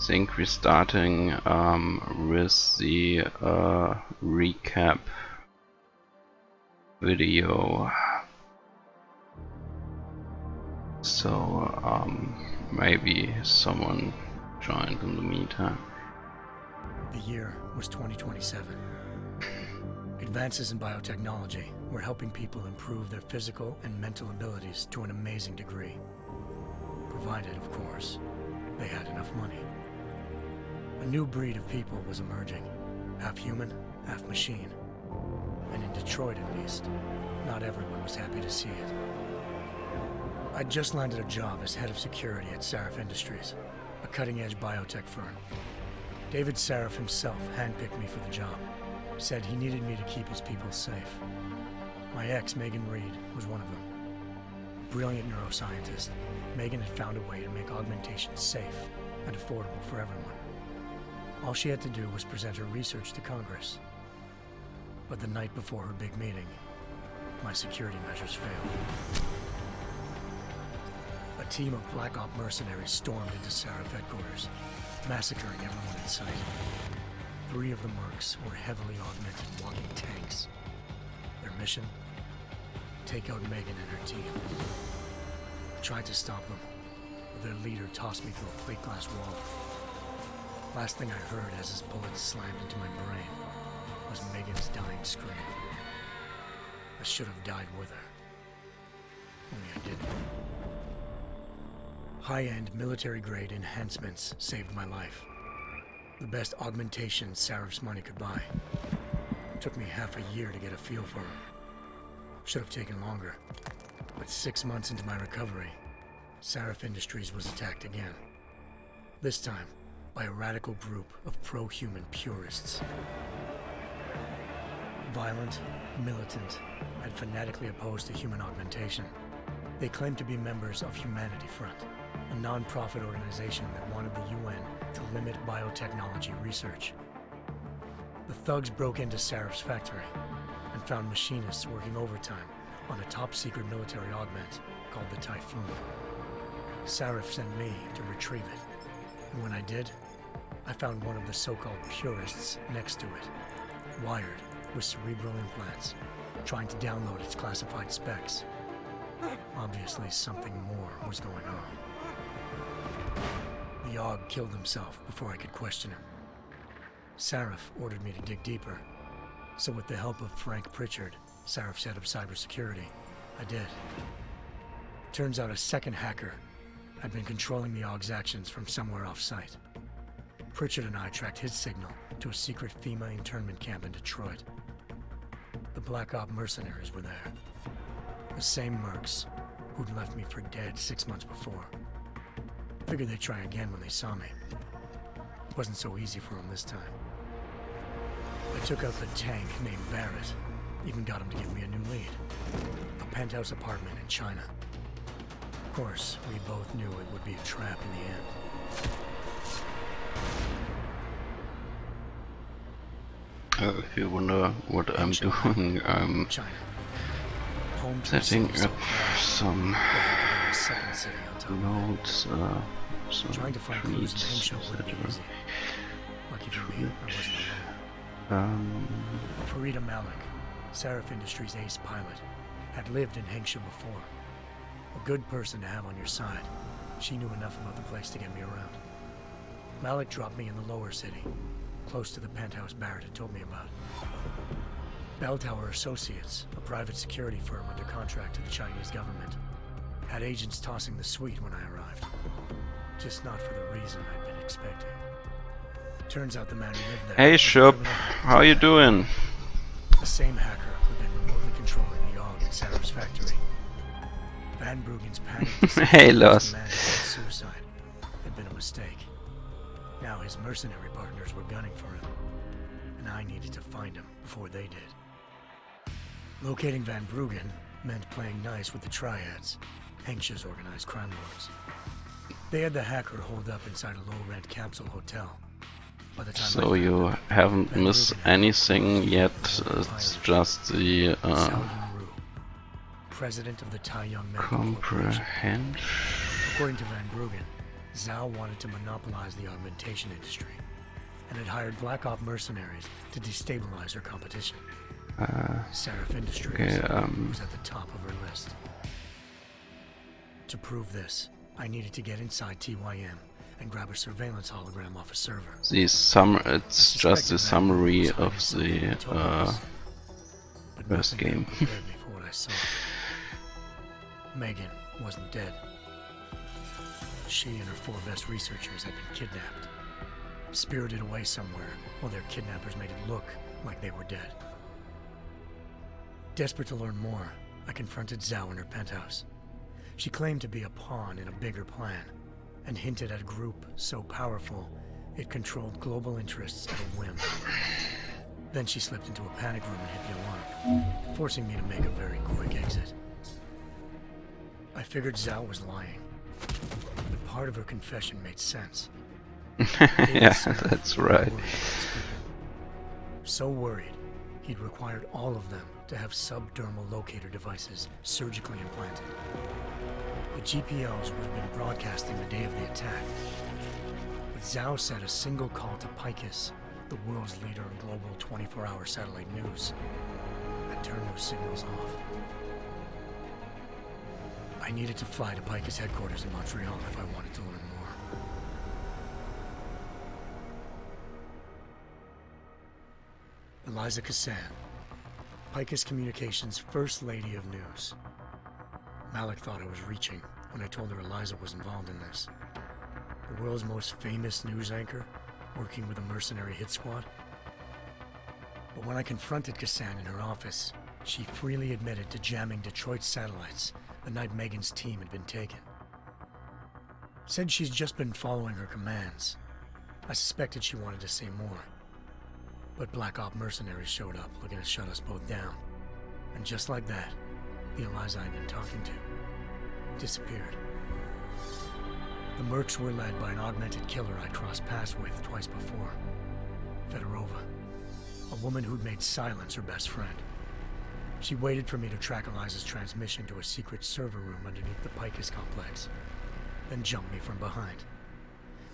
think we're starting with the recap video. So maybe someone joined in the meantime. The year was 2027. Advances in biotechnology were helping people improve their physical and mental abilities to an amazing degree. Provided, of course, they had enough money. A new breed of people was emerging, half human, half machine. And in Detroit, at least, not everyone was happy to see it. I'd just landed a job as head of security at Sarif Industries, a cutting-edge biotech firm. David Sarif himself handpicked me for the job, said he needed me to keep his people safe. My ex, Megan Reed, was one of them. Brilliant neuroscientist, Megan had found a way to make augmentation safe and affordable for everyone. All she had to do was present her research to Congress. But the night before her big meeting, my security measures failed. A team of Black Op mercenaries stormed into Sarif headquarters, massacring everyone in sight. 3 of the mercs were heavily augmented walking tanks. Their mission? Take out Megan and her team. I tried to stop them, but their leader tossed me through a plate glass wall. Last thing I heard as his bullets slammed into my brain was Megan's dying scream. I should have died with her. Only I didn't. High-end military-grade enhancements saved my life. The best augmentation Sarif's money could buy. Took me half a year to get a feel for her. Should have taken longer. But 6 months into my recovery, Sarif Industries was attacked again. This time, by a radical group of pro-human purists. Violent, militant, and fanatically opposed to human augmentation. They claimed to be members of Humanity Front, a non-profit organization that wanted the UN to limit biotechnology research. The thugs broke into Sarif's factory and found machinists working overtime on a top-secret military augment called the Typhoon. Sarif sent me to retrieve it, and when I did, I found one of the so-called purists next to it, wired with cerebral implants, trying to download its classified specs. Obviously, something more was going on. The Aug killed himself before I could question him. Sarif ordered me to dig deeper, so with the help of Frank Pritchard, Sarif's head of cybersecurity, I did. Turns out a second hacker had been controlling the Aug's actions from somewhere off-site. Pritchard and I tracked his signal to a secret FEMA internment camp in Detroit. The Black Op mercenaries were there. The same mercs who'd left me for dead 6 months before. Figured they'd try again when they saw me. Wasn't so easy for them this time. I took out the tank named Barrett. Even got him to give me a new lead. A penthouse apartment in China. Of course, we both knew it would be a trap in the end. If you wonder what I'm doing, I'm setting up some notes, some tweets, etc. Lucky for me, I wasn't alone. Farida Malik, Sarif Industries' ace pilot, had lived in Hengsha before. A good person to have on your side. She knew enough about the place to get me around. Malik dropped me in the lower city, close to the penthouse Barrett had told me about. Bell Tower Associates, a private security firm under contract to the Chinese government, had agents tossing the suite when I arrived. Just not for the reason I'd been expecting. Turns out the man who lived there... Hey Shop, how you doing? The same hacker who'd been remotely controlling the Aug in Sarif's factory. Van Bruggen's panic Hey Los. suicide had been a mistake. Now his mercenary partners were gunning for him, and I needed to find him before they did. Locating Van Bruggen meant playing nice with the Triads, Hengsha's organized crime lords. They had the hacker holed up inside a low-rent capsule hotel. By the time So you haven't missed anything yet, it's just the president of the Tai Young Medical comprehension. According to Van Bruggen, Zhao wanted to monopolize the augmentation industry and had hired Black Op mercenaries to destabilize her competition. Seraph Industries was at the top of her list. To prove this, I needed to get inside TYM and grab a surveillance hologram off a server. It's just a summary of the first game. Prepared me for what I saw. Megan wasn't dead. She and her 4 best researchers had been kidnapped, spirited away somewhere while their kidnappers made it look like they were dead. Desperate to learn more, I confronted Zhao in her penthouse. She claimed to be a pawn in a bigger plan, and hinted at a group so powerful it controlled global interests at a whim. Then she slipped into a panic room and hit the alarm, forcing me to make a very quick exit. I figured Zhao was lying, but part of her confession made sense. Yeah, that's right. So worried, he'd required all of them to have subdermal locator devices surgically implanted. The GPOs would have been broadcasting the day of the attack. But Zhao said a single call to Picus, the world's leader in global 24-hour satellite news, had turned those signals off. I needed to fly to Picus headquarters in Montreal if I wanted to learn more. Eliza Cassan, Picus Communications' First Lady of News. Malik thought I was reaching when I told her Eliza was involved in this. The world's most famous news anchor, working with a mercenary hit squad. But when I confronted Cassan in her office, she freely admitted to jamming Detroit's satellites the night Megan's team had been taken. Said she's just been following her commands. I suspected she wanted to say more. But Black Op mercenaries showed up looking to shut us both down. And just like that, the Eliza I'd been talking to disappeared. The mercs were led by an augmented killer I'd crossed paths with twice before. Fedorova, a woman who'd made silence her best friend. She waited for me to track Eliza's transmission to a secret server room underneath the Picus complex, then jumped me from behind.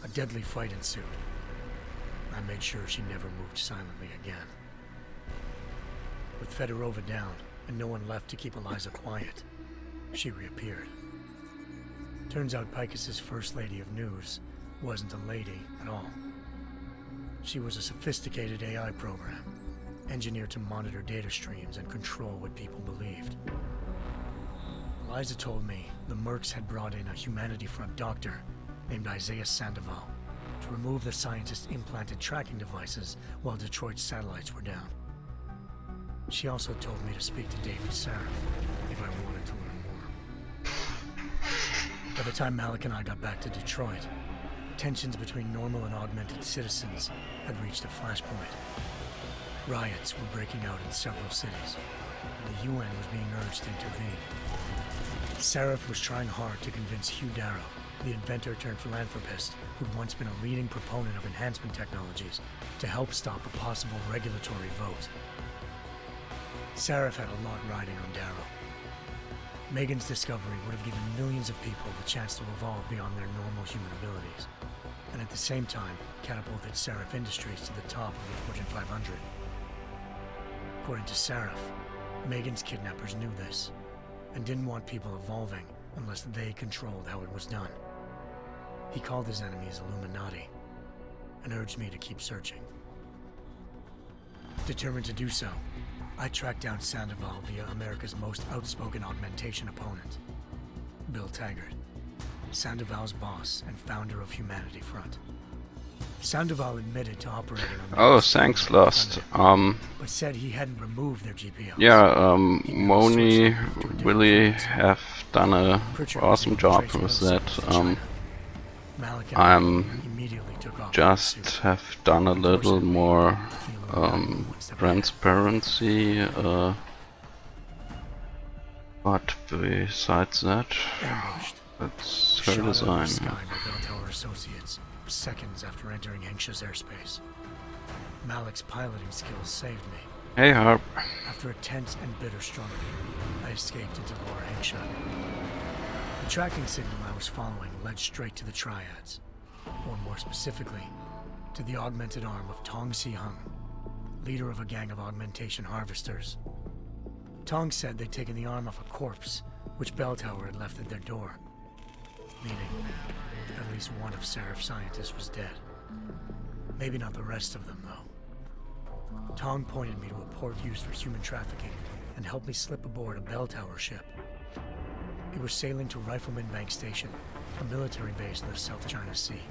A deadly fight ensued. I made sure she never moved silently again. With Fedorova down, and no one left to keep Eliza quiet, she reappeared. Turns out Picus's First Lady of News wasn't a lady at all. She was a sophisticated AI program, engineered to monitor data streams and control what people believed. Eliza told me the mercs had brought in a Humanity Front doctor named Isaiah Sandoval to remove the scientist's implanted tracking devices while Detroit's satellites were down. She also told me to speak to David Saraf if I wanted to learn more. By the time Malik and I got back to Detroit, tensions between normal and augmented citizens had reached a flashpoint. Riots were breaking out in several cities, and the UN was being urged to intervene. Saraf was trying hard to convince Hugh Darrow, the inventor turned philanthropist who'd once been a leading proponent of enhancement technologies, to help stop a possible regulatory vote. Saraf had a lot riding on Darrow. Megan's discovery would have given millions of people the chance to evolve beyond their normal human abilities, and at the same time catapulted Saraf Industries to the top of the Fortune 500. According to Saraf, Megan's kidnappers knew this, and didn't want people evolving unless they controlled how it was done. He called his enemies Illuminati, and urged me to keep searching. Determined to do so, I tracked down Sandoval via America's most outspoken augmentation opponent, Bill Taggart, Sandoval's boss and founder of Humanity Front. Sandoval admitted to operating on... Oh, thanks, Lost. But said he hadn't removed their GPOs. Yeah, Moni really have done a awesome job with that. Just have done a little more transparency, but besides that, that's her design. Seconds after entering Hengsha's airspace. Malik's piloting skills saved me. Hey, Harp. After a tense and bitter struggle, I escaped into Lower Hengsha. The tracking signal I was following led straight to the Triads, or more specifically, to the augmented arm of Tong Si-hung, leader of a gang of augmentation harvesters. Tong said they'd taken the arm off a corpse, which Bell Tower had left at their door, meaning at least one of Seraph's scientists was dead. Maybe not the rest of them, though. Tong pointed me to a port used for human trafficking and helped me slip aboard a Bell Tower ship. It was sailing to Rifleman Bank Station, a military base in the South China Sea.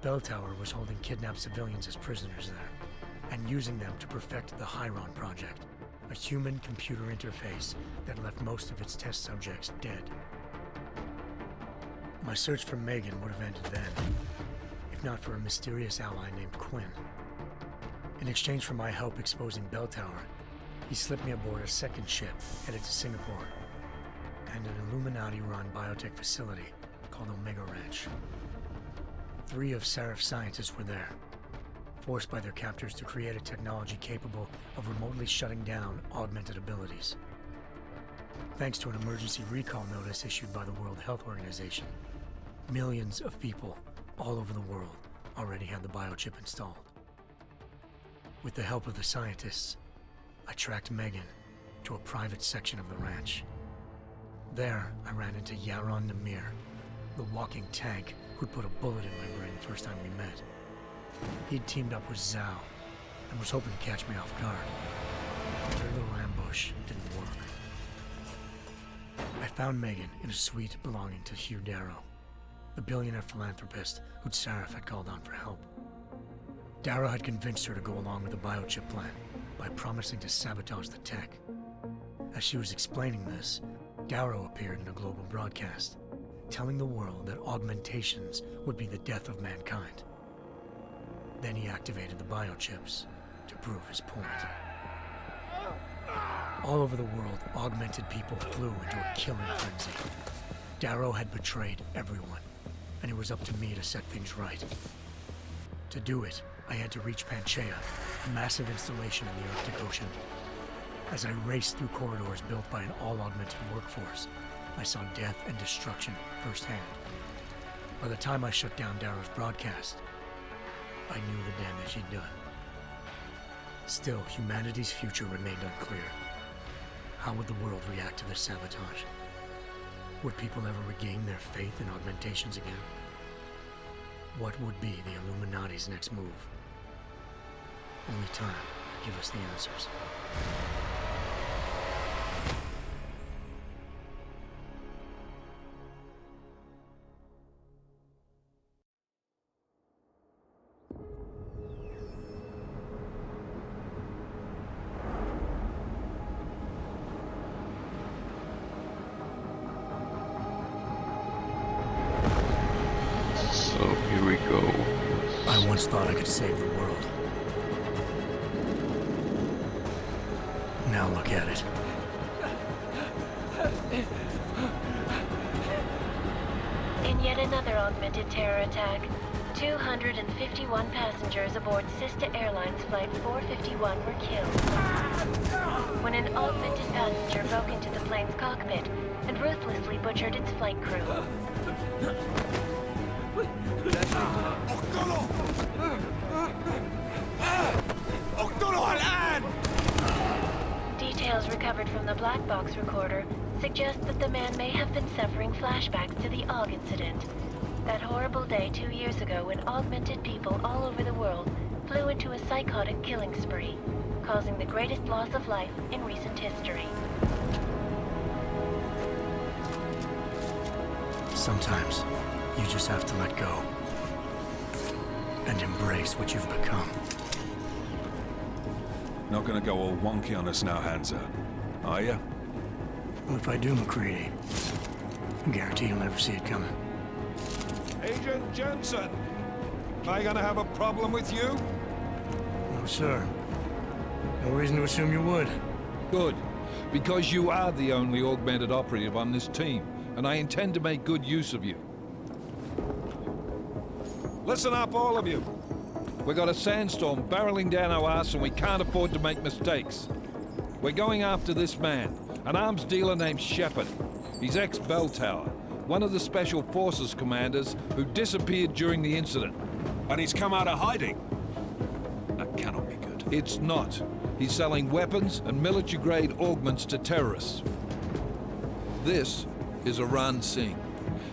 Bell Tower was holding kidnapped civilians as prisoners there, and using them to perfect the Hyron Project, a human-computer interface that left most of its test subjects dead. My search for Megan would have ended then, if not for a mysterious ally named Quinn. In exchange for my help exposing Bell Tower, he slipped me aboard a second ship headed to Singapore, and an Illuminati-run biotech facility called Omega Ranch. 3 of Seraph's scientists were there, forced by their captors to create a technology capable of remotely shutting down augmented abilities. Thanks to an emergency recall notice issued by the World Health Organization, millions of people all over the world already had the biochip installed. With the help of the scientists, I tracked Megan to a private section of the ranch. There, I ran into Yaron Namir, the walking tank who'd put a bullet in my brain the first time we met. He'd teamed up with Zhao and was hoping to catch me off guard. But their little ambush didn't work. I found Megan in a suite belonging to Hugh Darrow, the billionaire philanthropist who'd Seraph had called on for help. Darrow had convinced her to go along with the biochip plan by promising to sabotage the tech. As she was explaining this, Darrow appeared in a global broadcast, telling the world that augmentations would be the death of mankind. Then he activated the biochips to prove his point. All over the world, augmented people flew into a killing frenzy. Darrow had betrayed everyone, and it was up to me to set things right. To do it, I had to reach Panchea, a massive installation in the Arctic Ocean. As I raced through corridors built by an all-augmented workforce, I saw death and destruction firsthand. By the time I shut down Darrow's broadcast, I knew the damage he'd done. Still, humanity's future remained unclear. How would the world react to this sabotage? Would people ever regain their faith in augmentations again? What would be the Illuminati's next move? Only time could give us the answers. So here we go. I once thought I could save the world. Now look at it. In yet another augmented terror attack, 251 passengers aboard Sister Airlines Flight 451 were killed when an augmented passenger broke into the plane's cockpit and ruthlessly butchered its flight crew. Details recovered from the black box recorder suggest that the man may have been suffering flashbacks to the AUG incident. That horrible day 2 years ago when augmented people all over the world flew into a psychotic killing spree, causing the greatest loss of life in recent history. Sometimes, you just have to let go. And embrace what you've become. Not gonna go all wonky on us now, Hansa, are ya? Well, if I do, McCready, I guarantee you'll never see it coming. Agent Jensen! Am I gonna have a problem with you? No, sir. No reason to assume you would. Good, because you are the only augmented operative on this team, and I intend to make good use of you. Listen up, all of you. We got a sandstorm barreling down our ass and we can't afford to make mistakes. We're going after this man, an arms dealer named Shepard. He's ex-Bell Tower, one of the Special Forces commanders who disappeared during the incident. And he's come out of hiding. That cannot be good. It's not. He's selling weapons and military-grade augments to terrorists. This is Iran Singh,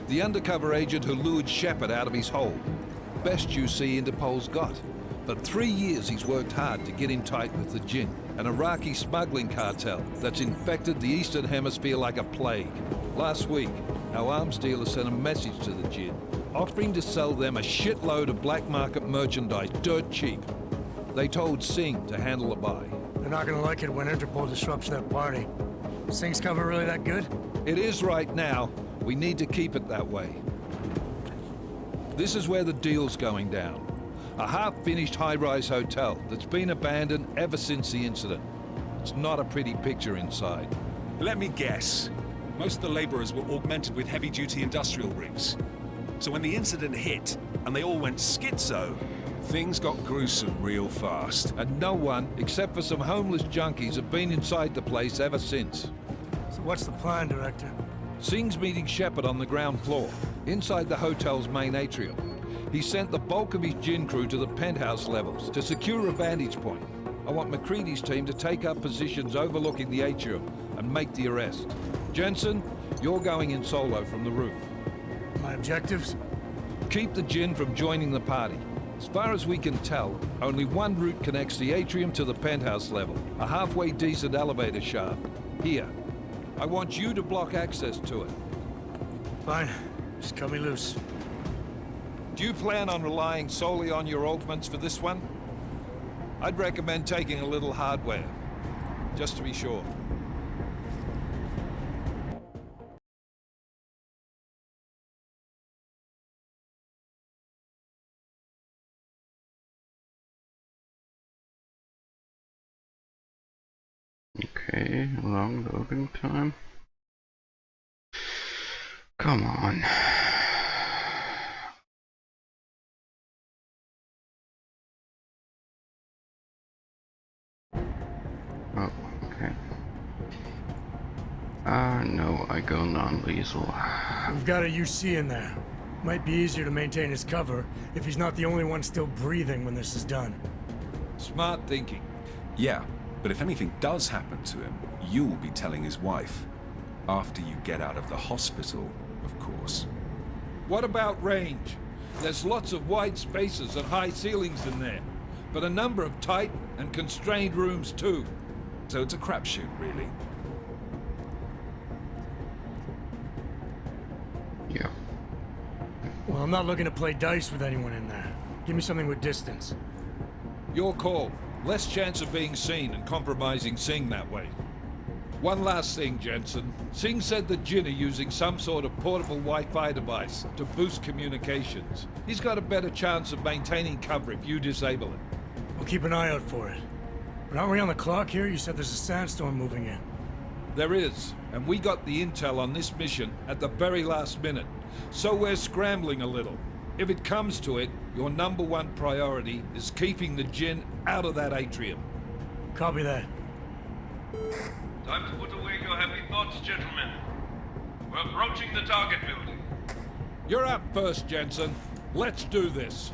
the undercover agent who lured Shepard out of his hole. Best you see Interpol's got. For 3 years he's worked hard to get in tight with the Jinn, an Iraqi smuggling cartel that's infected the Eastern Hemisphere like a plague. Last week, our arms dealer sent a message to the Jinn, offering to sell them a shitload of black market merchandise dirt cheap. They told Singh to handle the buy. They're not gonna like it when Interpol disrupts that party. Singh's cover really that good? It is right now. We need to keep it that way. This is where the deal's going down. A half-finished high-rise hotel that's been abandoned ever since the incident. It's not a pretty picture inside. Let me guess. Most of the laborers were augmented with heavy-duty industrial rigs. So when the incident hit, and they all went schizo, things got gruesome real fast. And no one, except for some homeless junkies, have been inside the place ever since. So what's the plan, Director? Singh's meeting Shepard on the ground floor, inside the hotel's main atrium. He sent the bulk of his Jinn crew to the penthouse levels to secure a vantage point. I want McCready's team to take up positions overlooking the atrium and make the arrest. Jensen, you're going in solo from the roof. My objectives? Keep the Jinn from joining the party. As far as we can tell, only one route connects the atrium to the penthouse level, a halfway decent elevator shaft. Here. I want you to block access to it. Fine. Just cut me loose. Do you plan on relying solely on your augments for this one? I'd recommend taking a little hardware, just to be sure. Okay, long loading time. Come on. Oh, okay. No, I go non-lethal. We've got a UC in there. Might be easier to maintain his cover if he's not the only one still breathing when this is done. Smart thinking. Yeah, but if anything does happen to him, you'll be telling his wife. After you get out of the hospital, of course. What about range? There's lots of wide spaces and high ceilings in there, but a number of tight and constrained rooms too. So it's a crapshoot, really. Yeah. Well, I'm not looking to play dice with anyone in there. Give me something with distance. Your call. Less chance of being seen and compromising Singh that way. One last thing, Jensen. Singh said the Jinn are using some sort of portable Wi-Fi device to boost communications. He's got a better chance of maintaining cover if you disable it. We'll keep an eye out for it. But aren't we on the clock here? You said there's a sandstorm moving in. There is, and we got the intel on this mission at the very last minute, so we're scrambling a little. If it comes to it, your #1 priority is keeping the Jinn out of that atrium. Copy that. Time to put away your heavy thoughts, gentlemen. We're approaching the target building. You're up first, Jensen. Let's do this.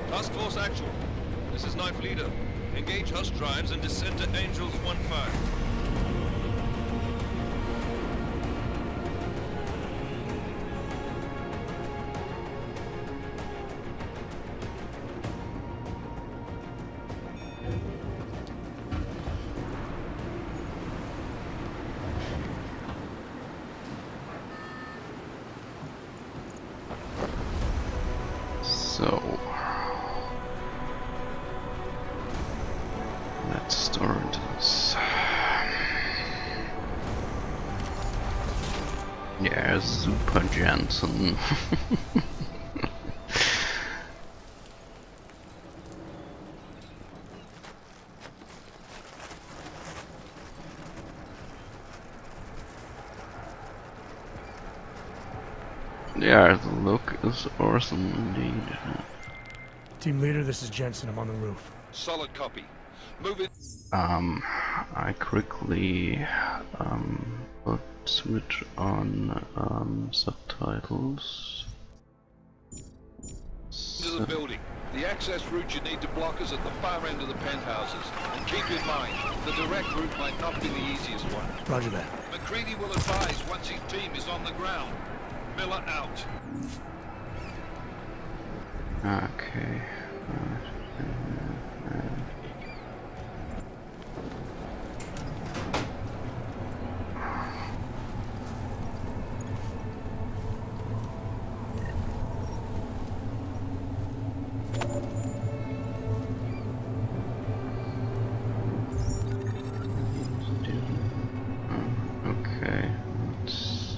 Task Force Actual. This is Knife Leader. Engage Hush drives and descend to Angels 1-5. So let's start this. Yeah, super Jensen. Yeah, the look is awesome indeed. Team leader, this is Jensen. I'm on the roof. Solid copy. Move it. I quickly would switch on subtitles. Into the building. The access route you need to block is at the far end of the penthouses. And keep in mind, the direct route might not be the easiest one. Roger that. McCready will advise once his team is on the ground. Miller out. Okay. Okay, let's...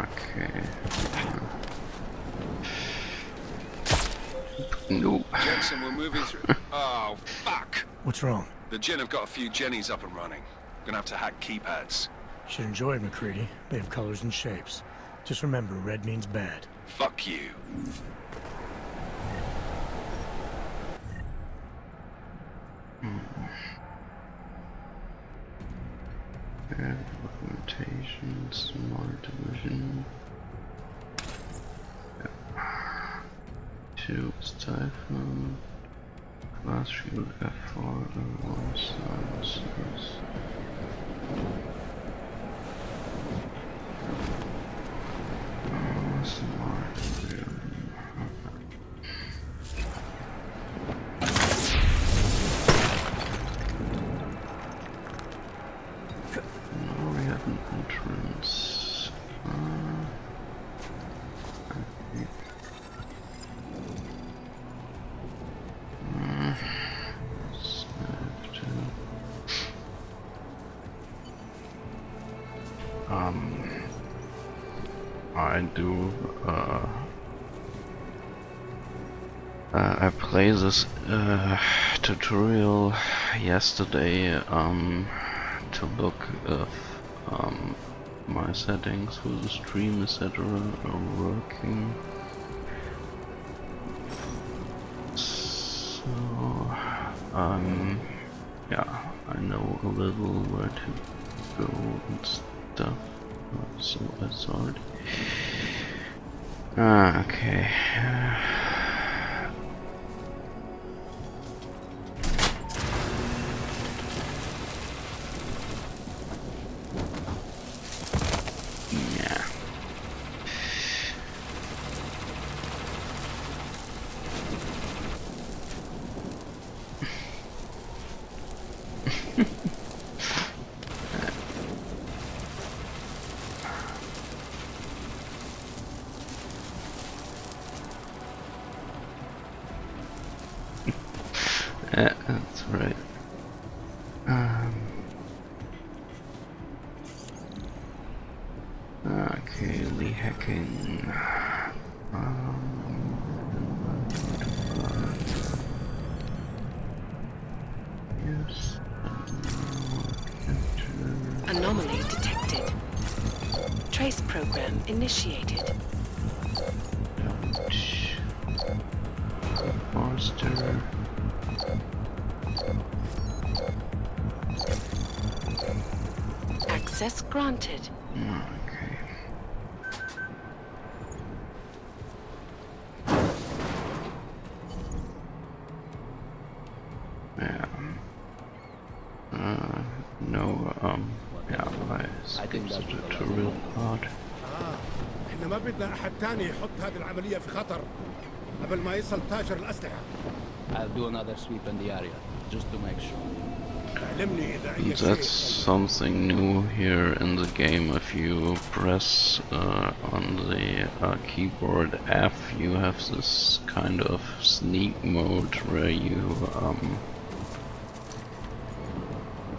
Okay. No. Jensen, we're moving through. Oh, fuck! What's wrong? The Gin have got a few Jennies up and running. Gonna have to hack keypads. Should enjoy it, McCready. They have colors and shapes. Just remember, red means bad. Fuck you. Augmentation, smart vision. Shield Typhon, Glass Shield F4, and one silences. Smart vision. Now we have an entrance. I do I played this tutorial yesterday to look if my settings for the stream etc. are working. So yeah, I know a little where to go and stuff. So I saw it. Okay. Yeah. Yeah, that's right. Okay, the hacking. Yes. Anomaly detected. Trace program initiated. Monster. Access granted. Okay. No, yeah, I skipped the tutorial part. احنا ما بدنا احد تاني يحط هذه العملية في خطر قبل ما يصل تاجر الأسلحة. I'll do another sweep in the area, just to make sure. علمني إذا أي That's شيء. something new here in the game. If you press on the keyboard F, you have this kind of sneak mode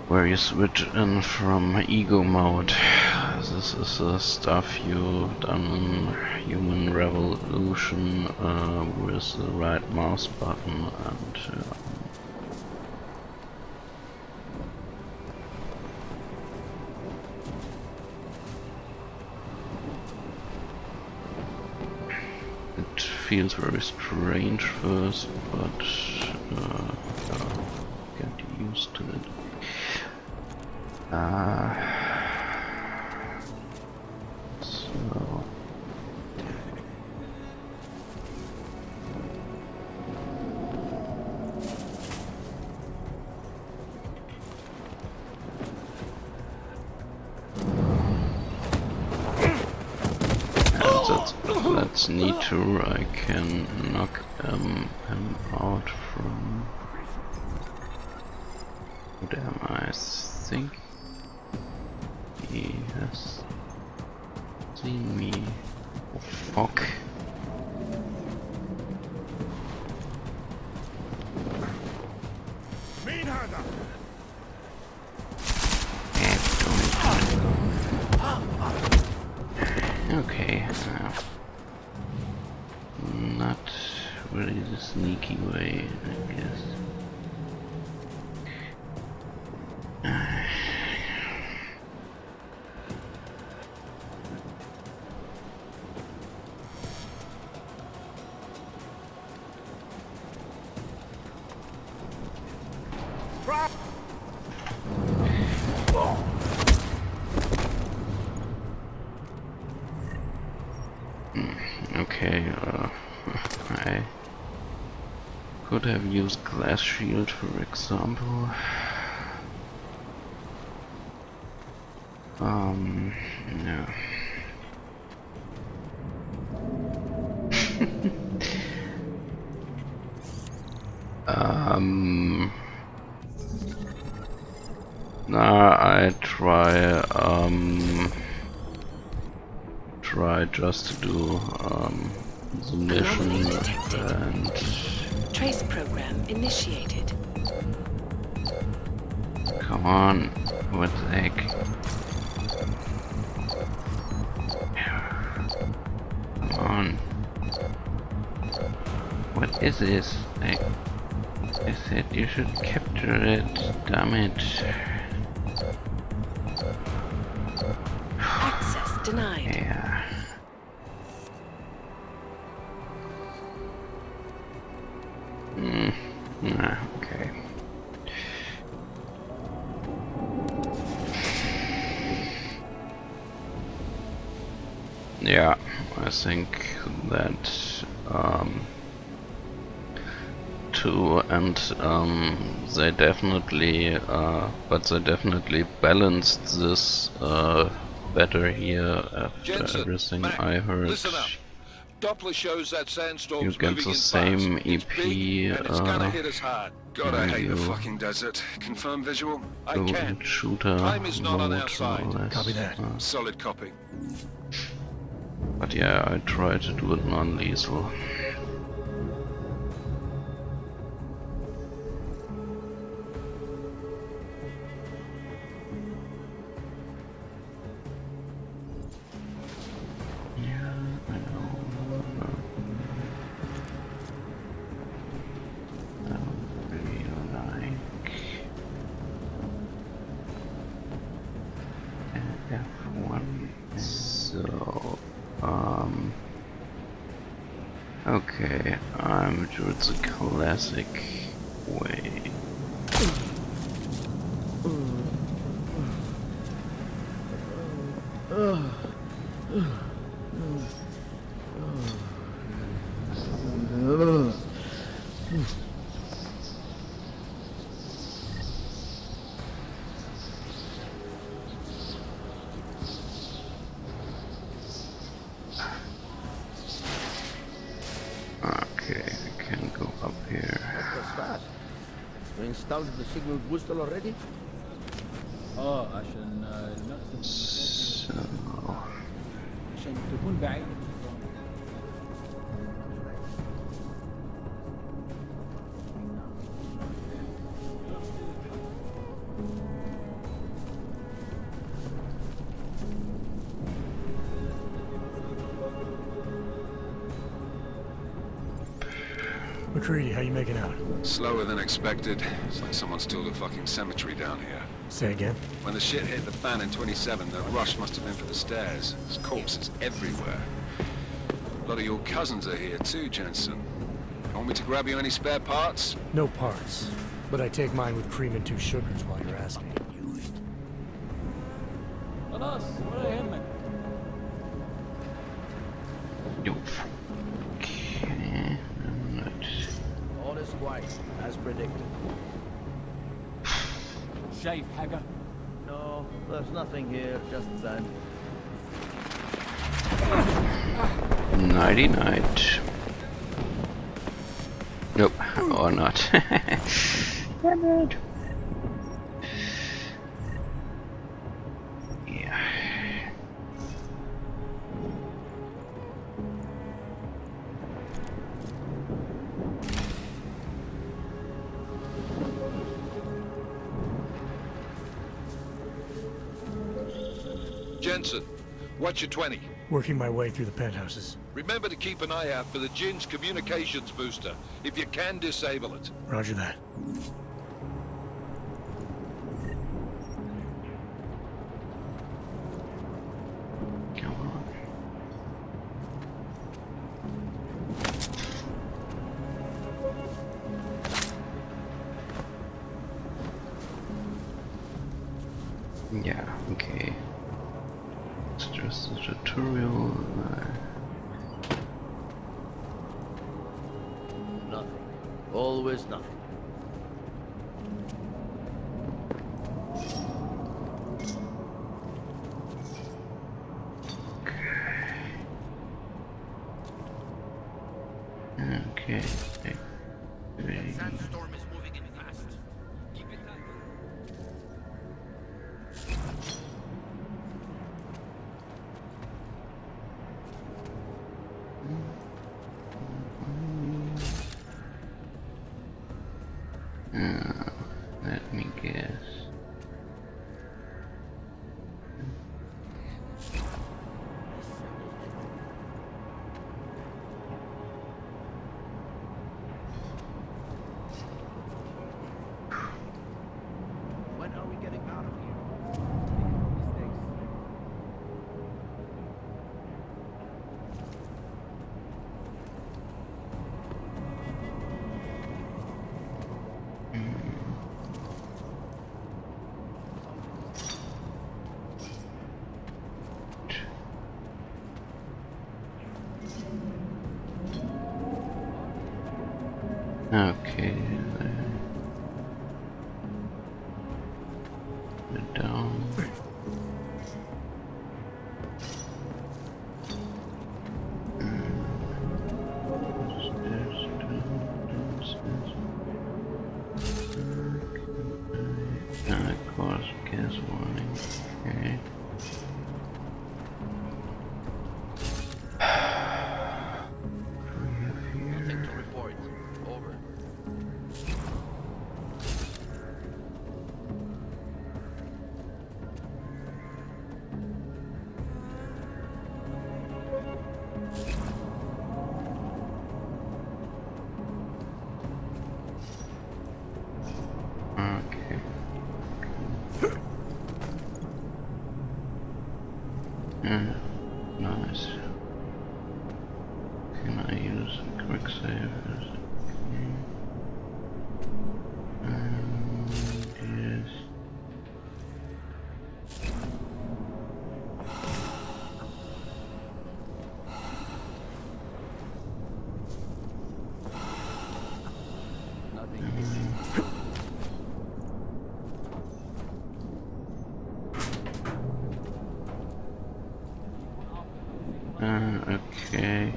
where you switch in from ego mode. This is the stuff you've done in Human Revolution with the right mouse button and it feels very strange first, but get used to it. So that's neater. I can knock him out from. Damn, I think he has seen me. Oh, fuck. مين هذا؟ Okay, not really the sneaky way, I guess. Okay, I could have used glass shield, for example. Yeah. Nah, I try just to do the mission and Trace program initiated. come on, what the heck? Come on. What is this? I said you should capture it, damn it. Access denied. Yeah. Nah, okay. Yeah, I think that too, and they definitely balanced this better here after Jensen, everything Mac, I heard. listen up. Doppler shows that sandstorm's You get moving the in same fast. It's EP, big, and it's gonna hit us hard. God, I hate the you fucking desert. Confirm visual? I go can. in shooter Time is not on mode, our side. more or less. Copy that. Solid copy. But yeah, I try to do it non-lethal. Yeah, I know. I don't really like F1. So, okay, I'm sure it's a classic way. installed the signal booster already? اه عشان نقص عشان تكون بعيد. McCready, how you making out? Slower than expected. It's like someone's tilled a fucking cemetery down here. Say again? When the shit hit the fan in 27, the rush must have been for the stairs. There's corpses everywhere. A lot of your cousins are here too, Jensen. Want me to grab you any spare parts? No parts. But I take mine with cream and 2 sugars while you're asking. خلاص ولا يهمك. Okay. All is quiet, as predicted. شايف حاجة؟ No, there's nothing here, just sand. Nighty night. Nope, or not. Damn it. Yeah. Jensen, what's your 20? Working my way through the penthouses. Remember to keep an eye out for the Jin's communications booster. If you can, disable it. Roger that. Come on. Yeah, okay. It's just a tutorial. Nothing. Always nothing. Okay. Sandstorm is moving in fast. Keep it tight. Let me guess. When are we getting out of here? Okay. Down. Of course, gas warning. Okay. Nothing to report. Over. Okay. Nice. Can I use a quick save? Yes. Okay.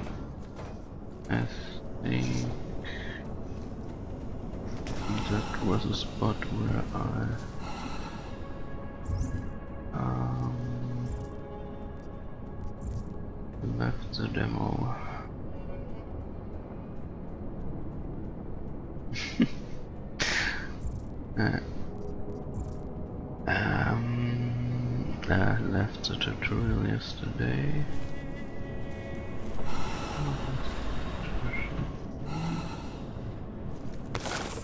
I think that was the spot where I left the demo. I left the tutorial yesterday.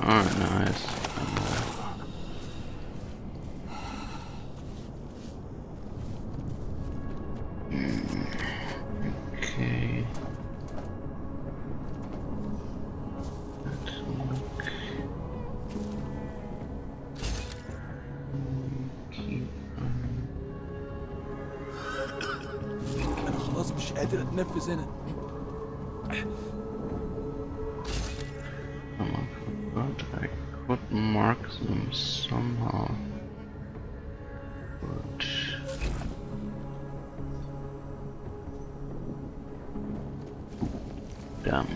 Oh, nice. Okay. Let's look. Keep أنا خلاص مش قادر أتنفس هنا. But I could mark them somehow. But damn.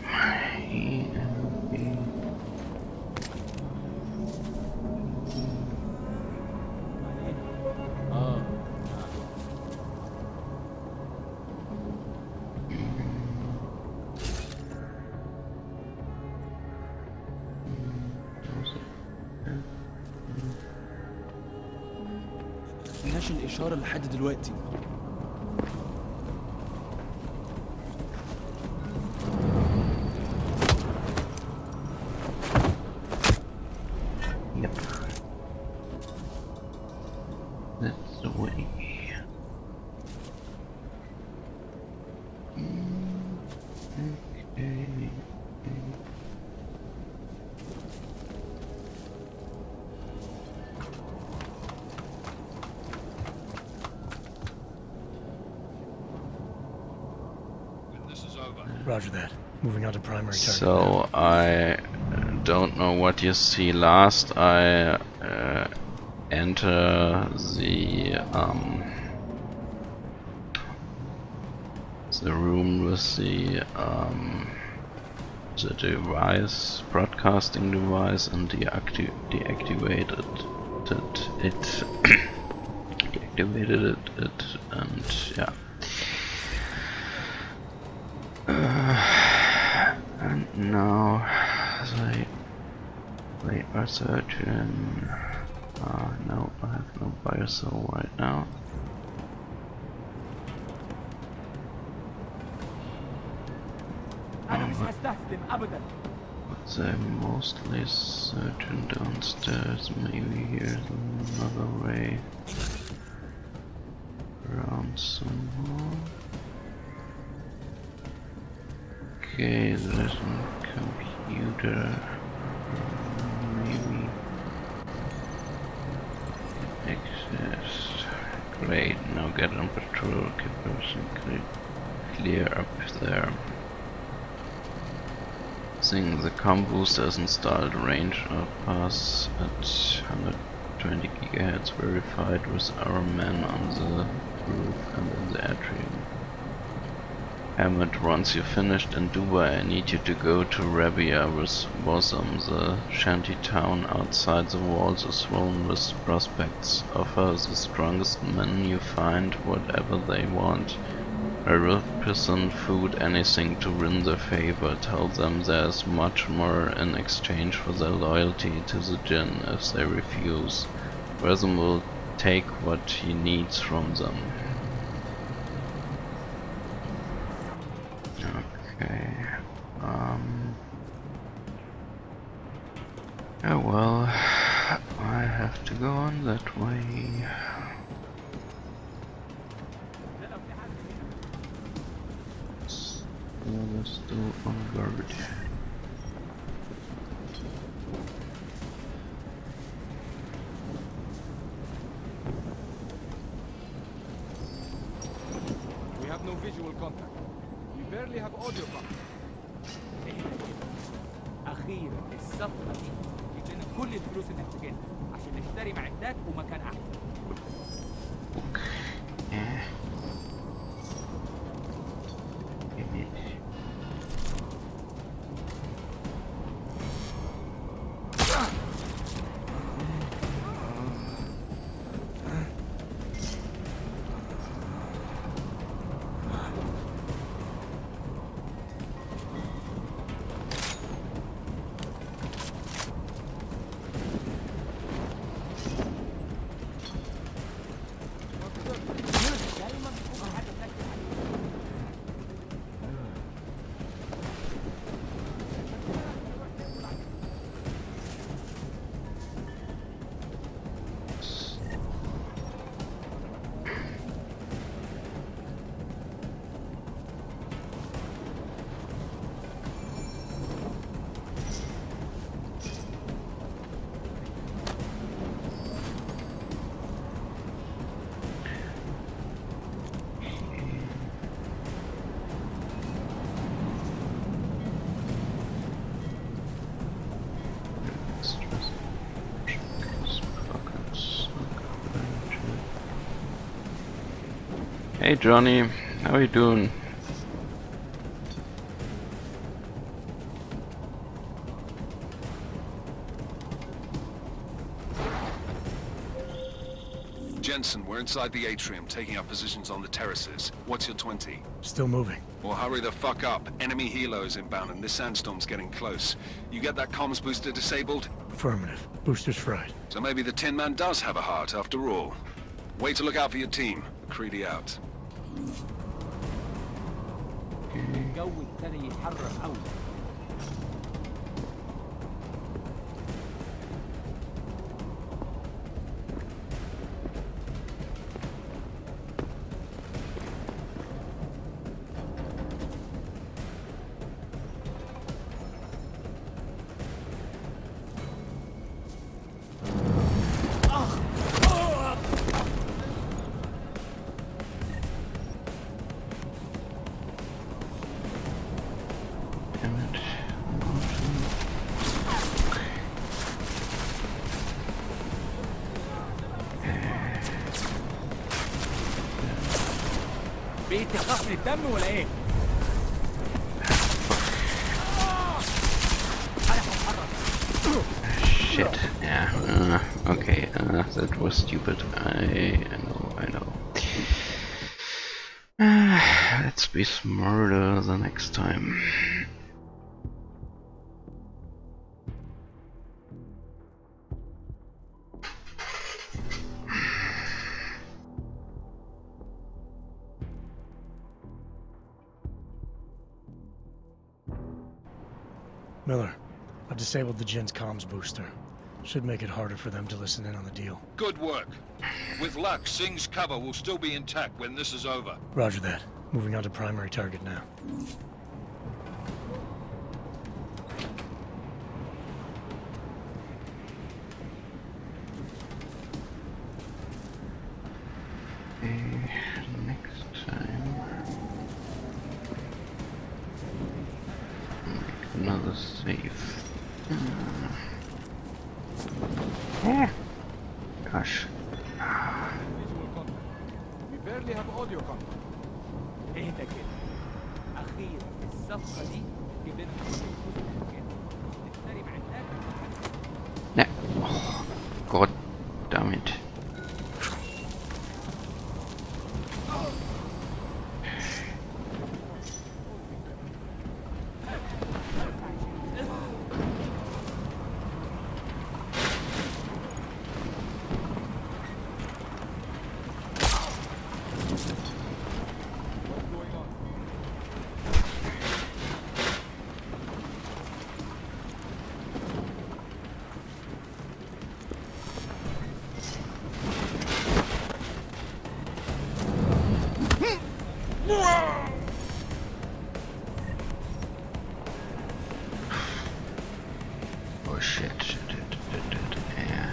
مفيناش الإشارة لحد دلوقتي. Yep. That's the way. Okay. Roger that. Moving on to primary target. So I don't know what you see last. I enter the room with the device, broadcasting device, and deactivated it. Deactivated it, and yeah. And now they are searching. No, I have no biocell right now. But they're mostly searching downstairs. Maybe here's another way around somehow. Okay, there's a computer. Maybe access. Great, now get on patrol. Keep clear up there. Seeing the com booster is installed, range pass at 120 GHz verified with our men on the roof and in the atrium. Hammett, once you're finished in Dubai, I need you to go to Rabia with Bosom. The shanty town outside the walls is swollen with prospects. Offer the strongest men you find whatever they want. A represent food, anything to win their favor. Tell them there's much more in exchange for their loyalty to the Jinn. If they refuse, Rhythm will take what he needs from them. Okay. Oh well, I have to go on that way. They're still on guard. We have no visual contact. We barely have audio contact. أخيرا الصفقة دي يدينا كل الفلوس اللي محتاجينها عشان نشتري معدات ومكان أحسن. دايما بتكون حاجه بتاكل عليها. Hey Johnny, how are you doing? Jensen, we're inside the atrium, taking up positions on the terraces. What's your 20? Still moving. Well, hurry the fuck up. Enemy helos inbound and this sandstorm's getting close. You get that comms booster disabled? Affirmative. Booster's fried. So maybe the Tin Man does have a heart after all. Way to look out for your team. Creedy out. الجو ابتدى يتحرك قوي. بقيت تخاف من الدم ولا ايه؟ Shit. Yeah. Okay. That was stupid. I know. Let's be smarter the next time. Miller, I've disabled the Jin's comms booster. Should make it harder for them to listen in on the deal. Good work. With luck, Singh's cover will still be intact when this is over. Roger that. Moving on to primary target now. Next time. Make another save. Gosh. Visual contact. We barely have audio contact. اهدى كده. اخيرا الصفقه دي كبرت نشتري معدات. No. Oh, God damn it. Oh shit. Yeah.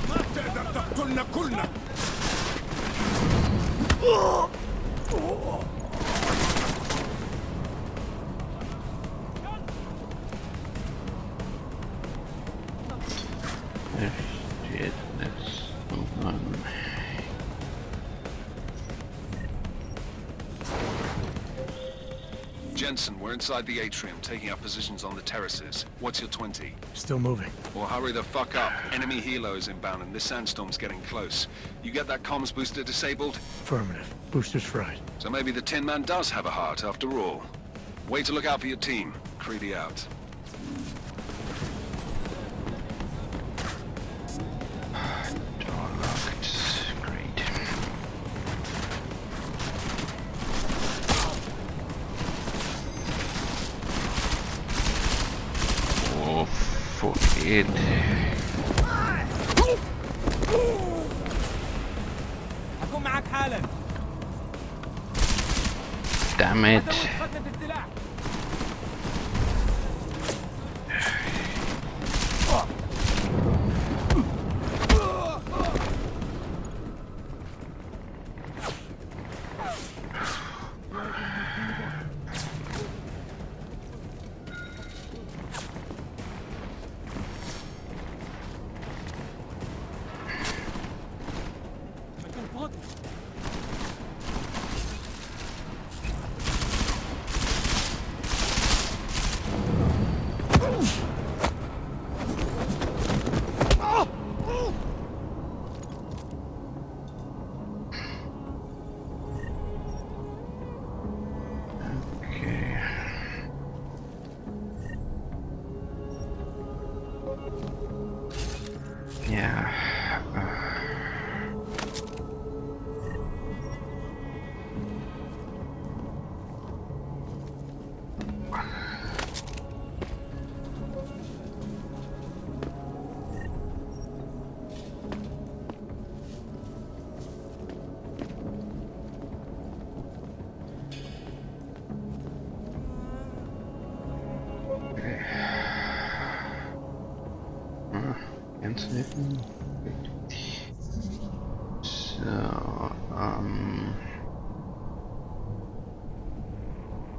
ما تقدر تقتلنا كلنا. Shit, let's move on. Jensen, we're inside the atrium, taking up positions on the terraces. What's your 20? Still moving. Well, hurry the fuck up. Enemy helo is inbound and this sandstorm's getting close. You get that comms booster disabled? Affirmative. Booster's fried. So maybe the Tin Man does have a heart after all. Way to look out for your team. Creedy out. Door locked. Great. Oh, fuck it. هكون معك حالا. Damn it. خزنة السلاح.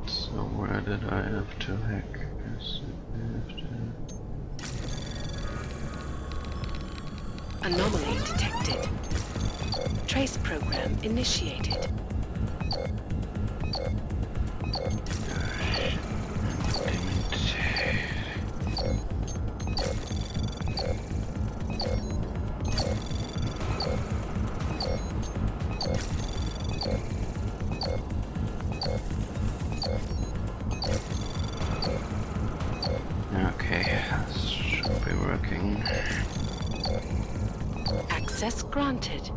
So where did I have to hack? Anomaly detected. Trace program initiated. Okay, this should be working. Access granted.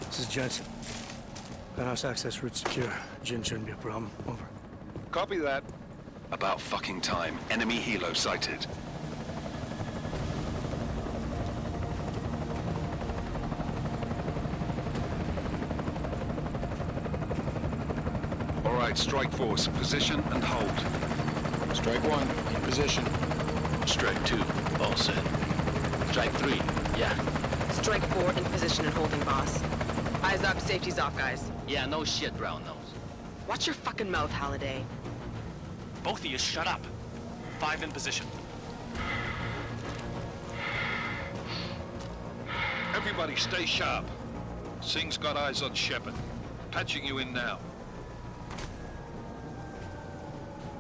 This is Jensen. Penthouse access route secure. Jin shouldn't be a problem. Over. Copy that. About fucking time. Enemy helo sighted. All right, strike force. Position and hold. Strike 1, in position. Strike 2, all set. Strike 3, yeah. Strike 4, in position and holding, boss. Eyes up, safety's off, guys. Yeah, no shit, brown nose. Watch your fucking mouth, Halliday. Both of you, shut up. 5 in position. Everybody stay sharp. Singh's got eyes on Shepard. Patching you in now.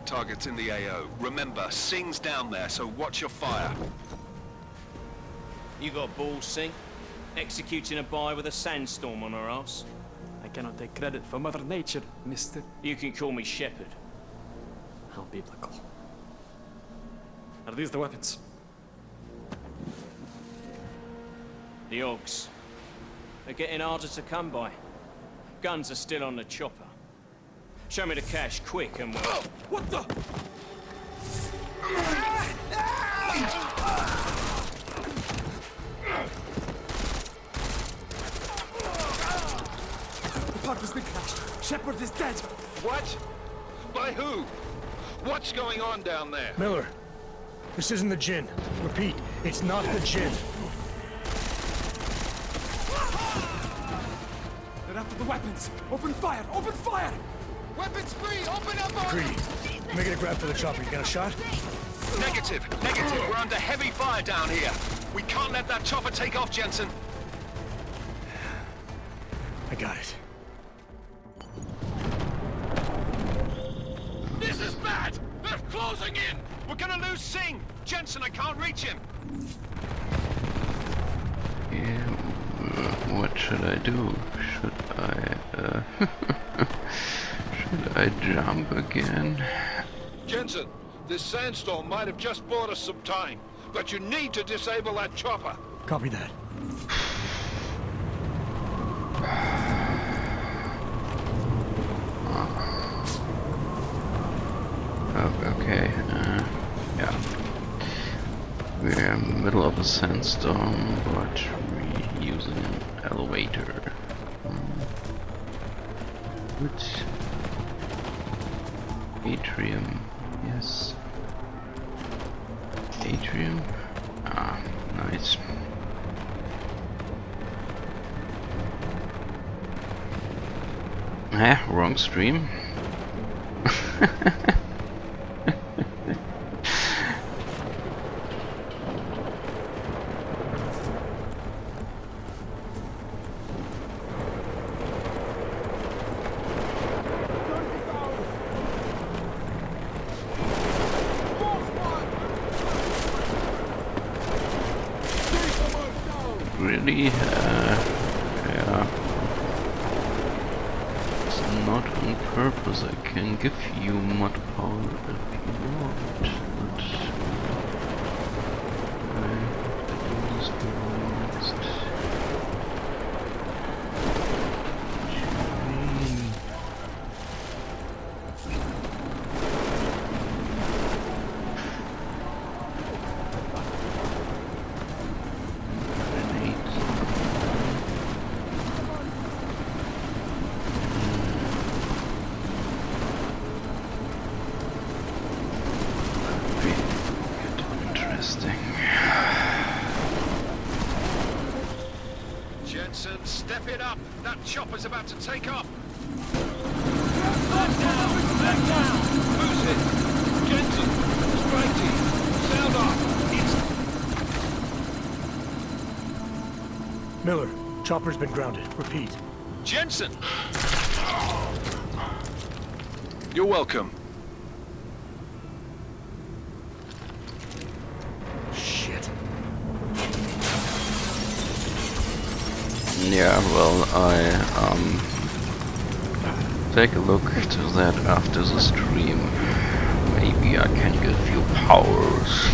Target's in the AO. Remember, Singh's down there, so watch your fire. You got balls, Singh? Executing a buy with a sandstorm on our ass? I cannot take credit for Mother Nature, mister. You can call me Shepard. How biblical. Are these the weapons? The Ogs. They're getting harder to come by. Guns are still on the chopper. Show me the cash, quick, and we'll... Oh, what the? The park has been crashed. Shepard is dead. What? By who? What's going on down there? Miller, this isn't the Jinn. Repeat, it's not the Jinn. They're after the weapons. Open fire! Open fire! Weapons free! Open up on Greedy. Make it a grab for the chopper. You got a shot? Negative. We're under heavy fire down here. We can't let that chopper take off, Jensen. I got it. This is bad! They're closing in! We're gonna lose Singh! Jensen, I can't reach him! Yeah, what should I do? Should I jump again? Jensen, this sandstorm might have just bought us some time, but you need to disable that chopper. Copy that. Okay, yeah. We're in the middle of a sandstorm, but we're using an elevator. Which atrium? Yes. Atrium? Ah, nice. Wrong stream. Really? Yeah. It's not on purpose. I can give you mod power if you want, but I just next. Jensen, step it up! That chopper's about to take off! Back down! Who's it? Jensen! Strike team! Sound off! Miller, chopper's been grounded. Repeat. Jensen! You're welcome. Shit. Yeah, well, I take a look to that after the stream. Maybe I can give you powers.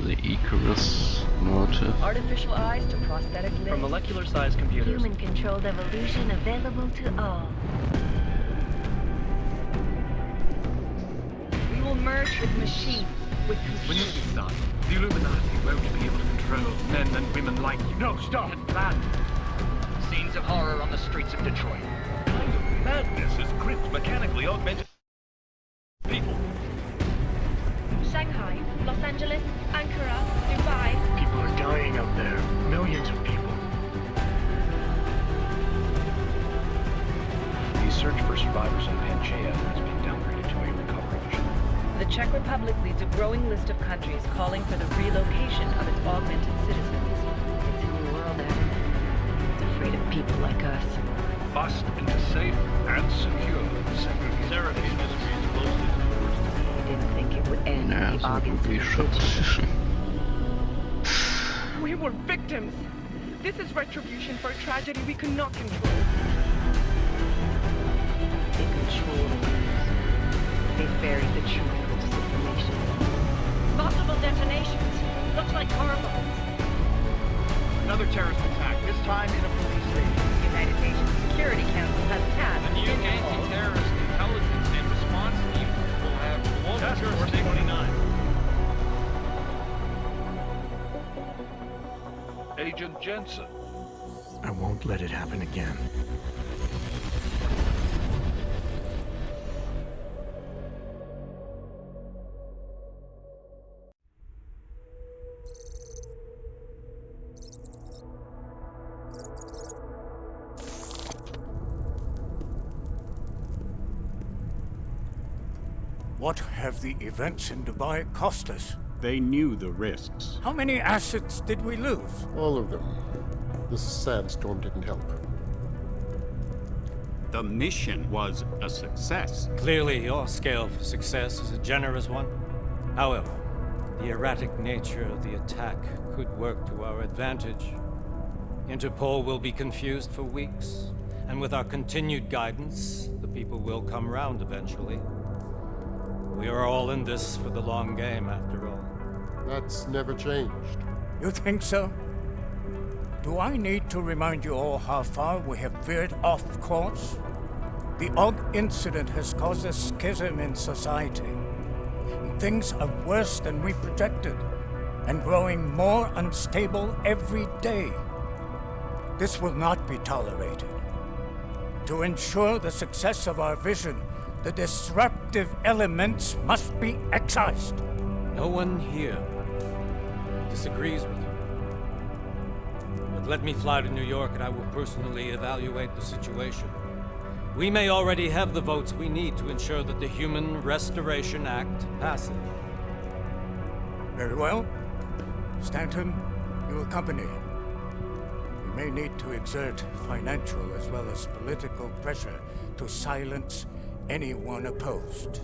The Icarus motive. Artificial eyes to prosthetic limbs. From molecular-sized computers. Human-controlled evolution available to all. We will merge with machines, with computers. When this is done, the Illuminati won't be able to control men and women like you. No, stop! And plan. Scenes of horror on the streets of Detroit. Kind of madness has gripped mechanically augmented people. Shanghai, Los Angeles, Ankara, Dubai. People are dying out there. Millions of people. The search for survivors in Panchea has been downgraded to a recovery mission. The Czech Republic leads a growing list of countries calling for the relocation of its augmented citizens. It's a new world, Adam. It's afraid of people like us. Bust into safe and secure segregation industries closely to I didn't think it would end Yeah, with the that would be organs. We were victims. This is retribution for a tragedy we could not control. They control the news. They buried the truth with disinformation. Multiple detonations. Looks like hormones. Another terrorist attack, this time in a police station. The United Nations Security Council has tasked The new anti-terrorist intelligence and response team will have Task Force 29. Agent Jensen. I won't let it happen again. What have the events in Dubai cost us? They knew the risks. How many assets did we lose? All of them. The sandstorm didn't help. The mission was a success. Clearly, your scale for success is a generous one. However, the erratic nature of the attack could work to our advantage. Interpol will be confused for weeks, and with our continued guidance, the people will come round eventually. We are all in this for the long game, after all. That's never changed. You think so? Do I need to remind you all how far we have veered off course? The Og incident has caused a schism in society. Things are worse than we projected, and growing more unstable every day. This will not be tolerated. To ensure the success of our vision, the disruptive elements must be excised. No one here disagrees with you. But let me fly to New York and I will personally evaluate the situation. We may already have the votes we need to ensure that the Human Restoration Act passes. Very well. Stanton, you accompany. We may need to exert financial as well as political pressure to silence anyone opposed.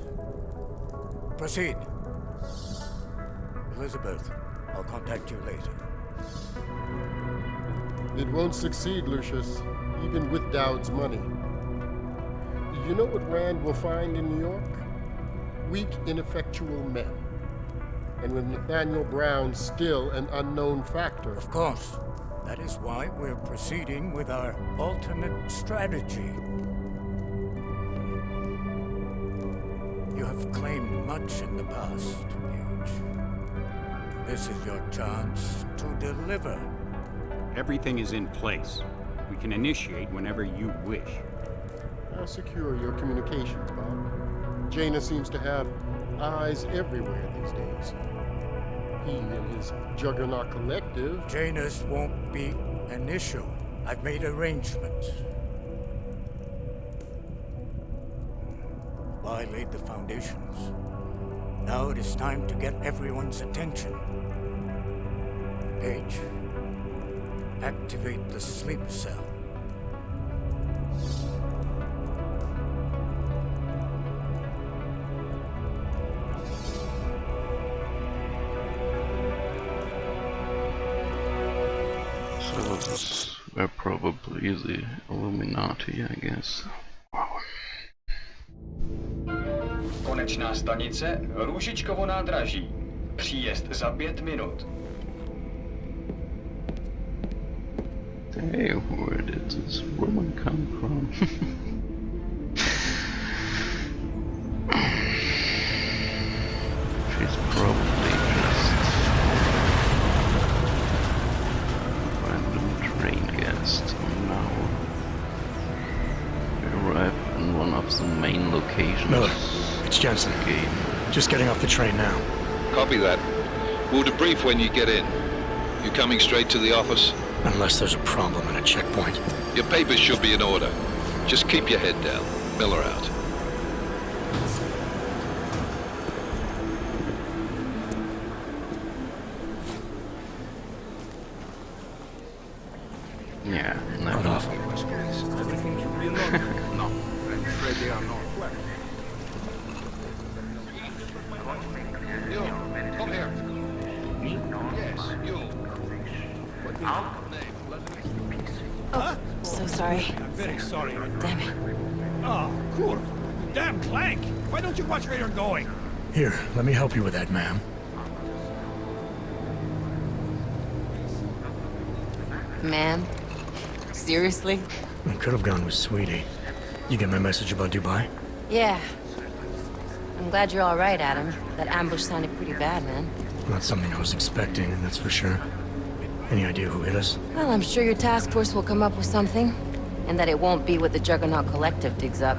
Proceed. Elizabeth, I'll contact you later. It won't succeed, Lucius, even with Dowd's money. You know what Rand will find in New York? Weak, ineffectual men. And with Nathaniel Brown still an unknown factor. Of course. That is why we're proceeding with our alternate strategy. You have claimed much in the past, Huge. This is your chance to deliver. Everything is in place. We can initiate whenever you wish. I'll secure your communications, Bob. Jaina seems to have eyes everywhere these days. He and his Juggernaut Collective... Jaina's won't be an issue. I've made arrangements. I laid the foundations. Now it is time to get everyone's attention. Page, activate the sleep cell. So we're probably the Illuminati, I guess. Wow. Konečná stanice Růžičkovo nádraží. Příjezd za 5 minut. Hey, where did this woman come from? She's probably just a random train guest. Now we arrive in one of the main locations. Miller, it's Jensen. Game. Just getting off the train now. Copy that. We'll debrief when you get in. You coming straight to the office? Unless there's a problem at a checkpoint. Your papers should be in order. Just keep your head down. Miller out. Yeah, no. Not off. Everything should be in order. No, I'm afraid they are not. You, come here. Me? Yes, you. Oh, so sorry. I'm very sorry. Damn it. Oh, cool. Damn Clank! Why don't you watch where you're going? Here, let me help you with that, ma'am. Ma'am? Seriously? I could have gone with Sweetie. You get my message about Dubai? Yeah. I'm glad you're all right, Adam. That ambush sounded pretty bad, man. Not something I was expecting, that's for sure. Any idea who hit us? Well, I'm sure your task force will come up with something. And that it won't be what the Juggernaut Collective digs up.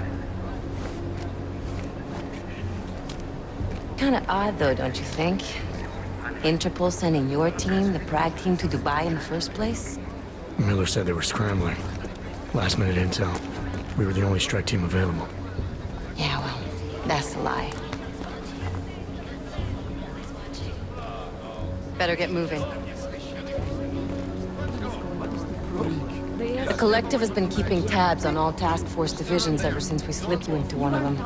Kinda odd, though, don't you think? Interpol sending your team, the Prague team, to Dubai in the first place? Miller said they were scrambling. Last-minute intel. We were the only strike team available. Yeah, well, that's a lie. Better get moving. The Collective has been keeping tabs on all task force divisions ever since we slipped you into one of them.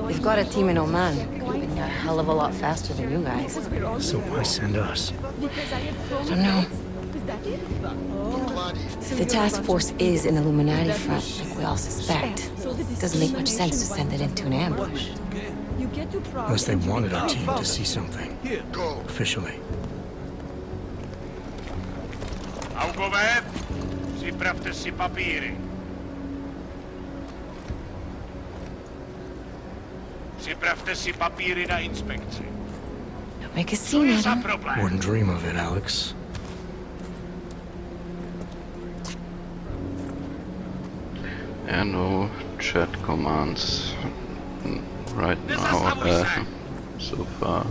We've got a team in Oman. Could be a hell of a lot faster than you guys. So why send us? I don't know. If the task force is an Illuminati front, like we all suspect, it doesn't make much sense to send it into an ambush. Unless they wanted our team to see something. Officially. Augover, připravte si papíry. Připravte si papíry na inspekci. Don't make a scene out of it. Wouldn't dream of it, Alex. No chat commands right now, so far.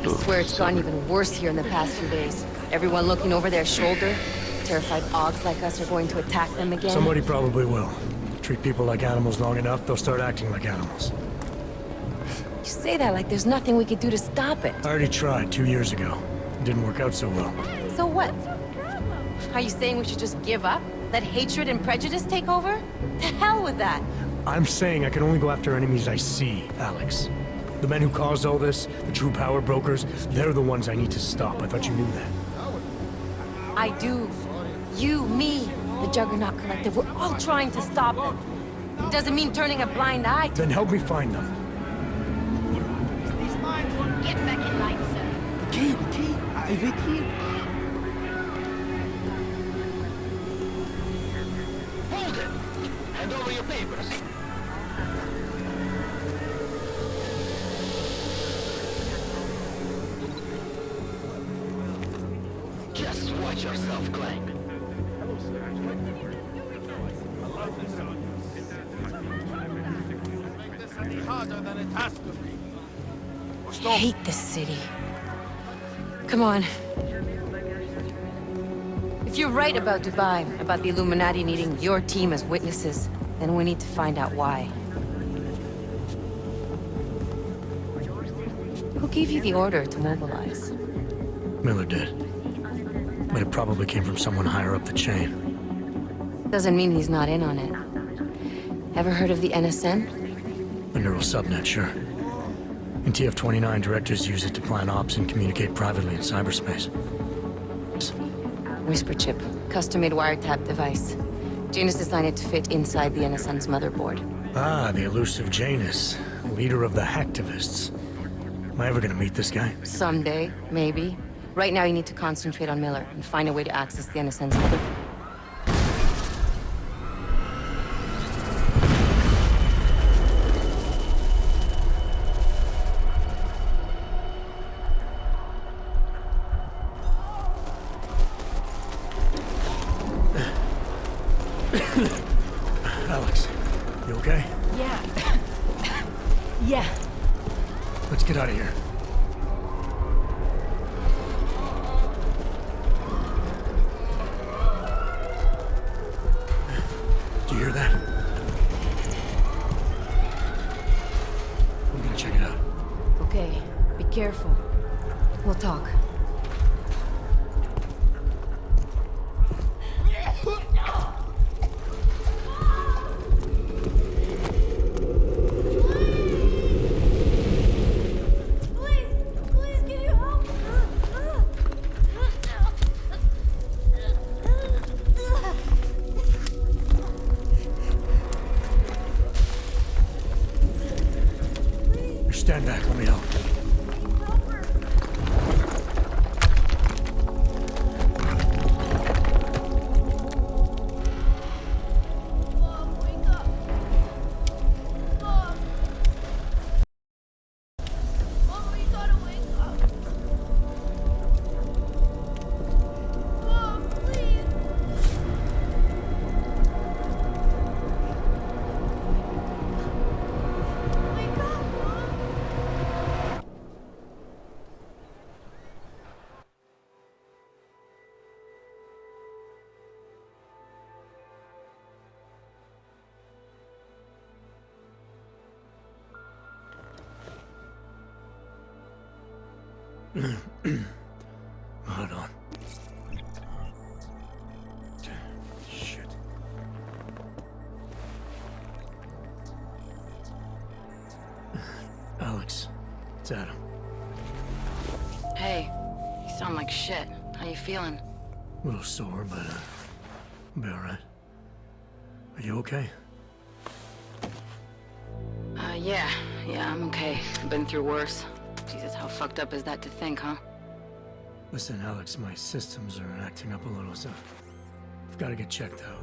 I swear it's gone even worse here in the past few days. Everyone looking over their shoulder. Terrified Augs like us are going to attack them again. Somebody probably will. Treat people like animals long enough, they'll start acting like animals. You say that like there's nothing we could do to stop it. I already tried 2 years ago. It didn't work out so well. So what? Are you saying we should just give up? Let hatred and prejudice take over? To hell with that! I'm saying I can only go after enemies I see, Alex. The men who caused all this, the true power brokers, they're the ones I need to stop. I thought you knew that. I do. You, me, the Juggernaut Collective, we're all trying to stop them. It doesn't mean turning a blind eye to... Then help me find them. Get back in line, sir. Okay, avec you. Hold it! Hand over your papers. Just watch yourself, Clank. I hate this city. Come on. If you're right about Dubai, about the Illuminati needing your team as witnesses, then we need to find out why. Who gave you the order to mobilize? Miller did. But it probably came from someone higher up the chain. Doesn't mean he's not in on it. Ever heard of the NSN? The neural subnet, sure. In TF-29, directors use it to plan ops and communicate privately in cyberspace. Whisper chip, custom-made wiretap device. Janus designed it to fit inside the NSN's motherboard. Ah, the elusive Janus, leader of the hacktivists. Am I ever gonna meet this guy? Someday, maybe. Right now you need to concentrate on Miller and find a way to access the NSN's mother. Alex, you okay? Yeah. Yeah. Let's get out of here. Do you hear that? I'm gonna check it out. Okay, be careful. We'll talk. Stand back, let me help. hold on. Shit. Alex, it's Adam. Hey, you sound like shit. How you feeling? A little sore, but I'll be alright. Are you okay? Yeah, I'm okay. I've been through worse. Jesus, how fucked up is that to think, huh? Listen, Alex, my systems are acting up a little, so I've got to get checked out.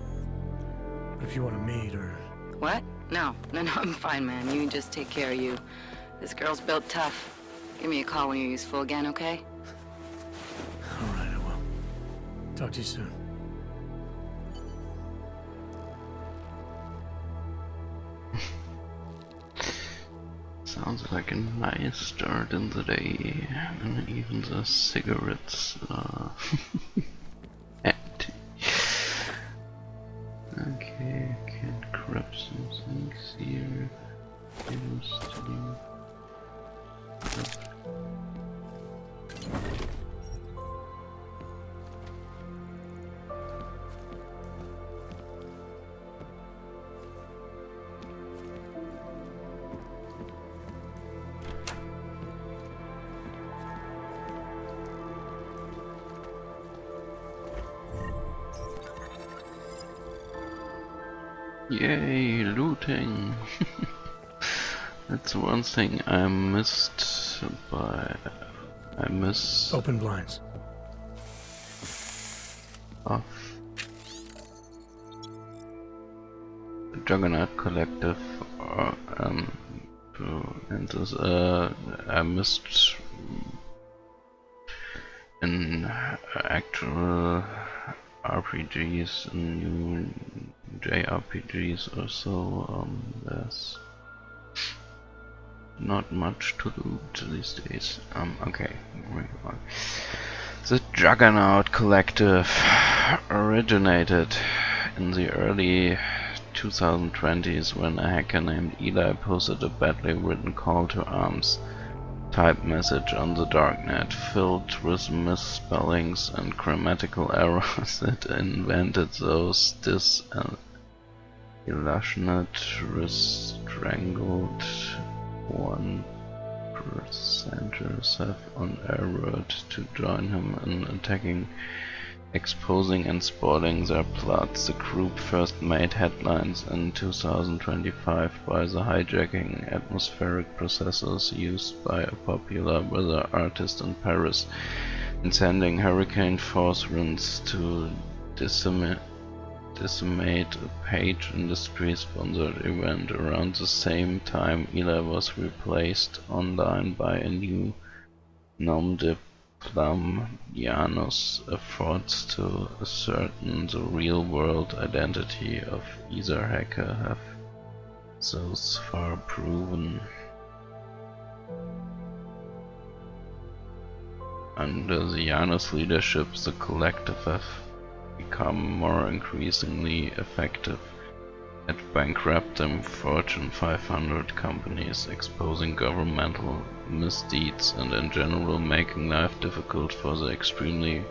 But if you want to meet or... What? No, I'm fine, man. You just take care of you. This girl's built tough. Give me a call when you're useful again, okay? Alright, I will. Talk to you soon. Sounds like a nice start in the day, and even the cigarettes are empty. Okay, I can grab some things here. Yay, looting! That's one thing I missed I miss... Open blinds. Of the Juggernaut Collective, and this, I missed in actual RPGs and new JRPGs or so. There's not much to loot these days. Okay, moving on. The Juggernaut Collective originated in the early 2020s when a hacker named Eli posted a badly written call to arms type message on the darknet, filled with misspellings and grammatical errors that invented those disillusionate, strangled 1%ers have on air road to join him in attacking, exposing and spoiling their plots. The group first made headlines in 2025 by the hijacking atmospheric processors used by a popular weather artist in Paris and sending hurricane-force winds to decimate a Page Industries-sponsored event. Around the same time, Eli was replaced online by a new nom de plume. Janus efforts to ascertain the real-world identity of either hacker have thus far proven. Under the Janus leadership, the collective have become more increasingly effective at bankrupting Fortune 500 companies, exposing governmental misdeeds, and in general making life difficult for the extremely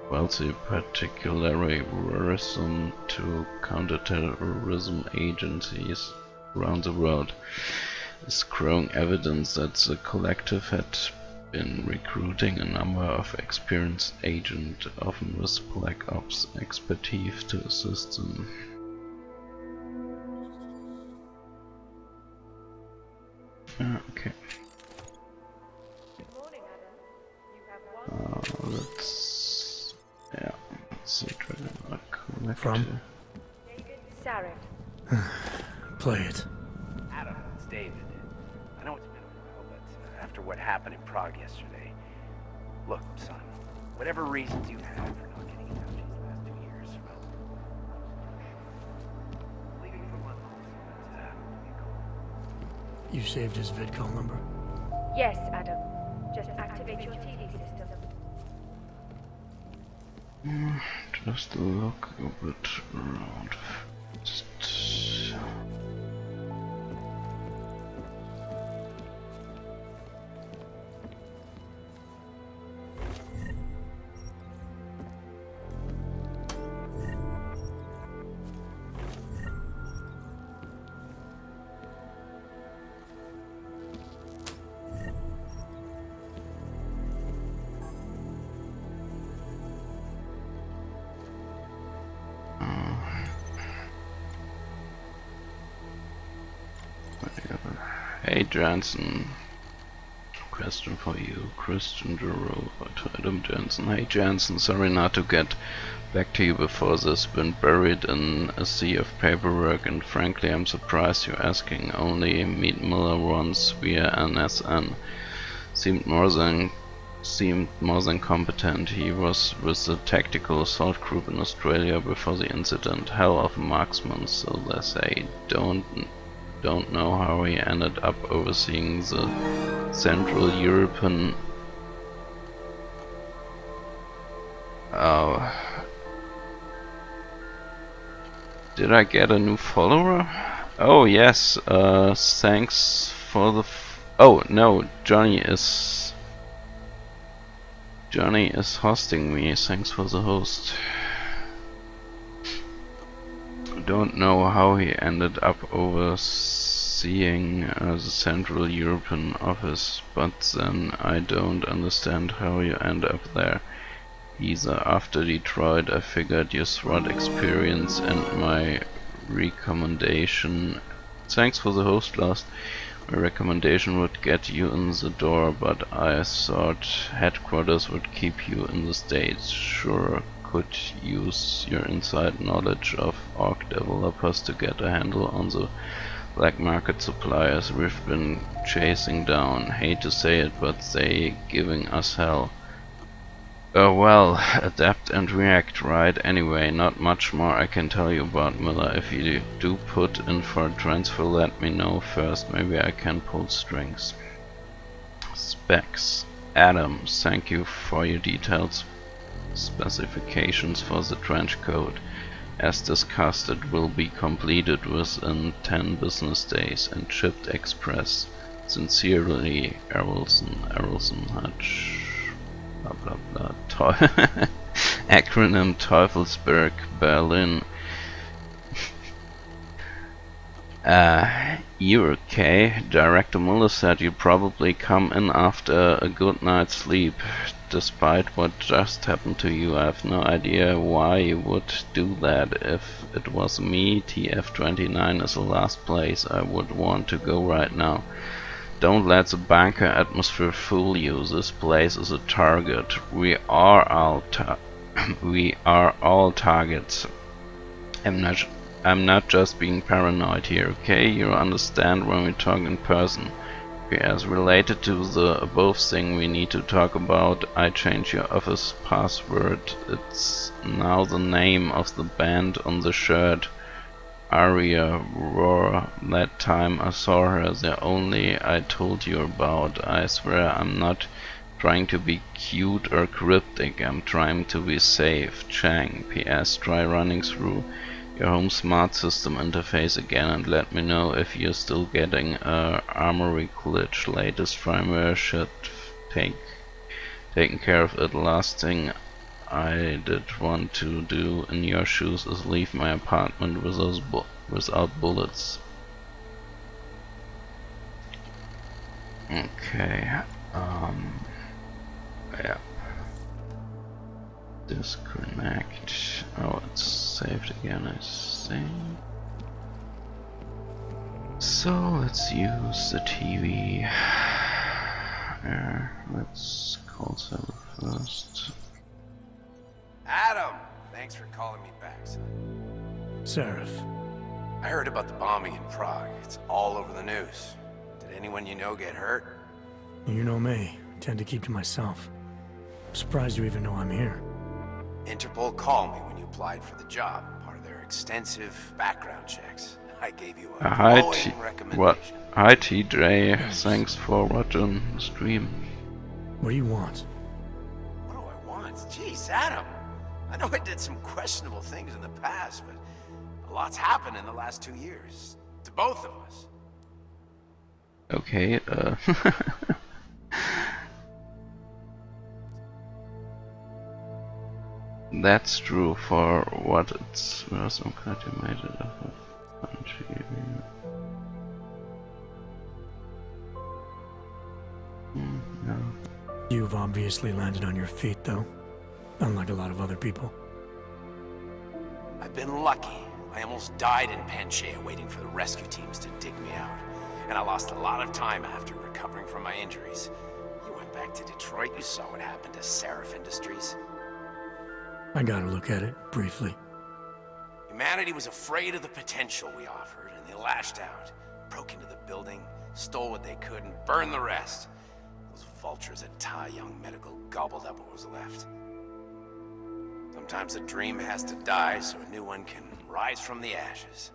wealthy, particularly worrisome to counterterrorism agencies around the world. Is growing evidence that the collective had been recruiting a number of experienced agents, often with Black Ops expertise, to assist them. Okay. Let's see, Dragon Collector. From? Sarah. Play it. Adam, it's David. I know it's been a while, but after what happened in Prague yesterday, look, son, whatever reasons you have for not getting in touch these last 2 years, well, leaving for one month, but be cool. You saved his vidcall number? Yes, Adam. Just activate your TV system. Just look a bit around. Hey Jansen. Question for you, Christian Duro, Adam Jansen. Hey Jansen, sorry not to get back to you before this. Been buried in a sea of paperwork, and frankly I'm surprised you're asking. Only meet Miller once via NSN. Seemed more than competent. He was with the tactical assault group in Australia before the incident. Hell of a marksman, so they say. Don't know how he ended up overseeing the Central European... Did I get a new follower? Oh yes, thanks for the... Oh no, Johnny is hosting me. Thanks for the host. Don't know how he ended up overseeing the Central European office, but then I don't understand how you end up there either. After Detroit, I figured your SWAT experience and my recommendation... Thanks for the host, Last. My recommendation would get you in the door, but I thought headquarters would keep you in the States. Sure, could use your inside knowledge of org developers to get a handle on the black market suppliers we've been chasing down. Hate to say it, but they giving us hell. Well, adapt and react, right? Anyway, not much more I can tell you about Miller. If you do put in for a transfer, let me know first. Maybe I can pull strings. Specs. Adam, thank you for your details. Specifications for the trench coat. As discussed, it will be completed within 10 business days and shipped express. Sincerely, Errolson Hutch. Blah blah blah. Acronym Teufelsberg, Berlin. You're okay. Director Muller said you probably come in after a good night's sleep. Despite what just happened to you, I have no idea why you would do that. If it was me, TF-29 is the last place I would want to go right now. Don't let the bunker atmosphere fool you. This place is a target. We are all targets. I'm not just being paranoid here, okay? You understand when we talk in person. As related to the above thing we need to talk about, I changed your office password. It's now the name of the band on the shirt. Aria Roar. That time I saw her, the only I told you about. I swear I'm not trying to be cute or cryptic, I'm trying to be safe. Chang. PS, try running through your home smart system interface again and let me know if you're still getting a armory glitch. Latest firmware should taken care of it. Last thing I did want to do in your shoes is leave my apartment without bullets. Okay, yeah. Disconnect. Oh, it's saved again, I think. So let's use the TV. Let's call Sarah first. Adam! Thanks for calling me back, son. Seraph. I heard about the bombing in Prague. It's all over the news. Did anyone you know get hurt? You know me. I tend to keep to myself. I'm surprised you even know I'm here. Interpol called me when you applied for the job, part of their extensive background checks. I gave you a glowing recommendation. Hi TJ, thanks for watching the stream. What do you want? What do I want? Jeez, Adam. I know I did some questionable things in the past, but a lot's happened in the last 2 years. To both of us. Okay, that's true for what it's worth. I'm glad you made it up of Panchea. No. You've obviously landed on your feet, though. Unlike a lot of other people. I've been lucky. I almost died in Panchea waiting for the rescue teams to dig me out. And I lost a lot of time after recovering from my injuries. You went back to Detroit, you saw what happened to Seraph Industries. I gotta look at it, briefly. Humanity was afraid of the potential we offered, and they lashed out. Broke into the building, stole what they could, and burned the rest. Those vultures at Tai Young Medical gobbled up what was left. Sometimes a dream has to die so a new one can rise from the ashes.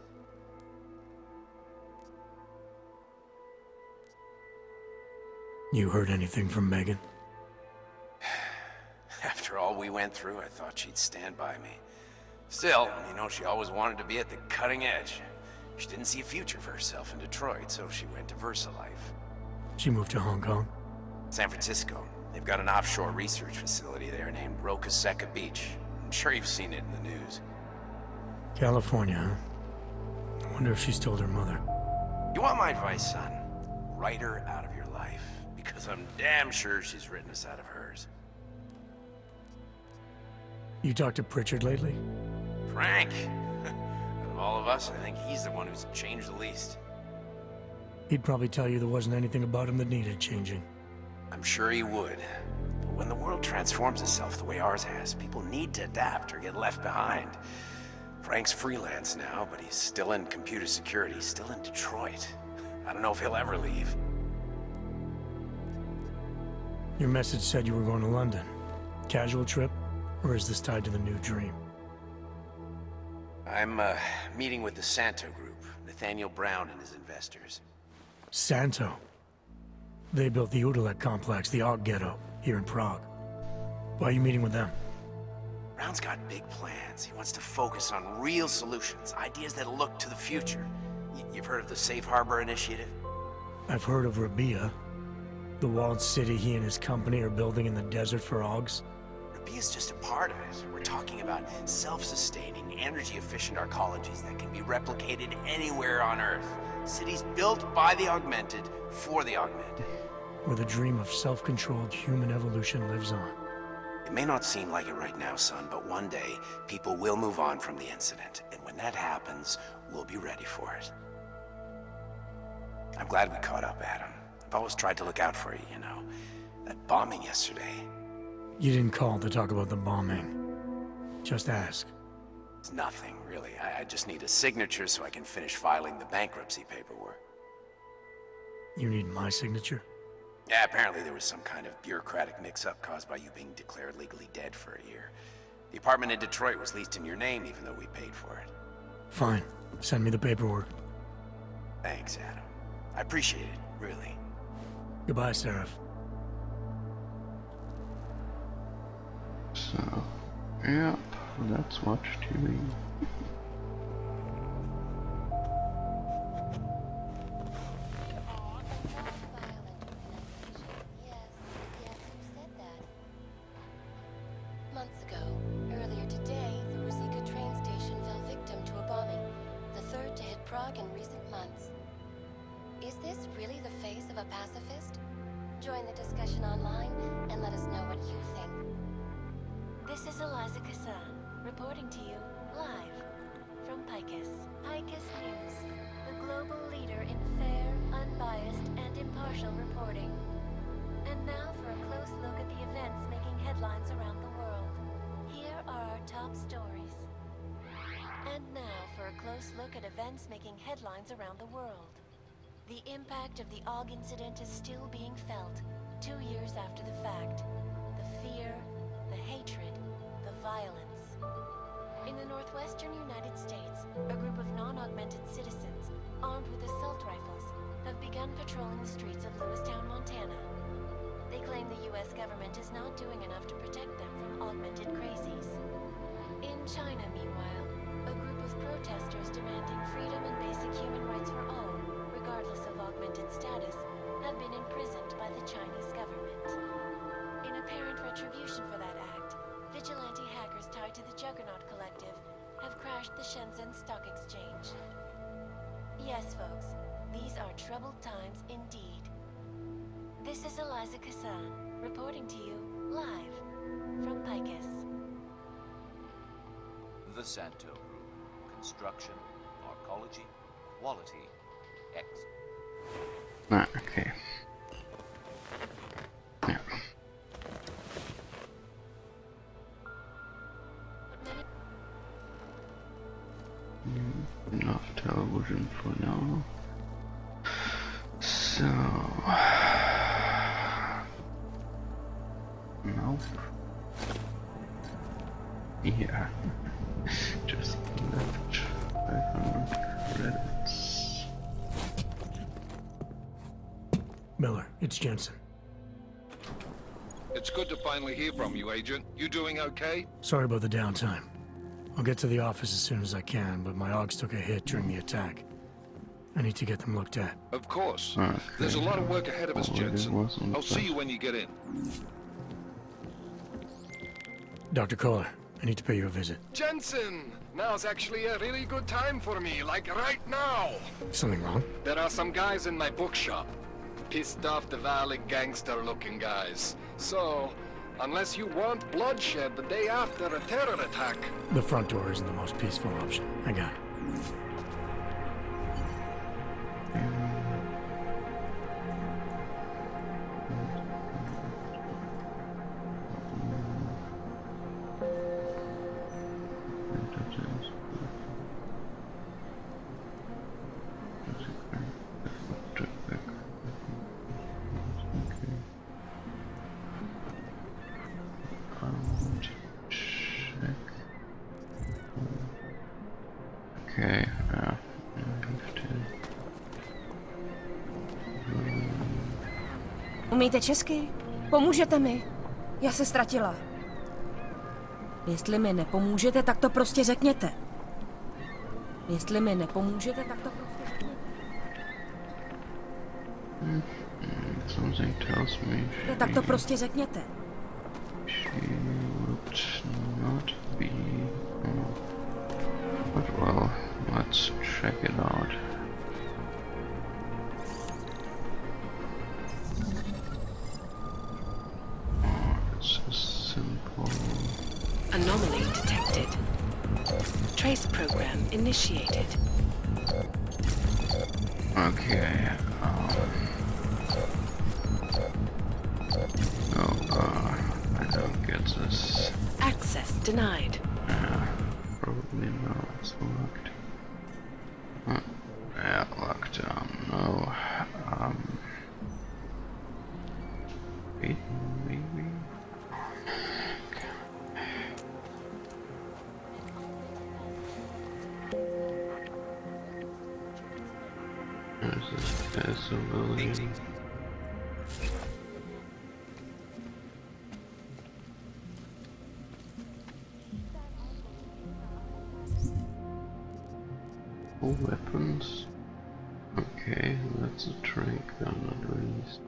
You heard anything from Megan? After all we went through, I thought she'd stand by me. Still, you know, she always wanted to be at the cutting edge. She didn't see a future for herself in Detroit, so she went to VersaLife. She moved to Hong Kong? San Francisco. They've got an offshore research facility there named Rocaseca Beach. I'm sure you've seen it in the news. California, huh? I wonder if she's told her mother. You want my advice, son? Write her out of your life, because I'm damn sure she's written us out of hers. You talked to Pritchard lately? Frank! Out of all of us, I think he's the one who's changed the least. He'd probably tell you there wasn't anything about him that needed changing. I'm sure he would. But when the world transforms itself the way ours has, people need to adapt or get left behind. Frank's freelance now, but he's still in computer security, still in Detroit. I don't know if he'll ever leave. Your message said you were going to London. Casual trip? Or is this tied to the new dream? I'm, meeting with the Santo Group, Nathaniel Brown and his investors. Santo? They built the Udalek complex, the Og Ghetto, here in Prague. Why are you meeting with them? Brown's got big plans. He wants to focus on real solutions, ideas that look to the future. You've heard of the Safe Harbor Initiative? I've heard of Rabia, the walled city he and his company are building in the desert for Augs. Rabia's just a part of it. We're talking about self-sustaining, energy-efficient arcologies that can be replicated anywhere on Earth. Cities built by the augmented, for the augmented. Where the dream of self-controlled human evolution lives on. It may not seem like it right now, son, but one day, people will move on from the incident. And when that happens, we'll be ready for it. I'm glad we caught up, Adam. I've always tried to look out for you, you know. That bombing yesterday. You didn't call to talk about the bombing. Just ask. It's nothing, really. I just need a signature so I can finish filing the bankruptcy paperwork. You need my signature? Yeah, apparently there was some kind of bureaucratic mix-up caused by you being declared legally dead for a year. The apartment in Detroit was leased in your name even though we paid for it. Fine. Send me the paperwork. Thanks, Adam. I appreciate it, really. Goodbye, Seraph. So, yep, let's watch TV. Months ago, earlier today, the Ruzicka train station fell victim to a bombing, the third to hit Prague in recent months. Is this really the face of a pacifist? Join the discussion online and let us know what you think. This is Eliza Kassan, reporting to you live from Picus. Picus News, the global leader in fair, unbiased, and impartial reporting. And now for a close look at the events making headlines around the world. Here are our top stories. And now for a close look at events making headlines around the world. The impact of the Og incident is still being felt, 2 years after the fact. The fear, the hatred, the violence. In the northwestern United States, a group of non-augmented citizens, armed with assault rifles, have begun patrolling the streets of Lewistown, Montana. They claim the U.S. government is not doing enough to protect them from augmented crazies. In China, meanwhile, a group of protesters demanding freedom and basic human rights for all, regardless of augmented status, have been imprisoned by the Chinese government. In apparent retribution for that act, vigilante hackers tied to the Juggernaut Collective have crashed the Shenzhen Stock Exchange. Yes, folks, these are troubled times indeed. This is Eliza Kassan, reporting to you live from Picus. The Santo Group. Construction, arcology, quality, X. Ah, okay. Yeah. Enough television for now. So... Nope. Yeah. Just left 500 credits. Miller, it's Jensen. It's good to finally hear from you, Agent. You doing okay? Sorry about the downtime. I'll get to the office as soon as I can, but my Augs took a hit during the attack. I need to get them looked at. Of course. Okay. There's a lot of work ahead of us, Jensen. I'll see you when you get in. Dr. Kohler, I need to pay you a visit. Jensen! Now's actually a really good time for me, like right now! Something wrong? There are some guys in my bookshop. Pissed off the Valley gangster-looking guys. So, unless you want bloodshed the day after a terror attack... The front door isn't the most peaceful option. I got it. Okay, Umíte česky? Pomůžete mi? Já se ztratila. Jestli mi nepomůžete, tak to prostě řekněte. Jestli mi nepomůžete, tak to prostě řekněte. Something tells me Tak to prostě řekněte. she would not be... But well, let's check it out. It's a simple... Anomaly detected. Trace program initiated. Okay, I don't get this. Access denied. Probably no, it's locked. Yeah, locked down, no. Wait, maybe? There's a really... Weapons. Okay, that's a trank gun at least.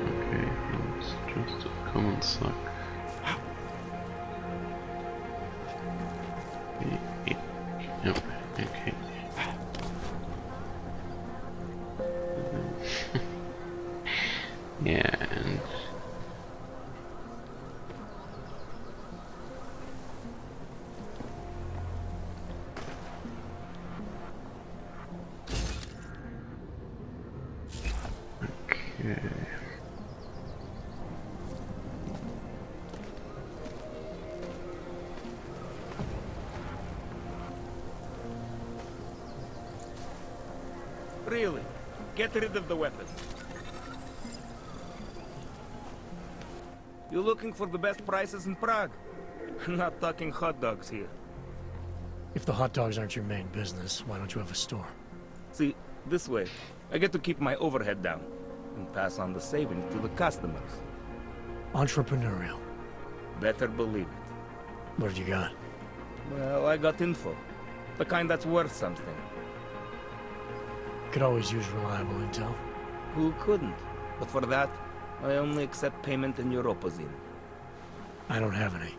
Okay, it's just a common sock. Yep, okay. Yeah, and... Okay... Really? Get rid of the weapon. You're looking for the best prices in Prague? Not talking hot dogs here. If the hot dogs aren't your main business, why don't you have a store? See, this way, I get to keep my overhead down and pass on the savings to the customers. Entrepreneurial. Better believe it. What have you got? Well, I got info. The kind that's worth something. Could always use reliable intel. Who couldn't? But for that, I only accept payment in Europozine. I don't have any.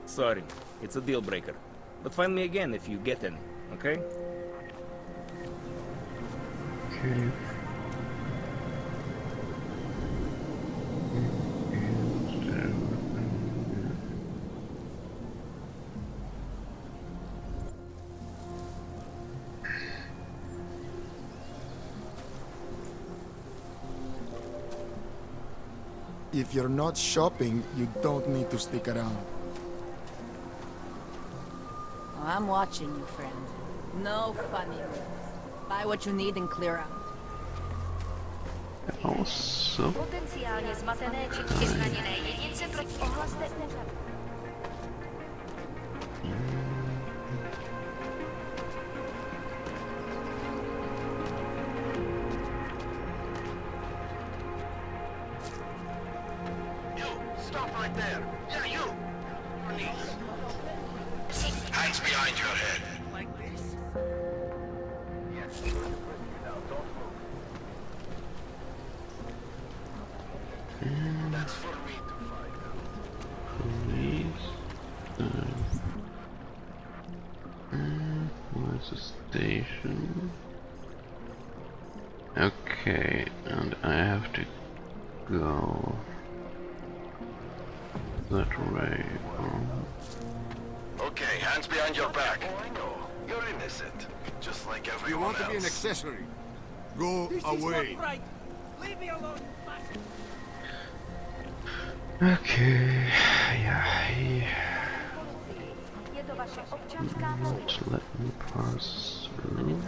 Sorry, it's a deal breaker. But find me again if you get any, okay? Okay. If you're not shopping, you don't need to stick around. Oh, I'm watching you, friend. No funny moves. Buy what you need and clear out. Also. Potenciálně zmatené či zraněné jedince proti ohlaste úřad. Stop right there. Yeah, you. Please. Hands behind your head. Like this? Yes. Now don't move. That's for me to find out. Police. Where's the station? Okay, and I have to go that way. Okay, hands behind your back. Oh, I know. You're innocent. Just like everyone else. You want to be an accessory? Go away. Right. Leave me alone. Okay, yeah, Je to vaše občanská povinnost. let me pass through.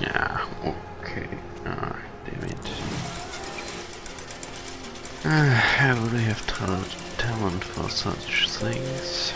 Yeah, okay. Ah, damn it. I really have talent for such things.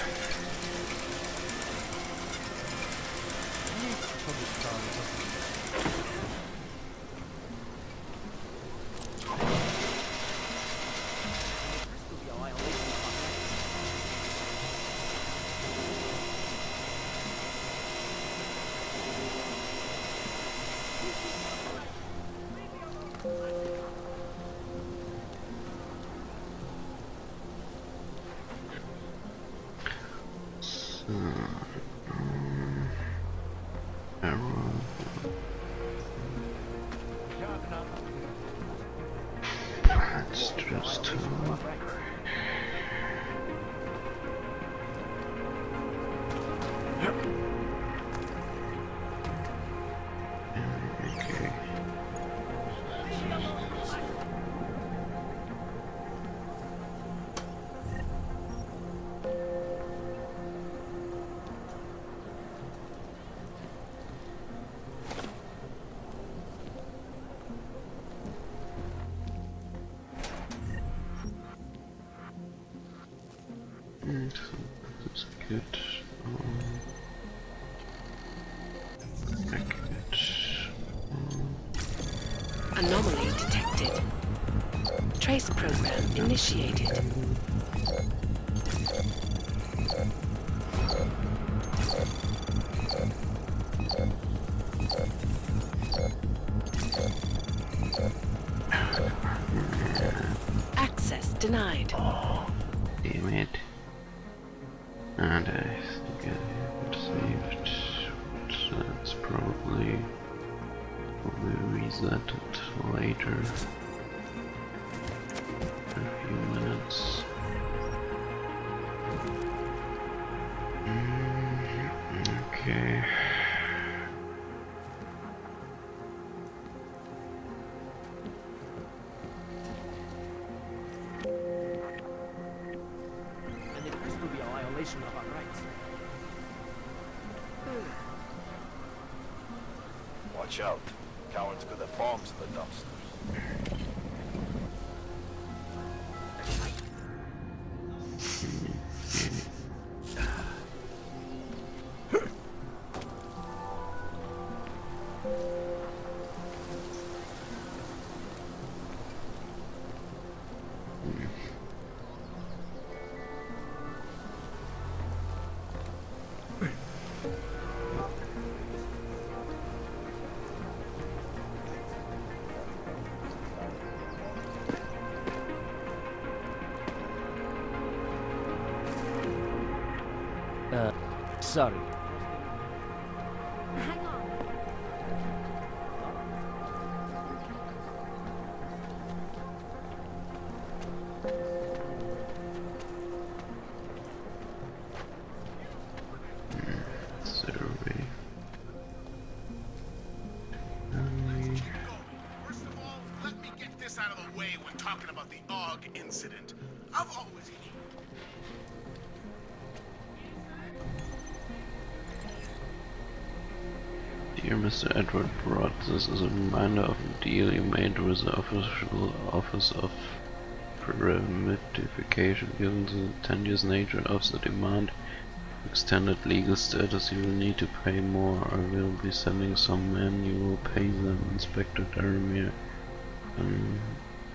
That's just okay. So that's good. Anomaly detected. Trace program initiated. Access denied. Oh, damn it. And I think I have saved, but that's probably reset it later. A few minutes. Okay. Of our rights. Watch out. Cowards could have bombs in the dumpsters. Sorry. Hang on. Survey. First of all, let me get this out of the way when talking about the AUG incident. I've always... Dear Mr. Edward Broad, this is a reminder of a deal you made with the official Office of Primitification. Given the tenuous nature of the demand, extended legal status, you will need to pay more. I will be sending some men, you will pay them. Inspector Daromir and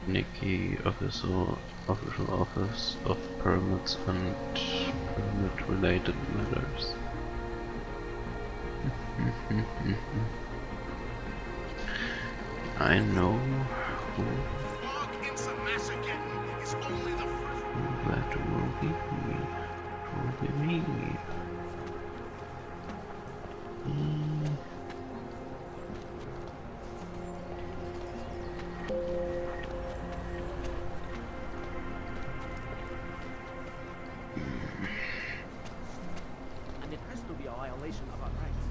Nikki, official Office of Permits and Permit-related matters. I know who that will be me. It will be me. And it has to be a violation of our rights.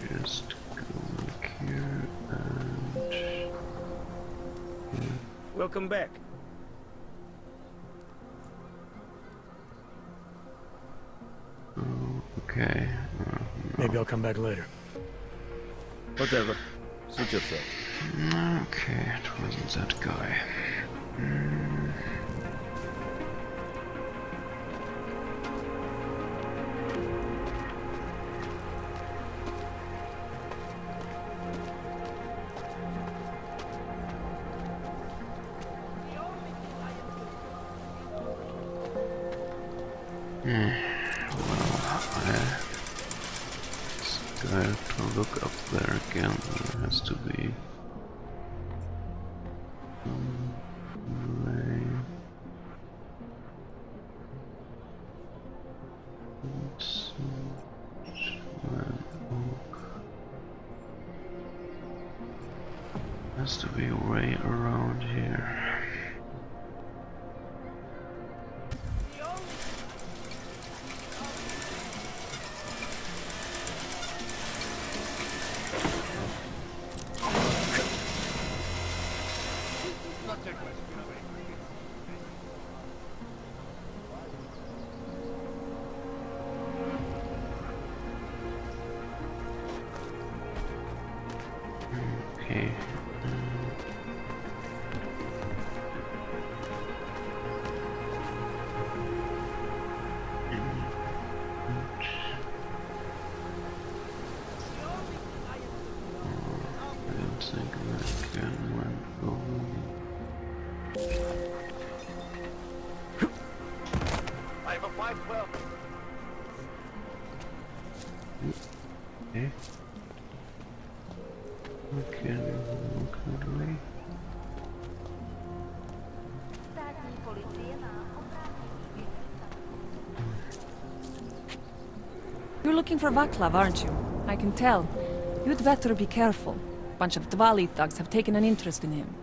Just go back here and... Welcome back. Oh, okay. Maybe I'll come back later. Whatever. Suit yourself. Okay, it wasn't that guy. I have to look up there again. There has to be way. Has to be way around here. Okay. I don't think that can went over. I have a 512. Okay. Okay, look that way. You're looking for Vaclav, aren't you? I can tell. You'd better be careful. Bunch of Dvali thugs have taken an interest in him.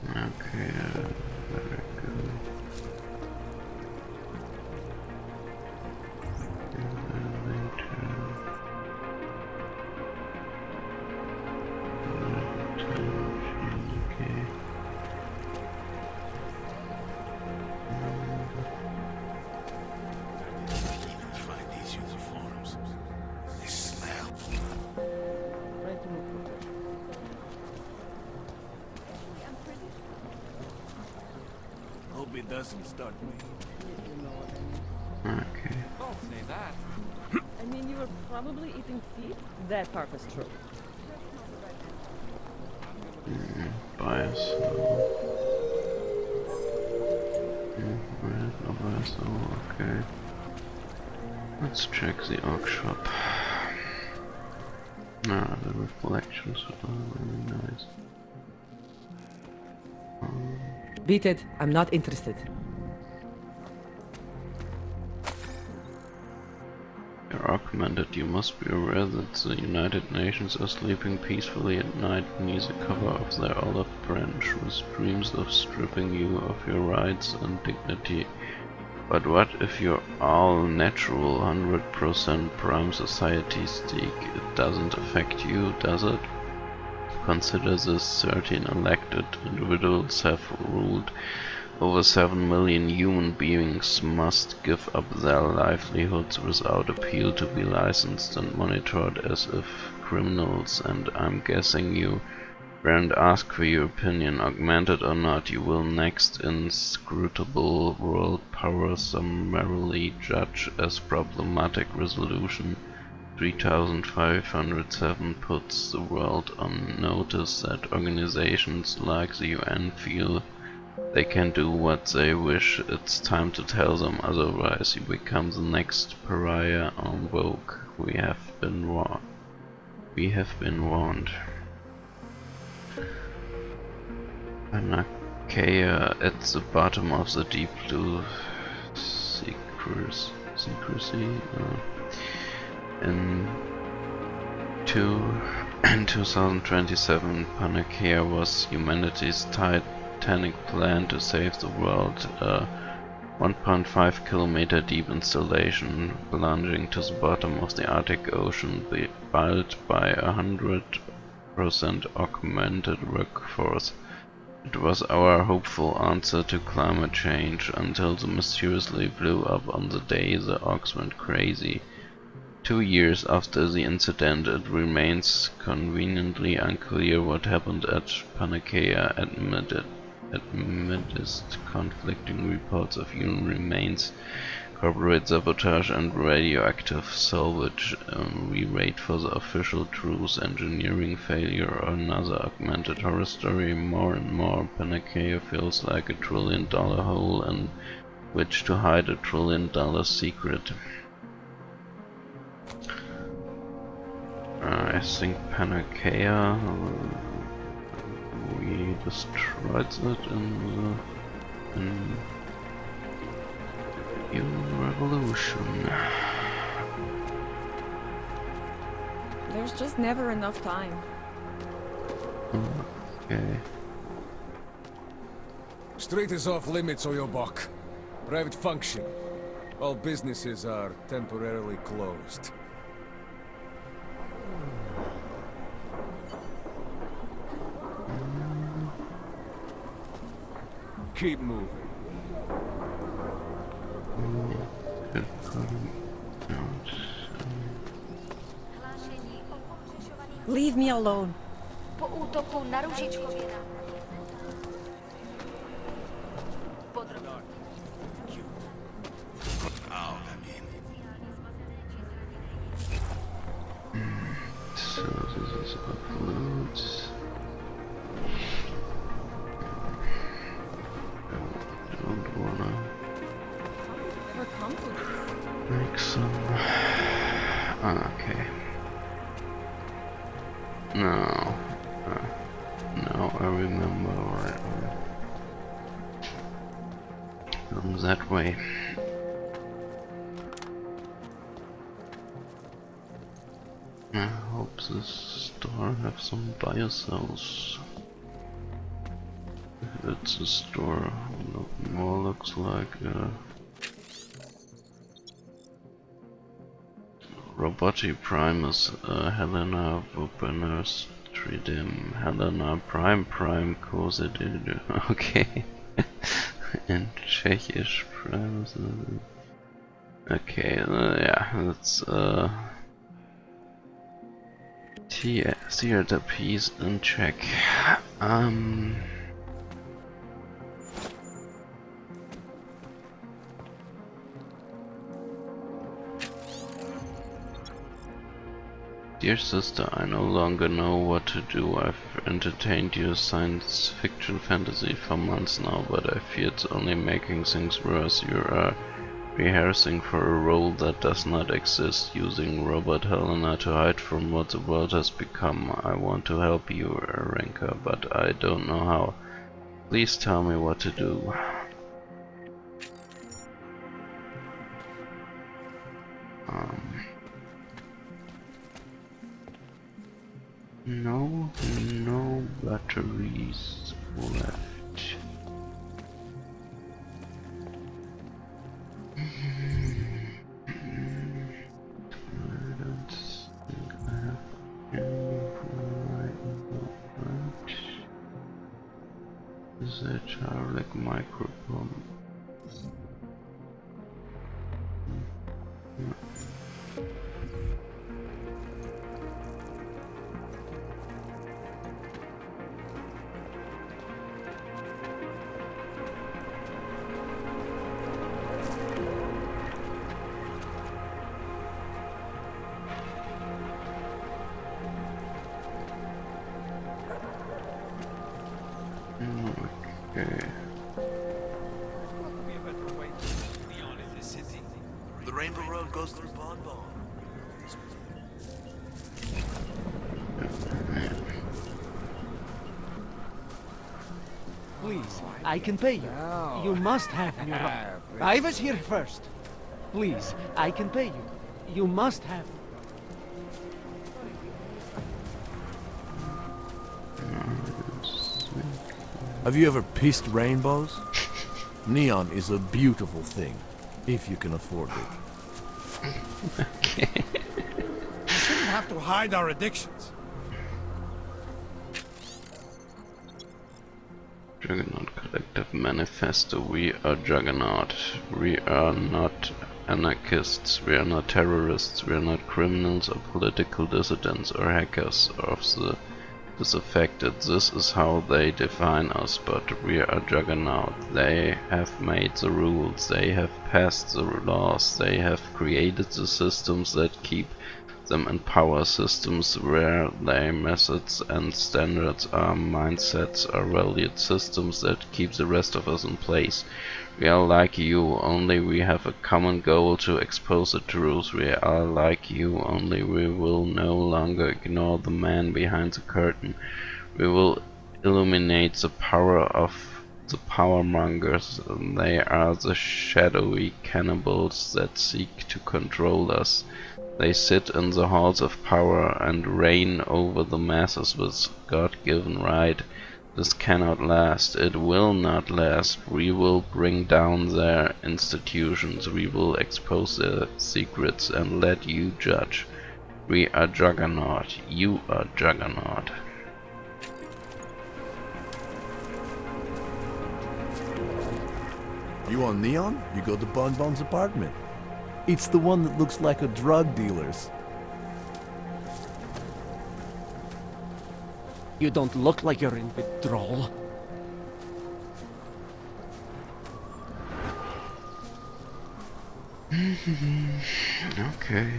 Okay, very good. Hope it doesn't start me. Okay. Don't say that. I mean, you were probably eating feet. That part is true. Bias. Where's no bias? Oh, okay. Let's check the orc shop. Ah, the reflections are really nice. Beat it. I'm not interested. You're augmented. You must be aware that the United Nations are sleeping peacefully at night beneath the cover of their olive branch with dreams of stripping you of your rights and dignity. But what if you're all natural, 100% prime society-steak? It doesn't affect you, does it? Consider this: 13 elected individuals have ruled over 7 million human beings must give up their livelihoods without appeal to be licensed and monitored as if criminals, and I'm guessing you weren't asked for your opinion. Augmented or not, you will next inscrutable world power summarily judge as problematic. Resolution 3507 puts the world on notice that organizations like the UN feel they can do what they wish. It's time to tell them otherwise. You become the next pariah en vogue. We have been warned. Panchea at the bottom of the deep blue secrecy. In 2027, Panchea was humanity's titanic plan to save the world. A 1.5 kilometer deep installation plunging to the bottom of the Arctic Ocean, built by 100% augmented workforce. It was our hopeful answer to climate change, until it mysteriously blew up on the day the orcs went crazy. 2 years after the incident, it remains conveniently unclear what happened at Panchea. Amidst conflicting reports of human remains, corporate sabotage and radioactive salvage, we wait for the official truth. Engineering failure or another augmented horror story. More and more, Panchea feels like a $1 trillion hole in which to hide a $1 trillion secret. I think Panchea, we destroyed it in the New Revolution. There's just never enough time. Okay. Street is off limits or your buck. Private function. All businesses are temporarily closed. Keep moving. Leave me alone. Po útoku na Růžičkovina. So this is uploads. I don't wanna make some. Okay. No. Now I remember right. That way. I hope this store have some biocells. If it's a store, more looks like a Robotic Primus, Helena Vupener's Tridim, Helena Prime Kosedil. Okay. In Czechisch Primus. Okay, yeah, that's theater piece in Czech. Dear sister, I no longer know what to do. I've entertained your science fiction fantasy for months now, but I fear it's only making things worse. You are rehearsing for a role that does not exist, using Robert Helena to hide from what the world has become. I want to help you, Renka, but I don't know how. Please tell me what to do. No batteries left. I don't think I have any right. Is it like micropump? Okay. The Rainbow Road goes through Bon Bon. Please, I can pay you. You must have me. I was here first. Please, I can pay you. You must have. Have you ever pissed rainbows? Neon is a beautiful thing, if you can afford it. We shouldn't have to hide our addictions. Juggernaut Collective Manifesto. We are Juggernaut. We are not anarchists. We are not terrorists. We are not criminals or political dissidents or hackers of the disaffected. This is how they define us, but we are Juggernaut. They have made the rules. They have passed the laws. They have created the systems that keep them in power, systems where their methods and standards are mindsets are valued, systems that keep the rest of us in place. We are like you, only we have a common goal to expose the truth. We are like you, only we will no longer ignore the man behind the curtain. We will illuminate the power of the powermongers. They are the shadowy cannibals that seek to control us. They sit in the halls of power and reign over the masses with God-given right. This cannot last. It will not last. We will bring down their institutions. We will expose their secrets and let you judge. We are Juggernaut. You are Juggernaut. You want Neon? You go to Bon Bon's apartment. It's the one that looks like a drug dealer's. You don't look like you're in withdrawal. Okay.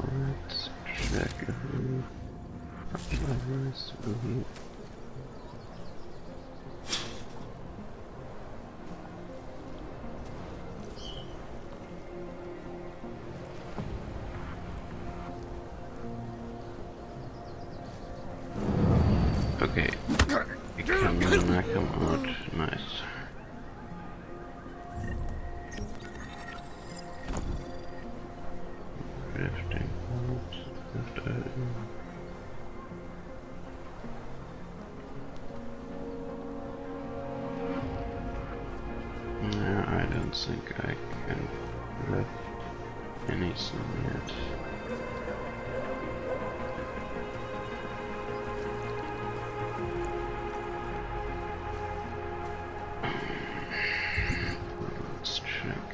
Let's check who others will. Okay, we can knock him out. Nice. Drifting out. No, I don't think I can lift anything yet. Let's check.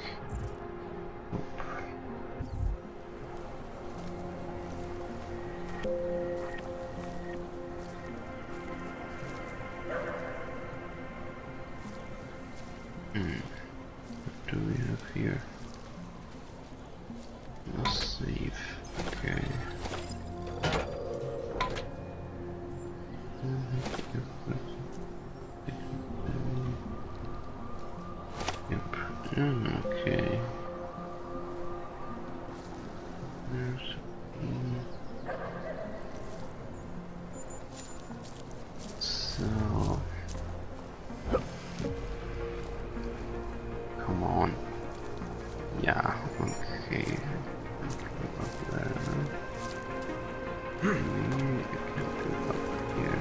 What do we have here? A safe. Okay. Yep. Okay. So, come on. Yeah, okay. Up there. I can't go up here.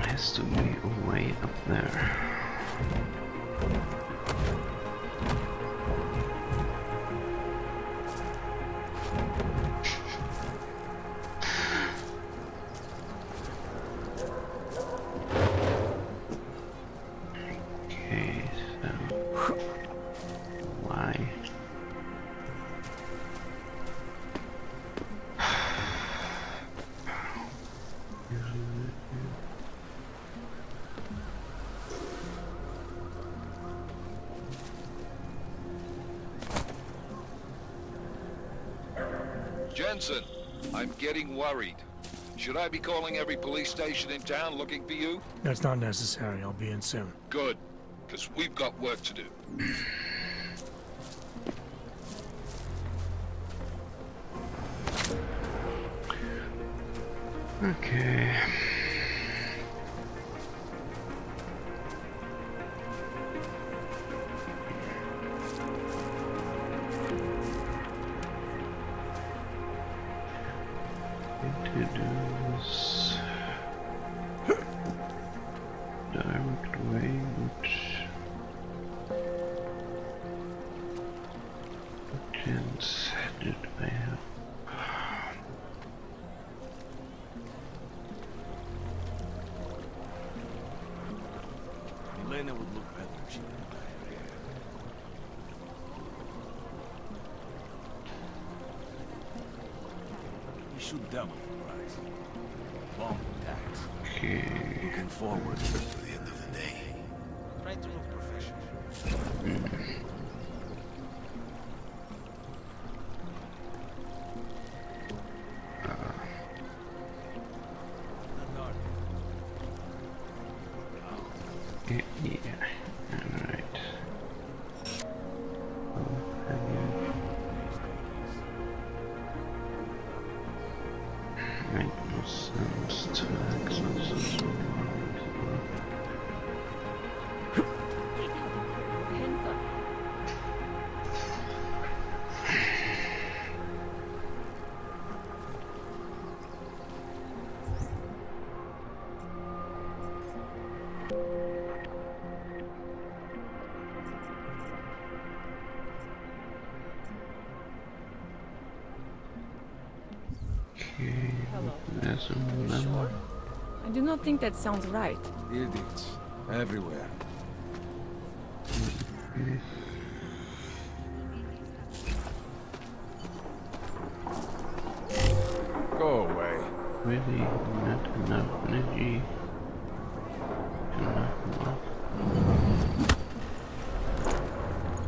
Has to be a way up there. Okay, so why? Jensen, I'm getting worried. Should I be calling every police station in town looking for you? That's not necessary. I'll be in soon. Good, because we've got work to do. Okay. Deus. Direct way, what chance did I have? Elena would look better if she didn't dye her hair. You should double the price. Long tax. Okay. Looking forward to the end of the day. Try to look professional. Yeah, alright. Make no sense to access this Sure. I do not think that sounds right. Idiots. Everywhere. Go away. Really not enough energy.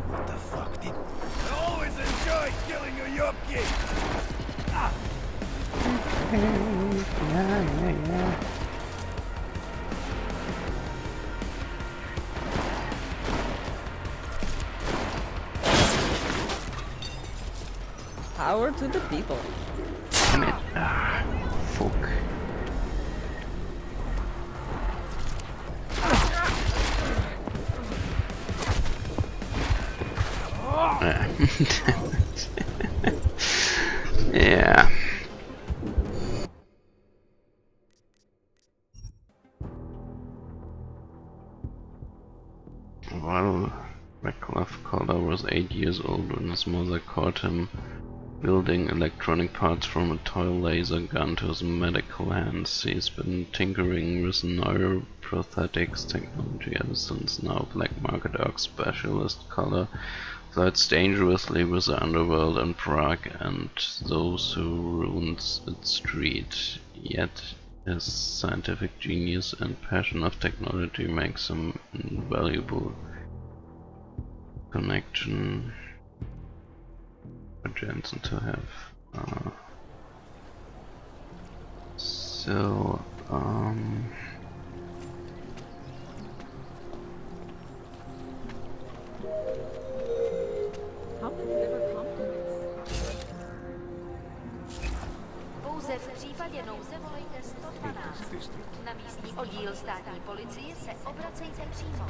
What the fuck did... I always enjoyed killing a Yupki! Ah! Yeah. Power to the people. Damn it. Ah, fuck. Yeah. Well, McCluff Collar was 8 years old when his mother caught him building electronic parts from a toy laser gun to his medical hands. He's been tinkering with neuroprosthetics technology ever since. Now black market orc specialist Collar fights dangerously with the underworld in Prague and those who ruins its street. Yet his scientific genius and passion of technology makes him invaluable connection for Jensen to have. Pouze v případě nouze volejte 112. Na místní oddíl státní policie se obracejte přímo.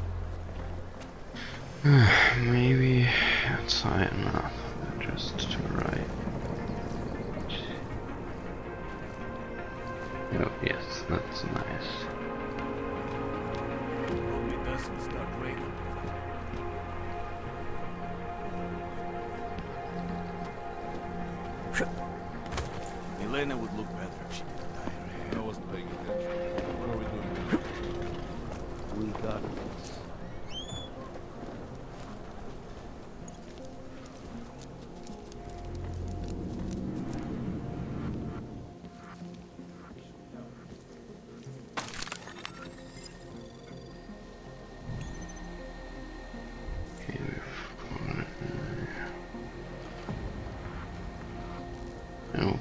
Maybe it's high enough just to write. Oh yes, that's nice. It doesn't start raining. Elena would look better if she didn't dye her hair. I wasn't paying attention. What are we doing? We got this.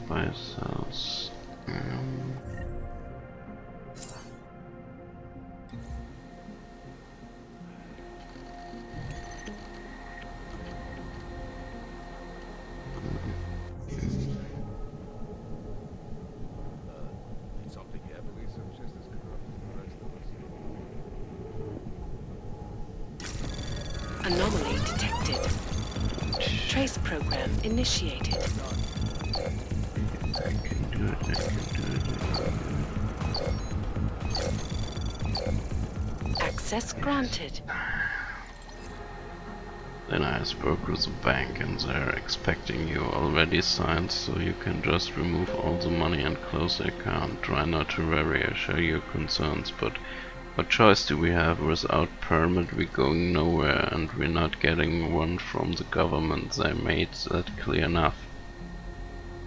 By ourselves. Something happened. Research just as corrupt as the rest of us. Anomaly detected. Trace program initiated. I can do it. Access granted. Then I spoke with the bank and they're expecting you already signed, so you can just remove all the money and close the account. Try not to worry, I share your concerns, but what choice do we have? Without permit we're going nowhere, and we're not getting one from the government. They made that clear enough.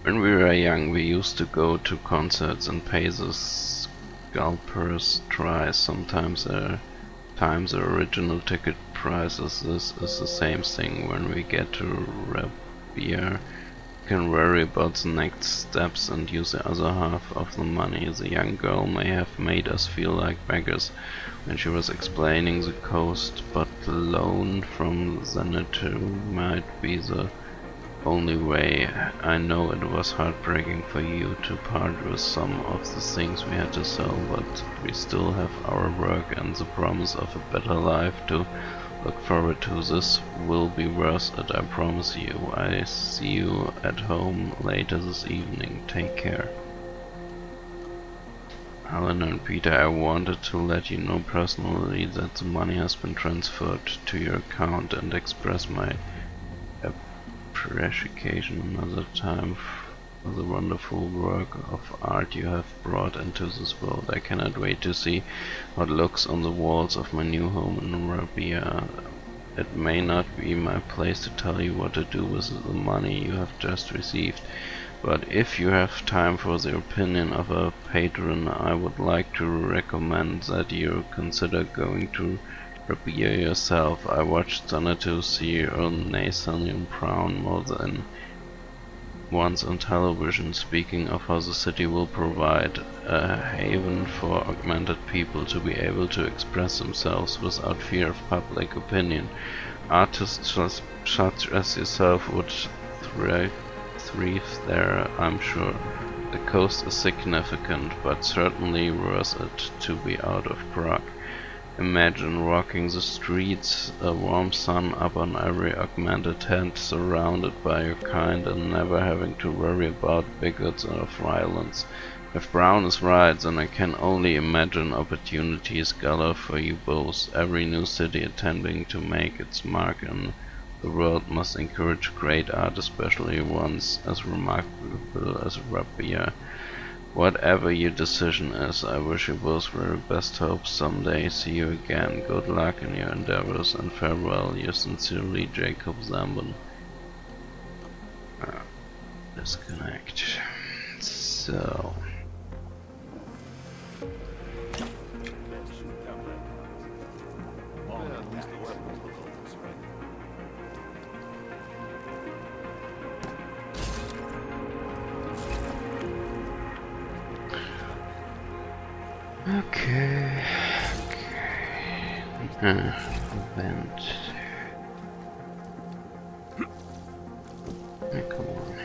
When we were young we used to go to concerts and pay the scalpers twice. Sometimes the original ticket prices. This is the same thing. When we get to Rabia, we can worry about the next steps and use the other half of the money. The young girl may have made us feel like beggars when she was explaining the cost, but the loan from Xanadu might be the only way. I know it was heartbreaking for you to part with some of the things we had to sell, but we still have our work and the promise of a better life to look forward to. This will be worth it, I promise you. I see you at home later this evening. Take care. Helena and Peter, I wanted to let you know personally that the money has been transferred to your account and express my appreciation another time for the wonderful work of art you have brought into this world. I cannot wait to see what looks on the walls of my new home in Rabia. It may not be my place to tell you what to do with the money you have just received, but if you have time for the opinion of a patron, I would like to recommend that you consider going to Rabia yourself. I watched Xanadu see Nathaniel Brown more than once on television, speaking of how the city will provide a haven for augmented people to be able to express themselves without fear of public opinion. Artists such as yourself would thrive there, I'm sure. The cost is significant, but certainly worth it to be out of Prague. Imagine walking the streets, a warm sun up on every augmented head, surrounded by your kind and never having to worry about bigots or violence. If Brown is right, then I can only imagine opportunities galore for you both. Every new city attempting to make its mark in the world must encourage great art, especially ones as remarkable as Rapier. Whatever your decision is, I wish you both very best hopes someday see you again. Good luck in your endeavors and farewell. Yours sincerely, Jacob Zambon. Disconnect. So. Okay. Event. Come on.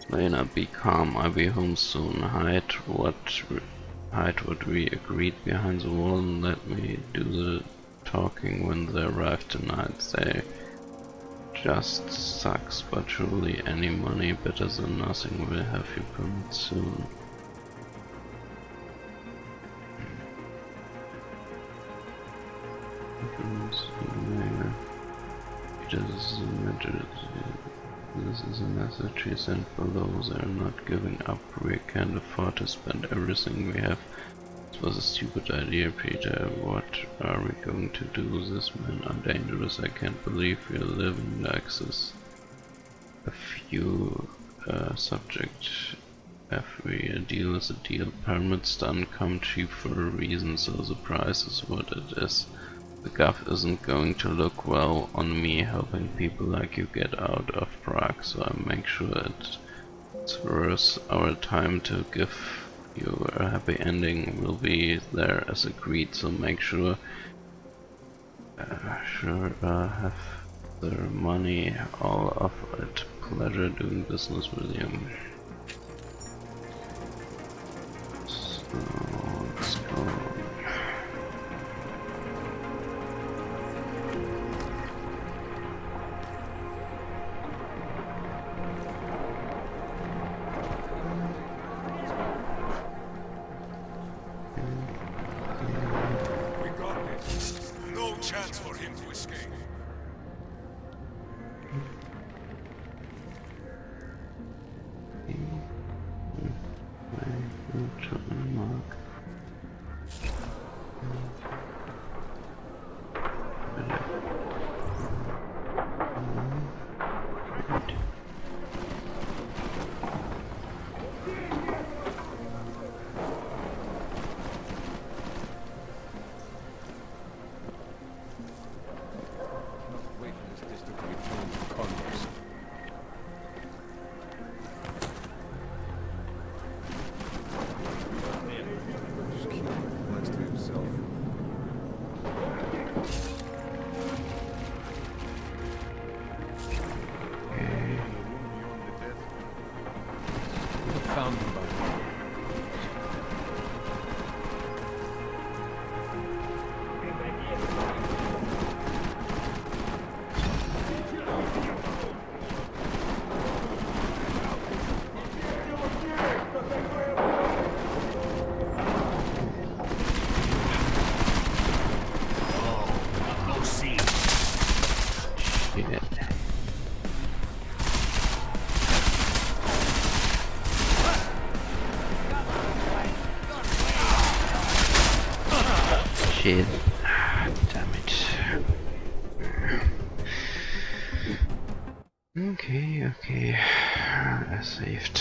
Lena, be calm, I'll be home soon. Hide what we agreed behind the wall and let me do the talking when they arrive tonight. They just sucks, but surely any money better than nothing. Will have you permit soon. This is a message he sent below. They're not giving up. We can't afford to spend everything we have. This was a stupid idea, Peter. What are we going to do? These men are dangerous. I can't believe we're living like this. A few subject. Every deal is a deal. Permits don't come cheap for a reason, so the price is what it is. The gov isn't going to look well on me helping people like you get out of Prague, so I make sure it's worth our time to give you a happy ending. We'll be there as agreed, so make sure have their money, all of it. Pleasure doing business with you. So let's go. Chance for him to escape. Shit. Damn it. Okay. I saved.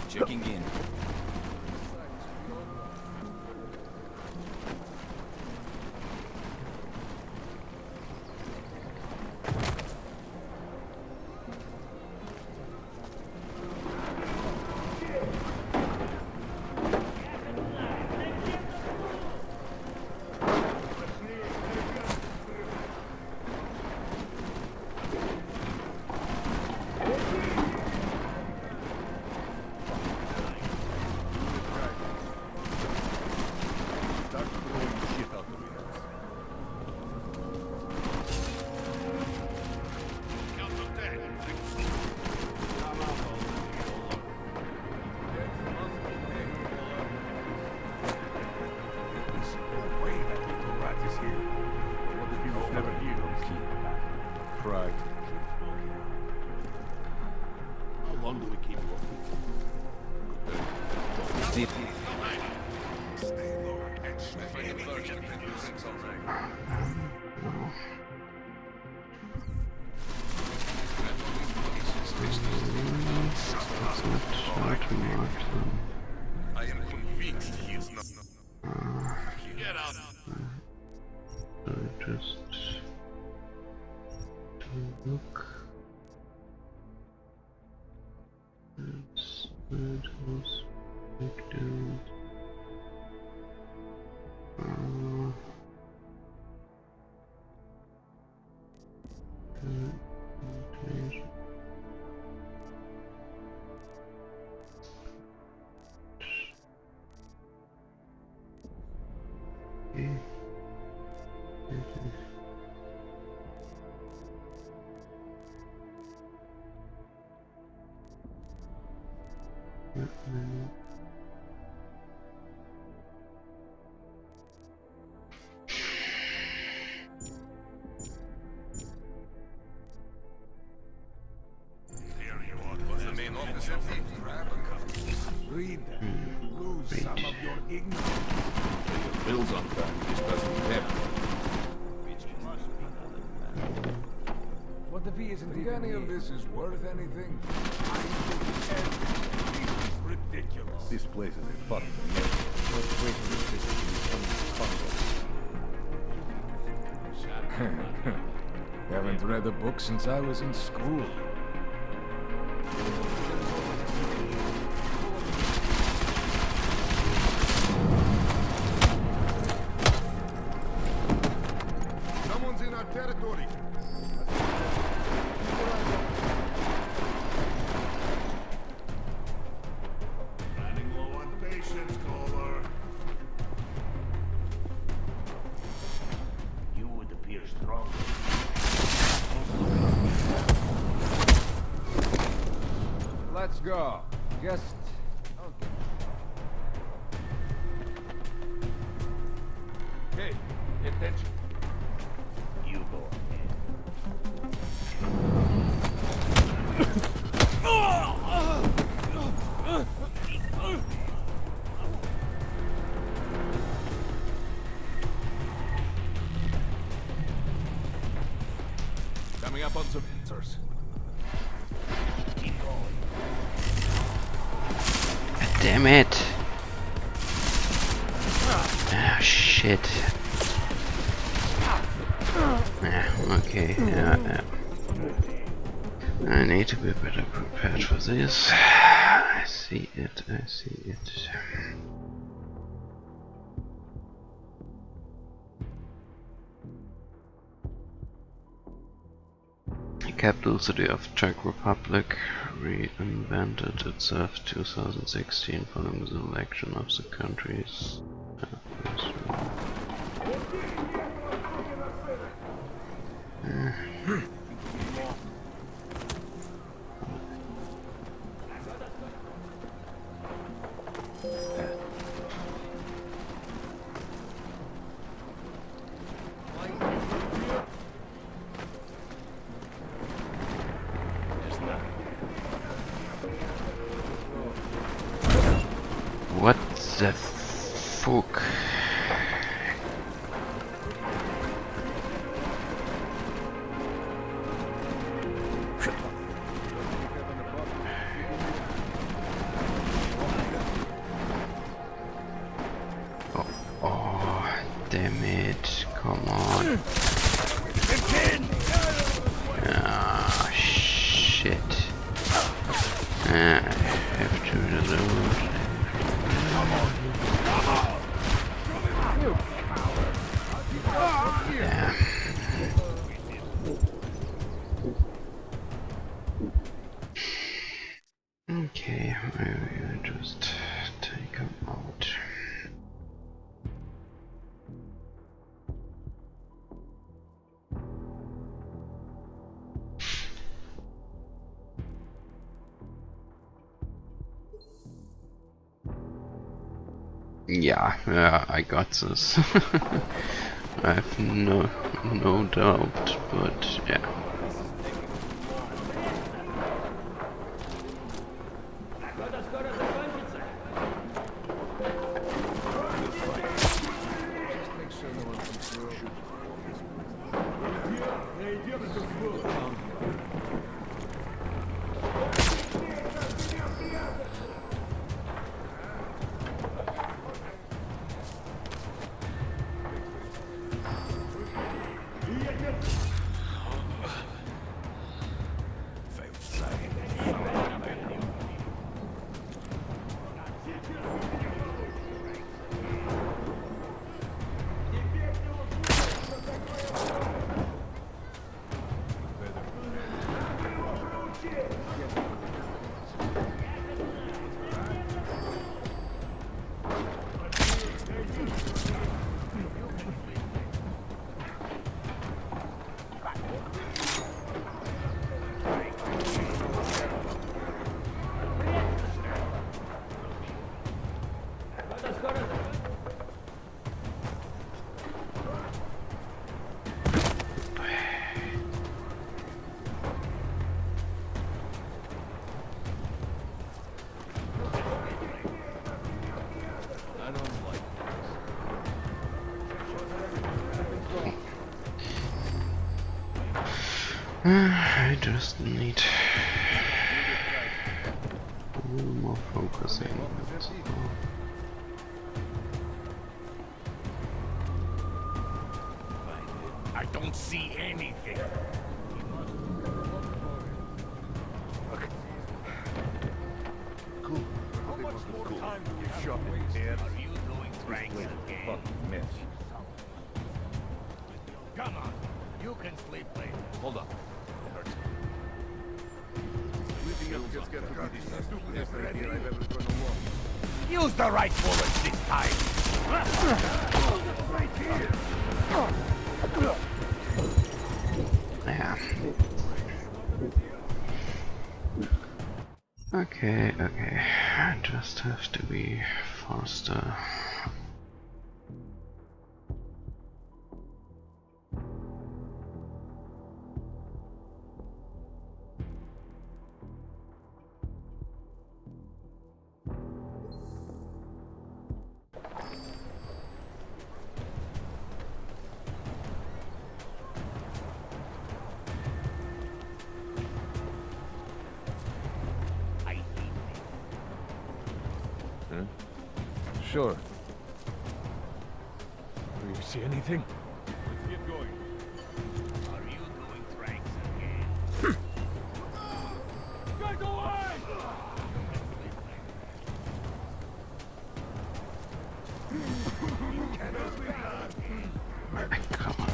Checking in. Prague. How long do we keep looking? Deep. Stay low and shoot. I am convinced he is not. Get out. Just look. Those victims. What's the main office empty? Grab a cup. Read them. Lose some of your ignorance. Pay your bills on time. This doesn't happen. What if he isn't think any of this is worth anything? I think everything is ridiculous. This place is a fucking mess. What's waiting for this to become Congo? Haven't read a book since I was in school. Someone's in our territory. Running low on patience, caller. You would appear strong. Let's go. Just... okay. Hey, attention. You go ahead. Coming up on some answers. Keep going. Damn it! Ah, shit. Okay, yeah. I need to be better prepared for this. I see it. The capital city of Czech Republic reinvented itself 2016 following the election of the country's the fuck? Oh, damn it. Come on. Ah, shit. I have to reload. Damn. Okay, I will just take him out. Yeah, I got this. I have no doubt, but yeah. I just need a little more focusing. I don't see anything. Cool. How much more time do you shot in here? Are you doing pranks again? Fucking mess. Come on, you can sleep later. Hold up. It hurts. Just get to be the stupidest idea I've ever gone to war. Use the right bullets this time. Right here. Yeah. Okay. I just have to be faster. Sure. Do you see anything? Let's get going. Are you doing pranks again? Get away! Come on.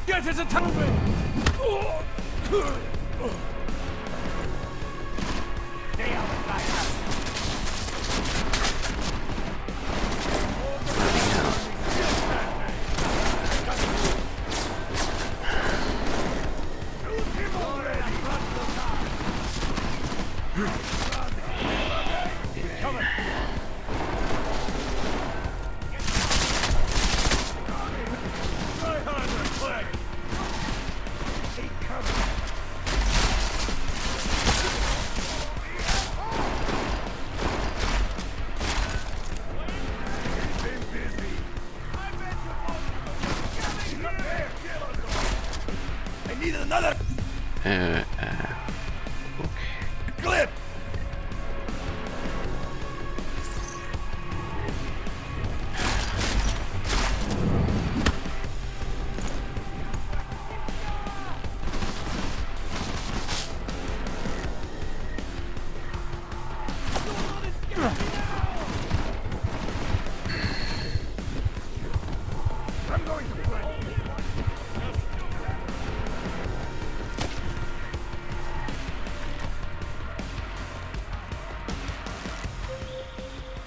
Get his attack! Stay outside.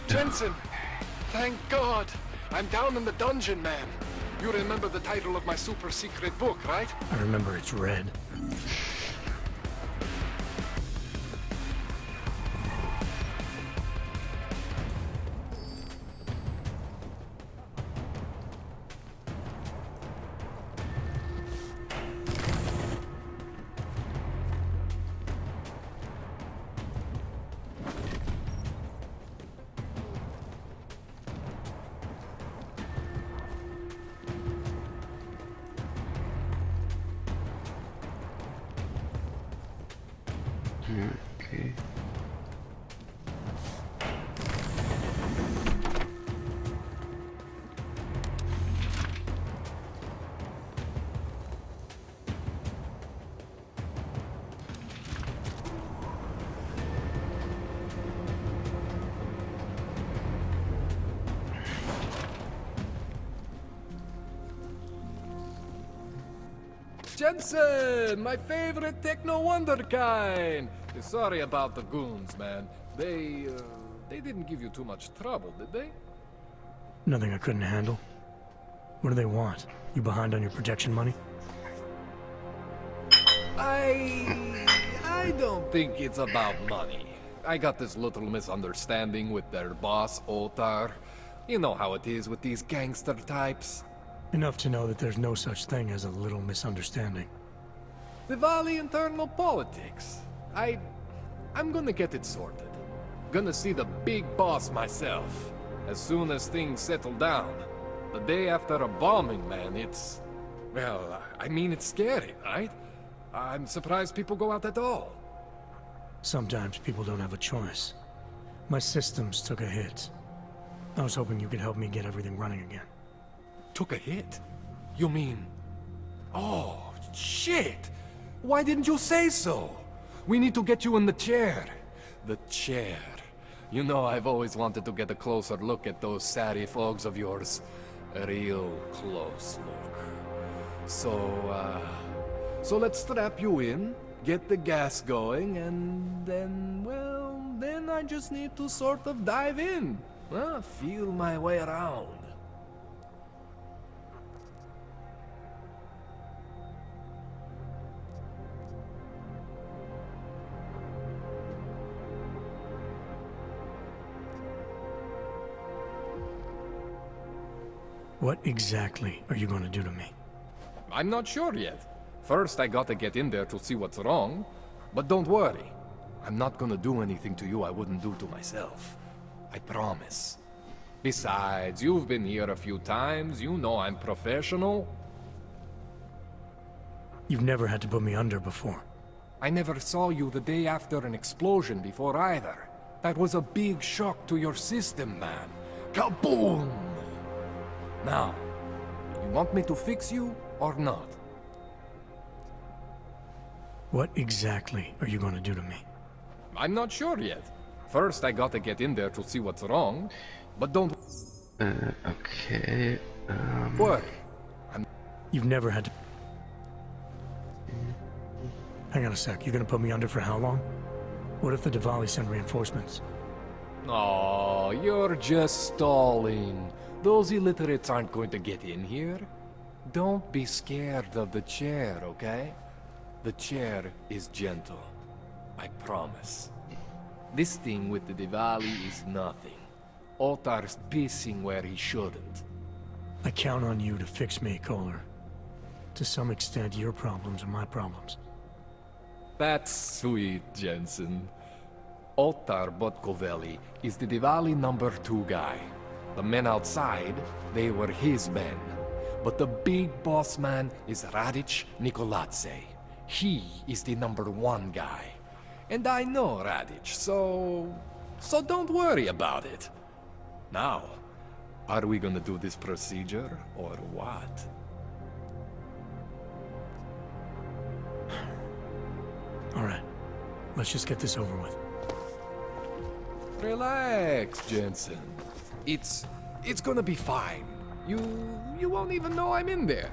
Jensen! Thank God! I'm down in the dungeon, man. You remember the title of my super secret book, right? I remember it's red. Okay. Jensen, my favorite techno wonderkind. Sorry about the goons, man. They didn't give you too much trouble, did they? Nothing I couldn't handle. What do they want? You behind on your protection money? I don't think it's about money. I got this little misunderstanding with their boss, Otar. You know how it is with these gangster types. Enough to know that there's no such thing as a little misunderstanding. The Valley internal politics. I'm gonna get it sorted. Gonna see the big boss myself. As soon as things settle down. The day after a bombing, man, it's... Well, I mean, it's scary, right? I'm surprised people go out at all. Sometimes people don't have a choice. My systems took a hit. I was hoping you could help me get everything running again. Took a hit? You mean... Oh, shit! Why didn't you say so? We need to get you in the chair. The chair. You know, I've always wanted to get a closer look at those satty folks of yours. A real close look. So let's strap you in, get the gas going, and then, well, then I just need to sort of dive in. Feel my way around. What exactly are you going to do to me? I'm not sure yet. First, I gotta get in there to see what's wrong. But don't worry. I'm not gonna do anything to you I wouldn't do to myself. I promise. Besides, you've been here a few times. You know I'm professional. You've never had to put me under before. I never saw you the day after an explosion before either. That was a big shock to your system, man. Kaboom! Now, you want me to fix you or not? What exactly are you going to do to me? I'm not sure yet. First, I gotta get in there to see what's wrong. But don't... Okay, What? You've never had to... Hang on a sec, you're gonna put me under for how long? What if the Diwali send reinforcements? Oh, you're just stalling. Those illiterates aren't going to get in here. Don't be scared of the chair, okay? The chair is gentle. I promise. This thing with the Diwali is nothing. Ottar's pissing where he shouldn't. I count on you to fix me, Kohler. To some extent, your problems are my problems. That's sweet, Jensen. Ottar Botkoveli is the Diwali #2 guy. The men outside, they were his men. But the big boss man is Radic Nikoladze. He is the #1 guy. And I know Radic, so don't worry about it. Now, are we gonna do this procedure, or what? All right, let's just get this over with. Relax, Jensen. It's gonna be fine. You won't even know I'm in there.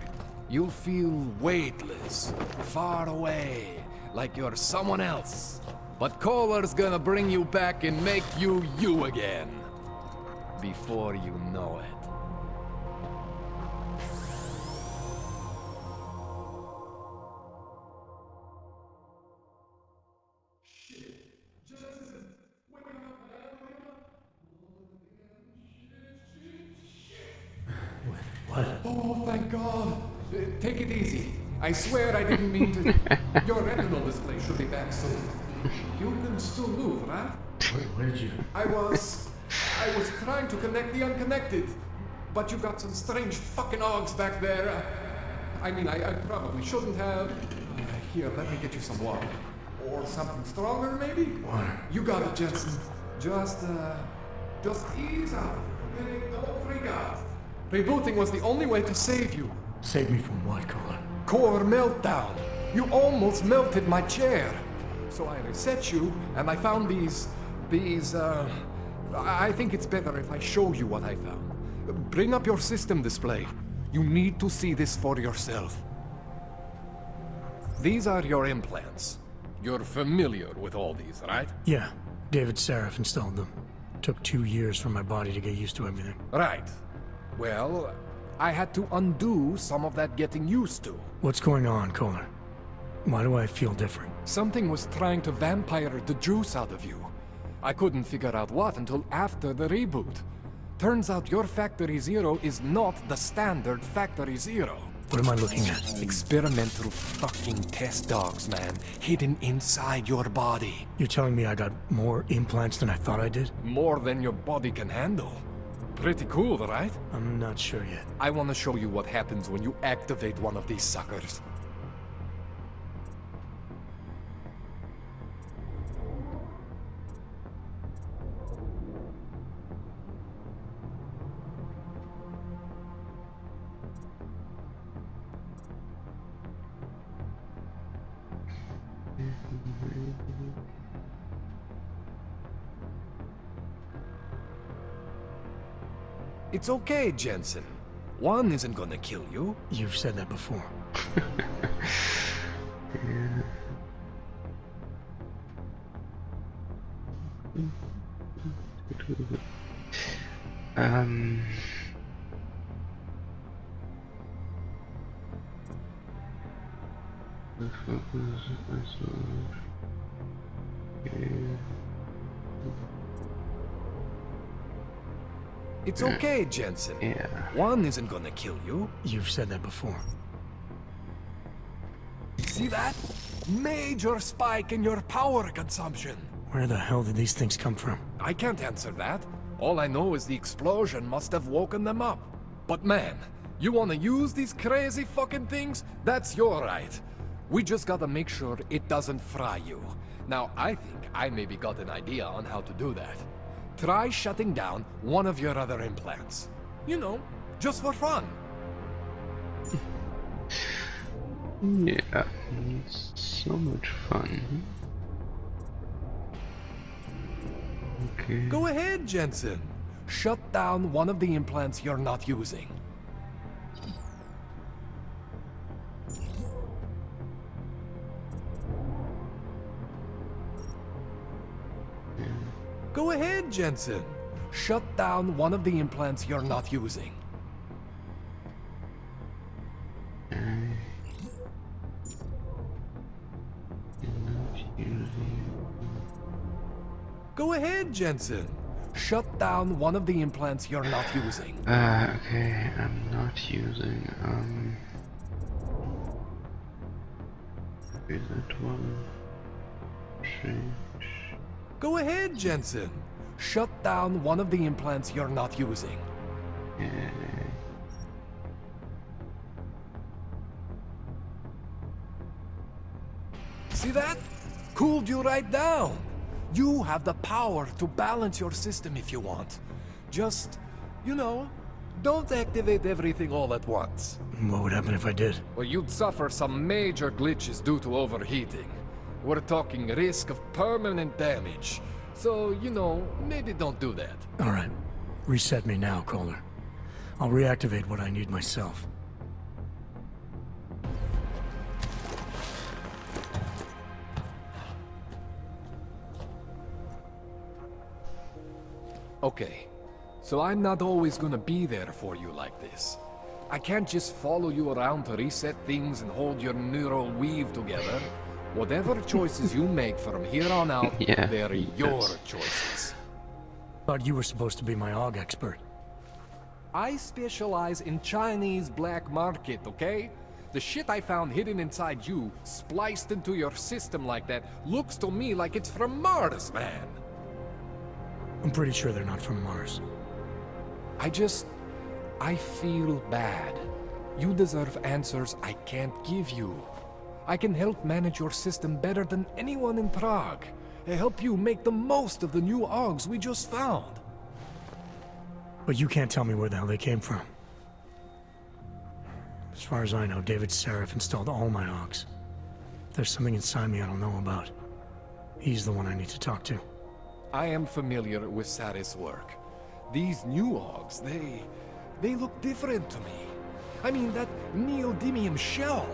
You'll feel weightless, far away, like you're someone else. But Kohler's gonna bring you back and make you you again. Before you know it. What? Oh, thank God. Take it easy. I swear I didn't mean to. Your retinal display should be back soon. You can still move, right? Where did you? I was trying to connect the unconnected, but you got some strange fucking ogs back there. I mean, I probably shouldn't have. Here, let me get you some water. Or something stronger, maybe? Water. You got it, Jensen. Just ease out. Don't freak out. Rebooting was the only way to save you. Save me from what, Kohler? Core meltdown. You almost melted my chair. So I reset you, and I found these, I think it's better if I show you what I found. Bring up your system display. You need to see this for yourself. These are your implants. You're familiar with all these, right? Yeah, David Sarif installed them. Took 2 years for my body to get used to everything. Right. Well, I had to undo some of that getting used to. What's going on, Kohler? Why do I feel different? Something was trying to vampire the juice out of you. I couldn't figure out what until after the reboot. Turns out your Factory Zero is not the standard Factory Zero. What am I looking at? Experimental fucking test dogs, man. Hidden inside your body. You're telling me I got more implants than I thought I did? More than your body can handle. Pretty cool, right? I'm not sure yet. I want to show you what happens when you activate one of these suckers. It's okay, Jensen. One isn't gonna kill you. You've said that before. It's okay, Jensen. Yeah. One isn't gonna kill you. You've said that before. See that? Major spike in your power consumption. Where the hell did these things come from? I can't answer that. All I know is the explosion must have woken them up. But man, you wanna use these crazy fucking things? That's your right. We just gotta make sure it doesn't fry you. Now, I think I maybe got an idea on how to do that. Try shutting down one of your other implants. You know, just for fun. Yeah, it's so much fun. Okay. Go ahead, Jensen. Shut down one of the implants you're not using. Go ahead, Jensen. Shut down one of the implants you're not using. Go ahead, Jensen. Shut down one of the implants you're not using. Okay, I'm not using, is that one? Change. Go ahead, Jensen. Shut down one of the implants you're not using. See that? Cooled you right down. You have the power to balance your system if you want. Just, you know, don't activate everything all at once. What would happen if I did? Well, you'd suffer some major glitches due to overheating. We're talking risk of permanent damage. So, you know, maybe don't do that. Alright. Reset me now, Kohler. I'll reactivate what I need myself. Okay, so I'm not always gonna be there for you like this. I can't just follow you around to reset things and hold your neural weave together. Whatever choices you make from here on out, they're your choices. Thought you were supposed to be my AUG expert. I specialize in Chinese black market, okay? The shit I found hidden inside you, spliced into your system like that, looks to me like it's from Mars, man. I'm pretty sure they're not from Mars. I feel bad. You deserve answers I can't give you. I can help manage your system better than anyone in Prague. I help you make the most of the new AUGs we just found. But you can't tell me where the hell they came from. As far as I know, David Sarif installed all my AUGs. If there's something inside me I don't know about, he's the one I need to talk to. I am familiar with Sarif's work. These new AUGs, they look different to me. I mean, that neodymium shell.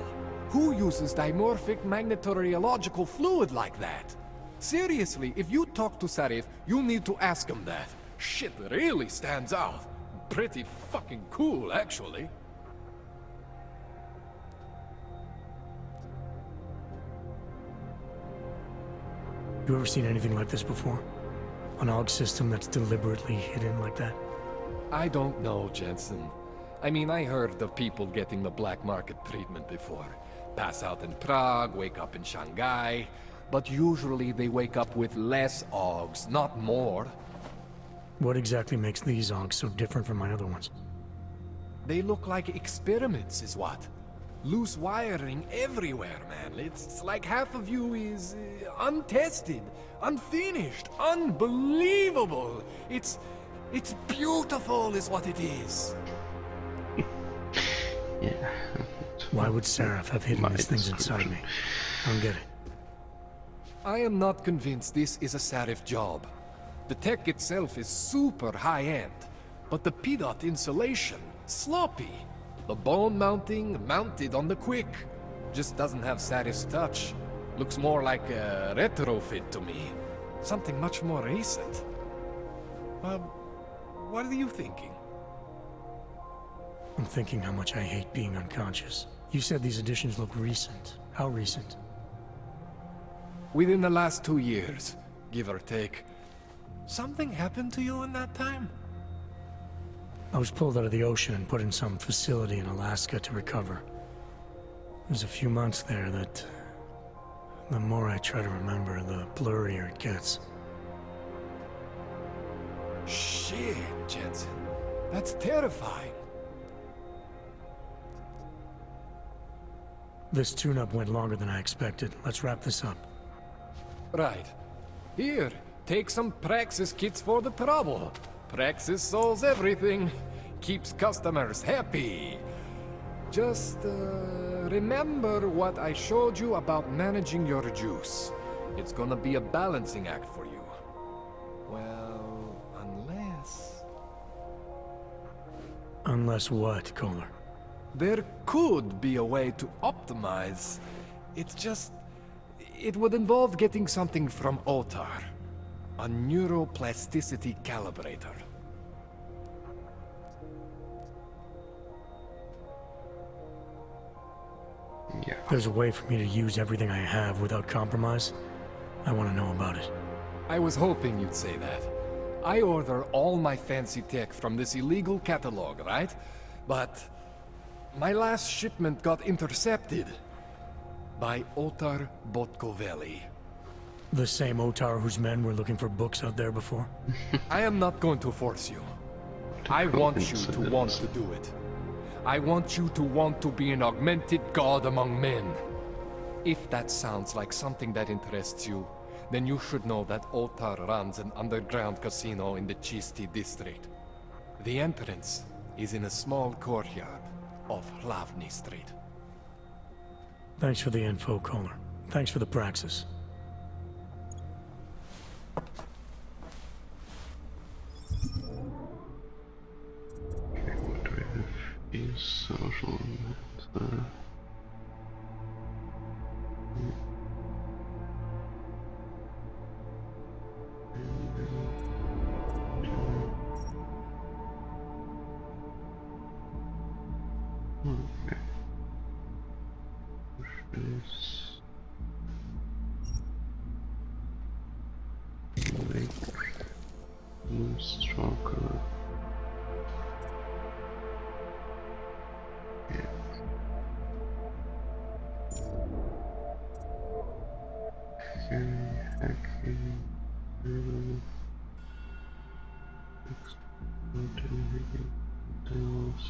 Who uses dimorphic magnetorheological fluid like that? Seriously, if you talk to Sarif, you need to ask him that. Shit really stands out. Pretty fucking cool, actually. You ever seen anything like this before? An AUG system that's deliberately hidden like that? I don't know, Jensen. I mean, I heard of people getting the black market treatment before. Pass out in Prague, wake up in Shanghai. But usually they wake up with less AUGs, not more. What exactly makes these AUGs so different from my other ones? They look like experiments, is what? Loose wiring everywhere, man. It's like half of you is untested, unfinished, unbelievable. It's beautiful is what it is. Yeah. Why would Sarif have hidden these things inside me? I don't get it. I am not convinced this is a Sarif job. The tech itself is super high-end, but the PDOT insulation, sloppy. The bone mounting, mounted on the quick. Just doesn't have Sarif's touch. Looks more like a retrofit to me. Something much more recent. What are you thinking? I'm thinking how much I hate being unconscious. You said these additions look recent. How recent? Within the last 2 years, give or take. Something happened to you in that time? I was pulled out of the ocean and put in some facility in Alaska to recover. There's a few months there that... the more I try to remember, the blurrier it gets. Shit, Jensen. That's terrifying. This tune-up went longer than I expected. Let's wrap this up. Right. Here, take some Praxis kits for the trouble. Praxis solves everything. Keeps customers happy. Just, remember what I showed you about managing your juice. It's gonna be a balancing act for you. Well, unless... Unless what, Kohler? There could be a way to optimize. It's just... it would involve getting something from Otar. A neuroplasticity calibrator. Yeah. There's a way for me to use everything I have without compromise. I want to know about it. I was hoping you'd say that. I order all my fancy tech from this illegal catalog, right? But my last shipment got intercepted by Otar Botkovelli. The same Otar whose men were looking for books out there before? I am not going to force you. I want you to want to do it. I want you to want to be an augmented god among men. If that sounds like something that interests you, then you should know that Otar runs an underground casino in the Chisti district. The entrance is in a small courtyard off Hlavny Street. Thanks for the info, Kohler. Thanks for the praxis. What do we have? Is social. Okay. Push this. Wake. Blue stroker. Yeah. Okay, hacking. Exploiting Deus.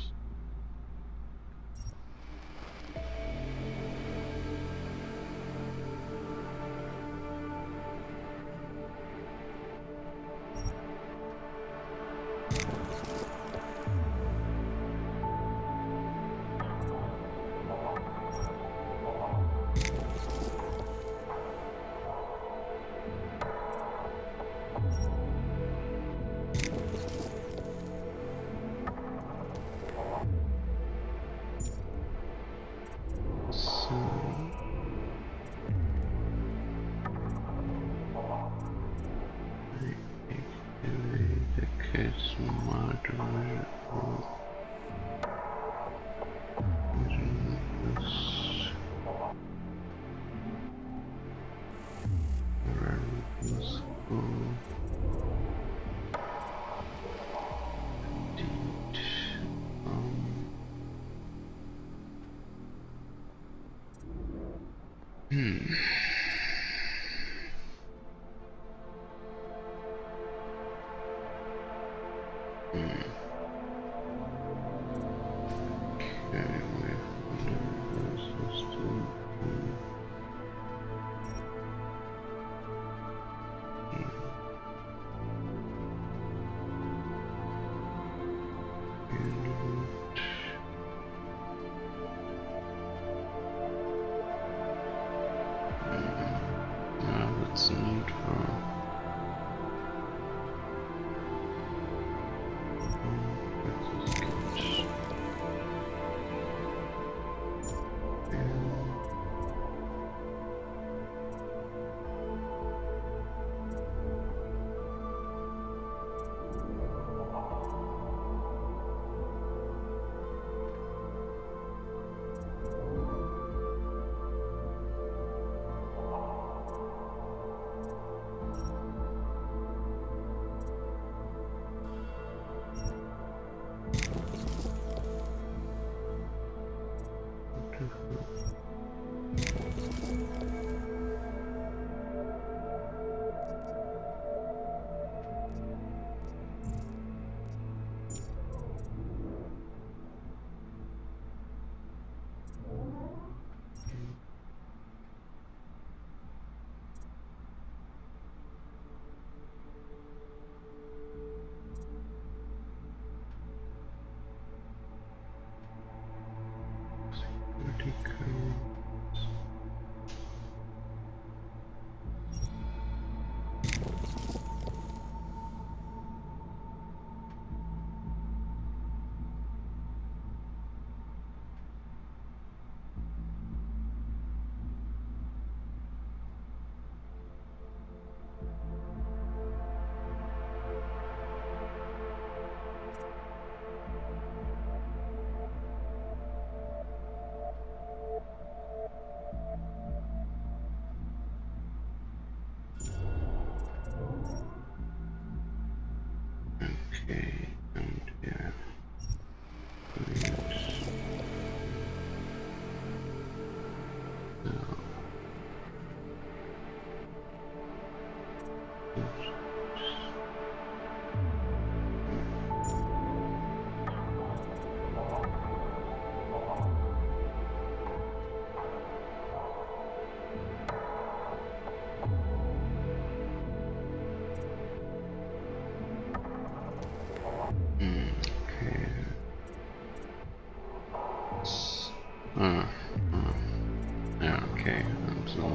That's a need for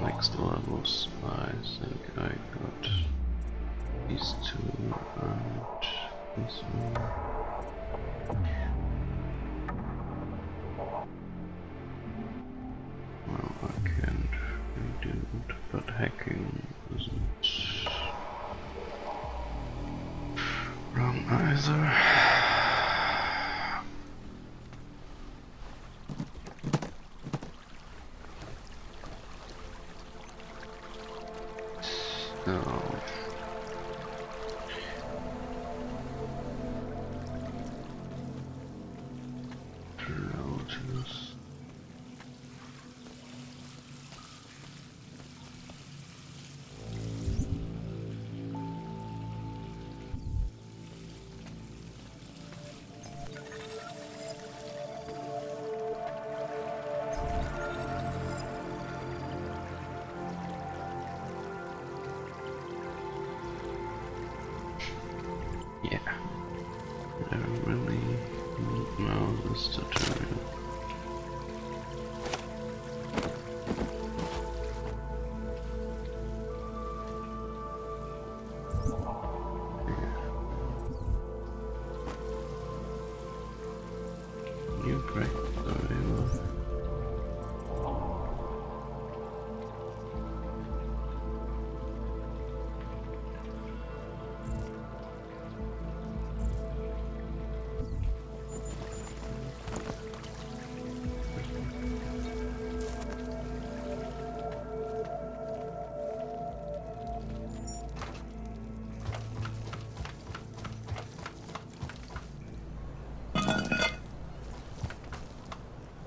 next levels. I think I got these two and this one. Well, I can't do it, but hacking isn't wrong either. Yeah, I really don't know this tutorial. You break the river.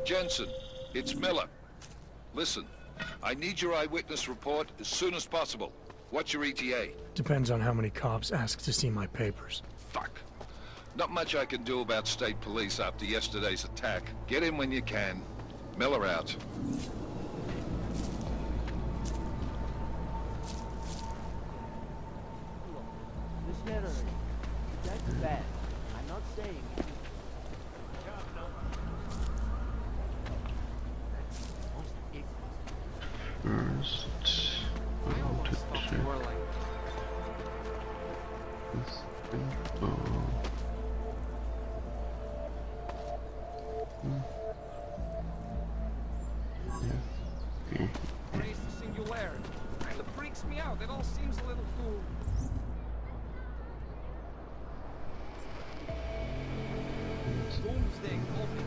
Jensen, it's Miller. Listen, I need your eyewitness report as soon as possible. What's your ETA? Depends on how many cops ask to see my papers. Fuck. Not much I can do about state police after yesterday's attack. Get in when you can. Miller out. This letter, that's bad. I'm not saying it. First, I want to check this info. Yeah. Raise the singularity. Kinda freaks me out. It all seems a little too... Doomsday called me.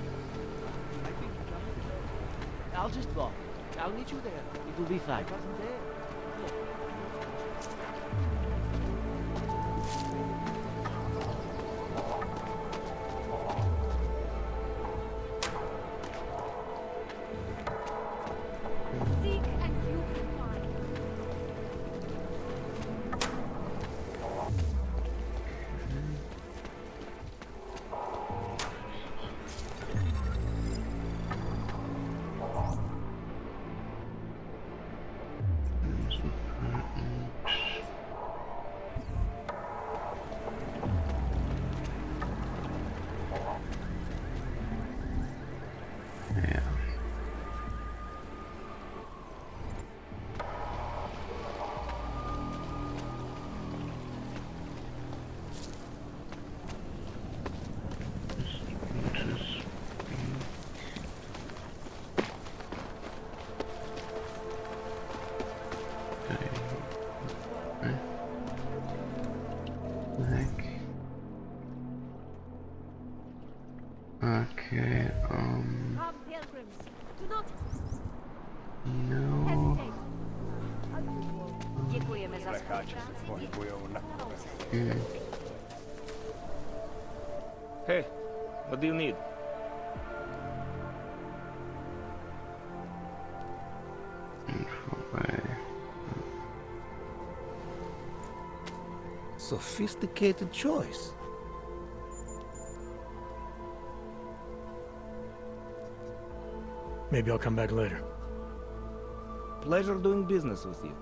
I think you're coming. I'll just go. I'll meet you there. It will be fine. I wasn't there. Seek and you can find. Okay, Come, pilgrims. Do not no. hesitate. Dziękujemy za współpracę. Hey, what do you need? Sophisticated choice. Maybe I'll come back later. Pleasure doing business with you.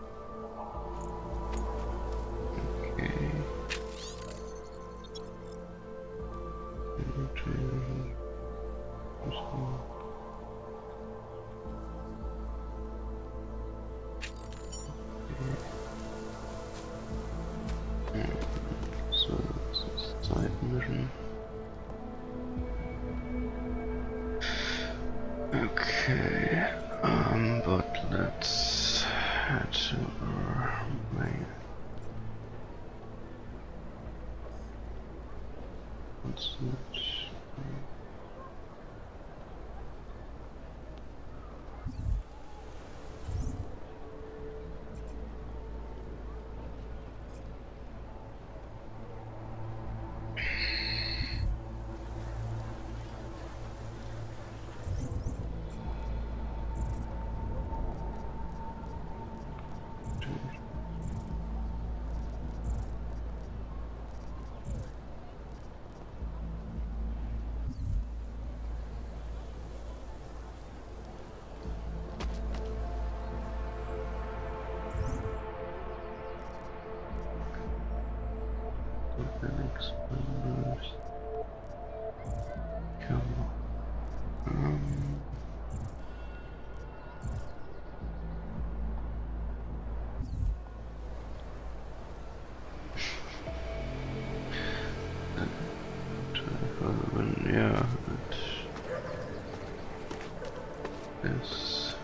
So this is side mission. Okay, but let's head to our main. What's that? Yeah, this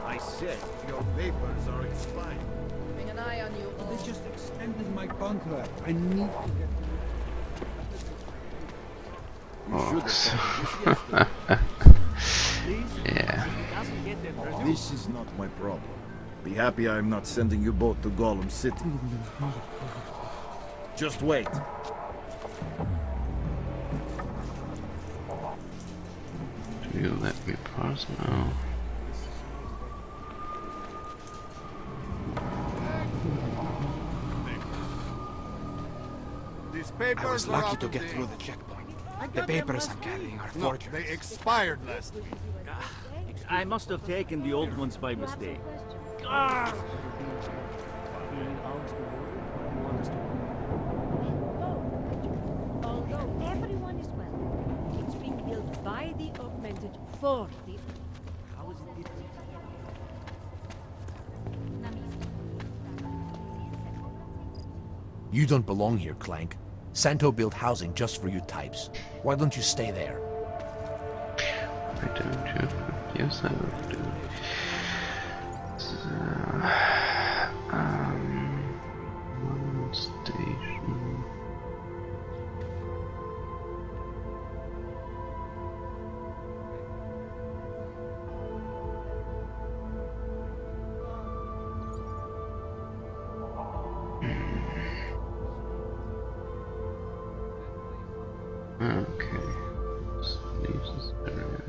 I said your papers are expired. Keeping an eye on you. They just extended my contract. I need to get. yeah. This is not my problem. Be happy I'm not sending you both to Gollum City. Just wait. Do you let me pass now? These papers I was are lucky out to of get date. through the checkpoint. The papers I'm carrying are No, forgeries. they expired last week. I must have taken the old ones by mistake. Although everyone is welcome, it's being built by the augmented for the. How is it? You don't belong here, Clank. Santo built housing just for you types. Why don't you stay there? I don't know. Yes, I will do. So, one station. Okay. So leaves this area.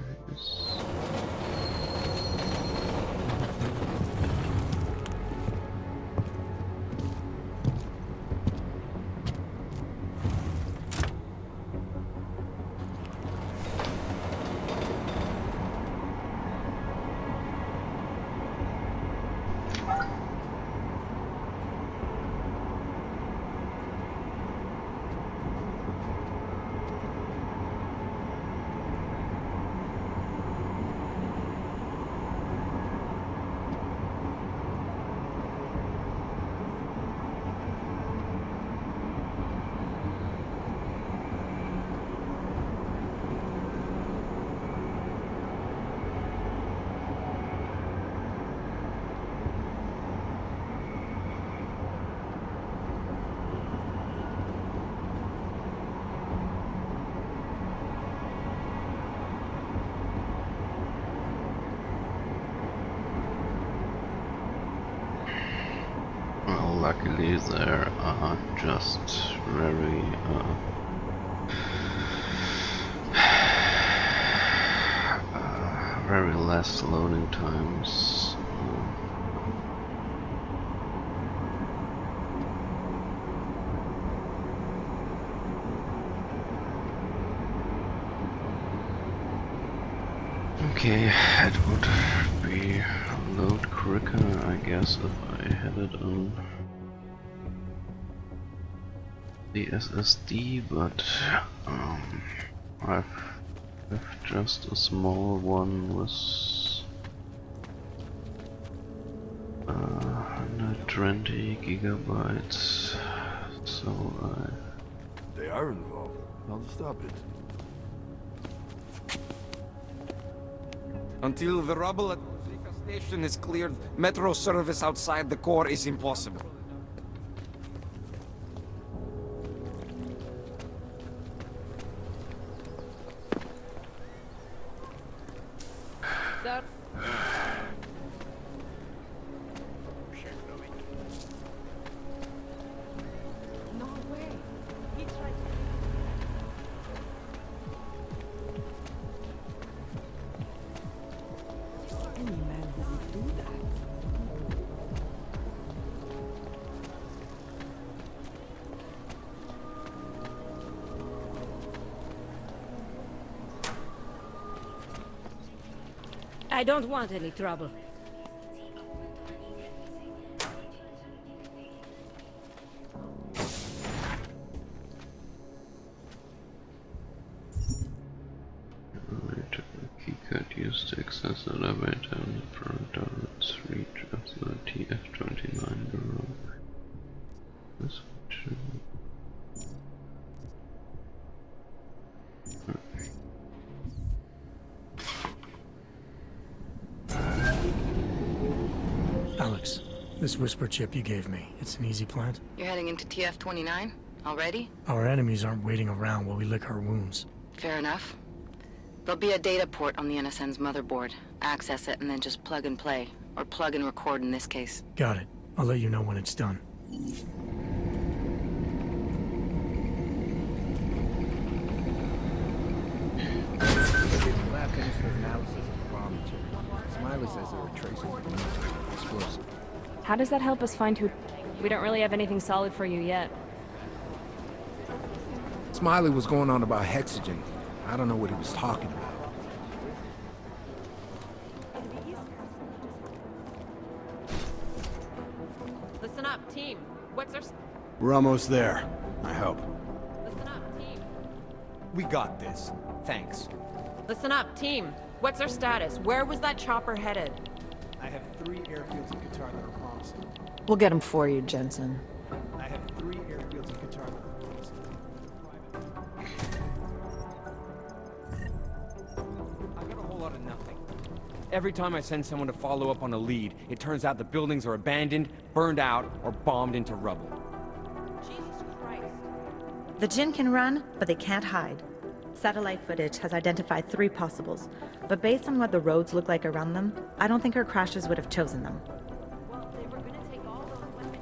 Luckily there are just very very less loading times. Okay, it would be a load quicker, I guess, if I had it on the SSD, but I've just a small one with 120 gigabytes, so They are involved. I'll stop it. Until the rubble at the station is cleared, metro service outside the core is impossible. Sir? No way. He tried to... Any man would do that. I don't want any trouble. Keycard used to access the elevator in the front door. Let's reach of the TF-29 bureau. This should... Alex, this whisper chip you gave me, it's an easy plant? You're heading into TF-29? Already? Our enemies aren't waiting around while we lick our wounds. Fair enough. There'll be a data port on the NSN's motherboard. Access it and then just plug and play. Or plug and record in this case. Got it. I'll let you know when it's done. The lab finished with analysis of the bomb material. Smiley says there were traces of explosive. How does that help us find who... We don't really have anything solid for you yet. Smiley was going on about hexogen. I don't know what he was talking about. Listen up, team. What's our... We're almost there. I hope. Listen up, team. We got this. Thanks. Listen up, team. What's our status? Where was that chopper headed? I have 3 airfields in Qatar that are promising. We'll get him for you, Jensen. I have 3 airfields in Qatar that are promising. I got a whole lot of nothing. Every time I send someone to follow up on a lead, it turns out the buildings are abandoned, burned out, or bombed into rubble. Jesus Christ. The Jinn can run, but they can't hide. Satellite footage has identified 3 possibles, but based on what the roads look like around them, I don't think her crashers would have chosen them. Well, they were gonna take all those weapons.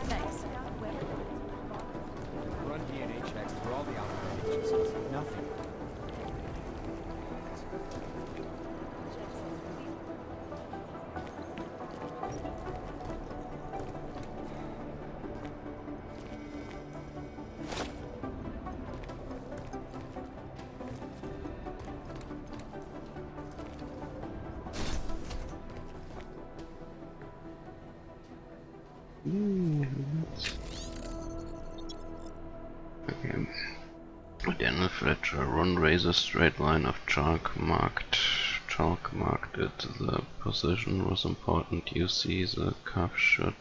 Thanks. Run DNA checks through all the outdoor agencies. Nothing. Okay. Daniel Fletcher, run razor straight line of chalk marked it. The position was important. You see the cuff should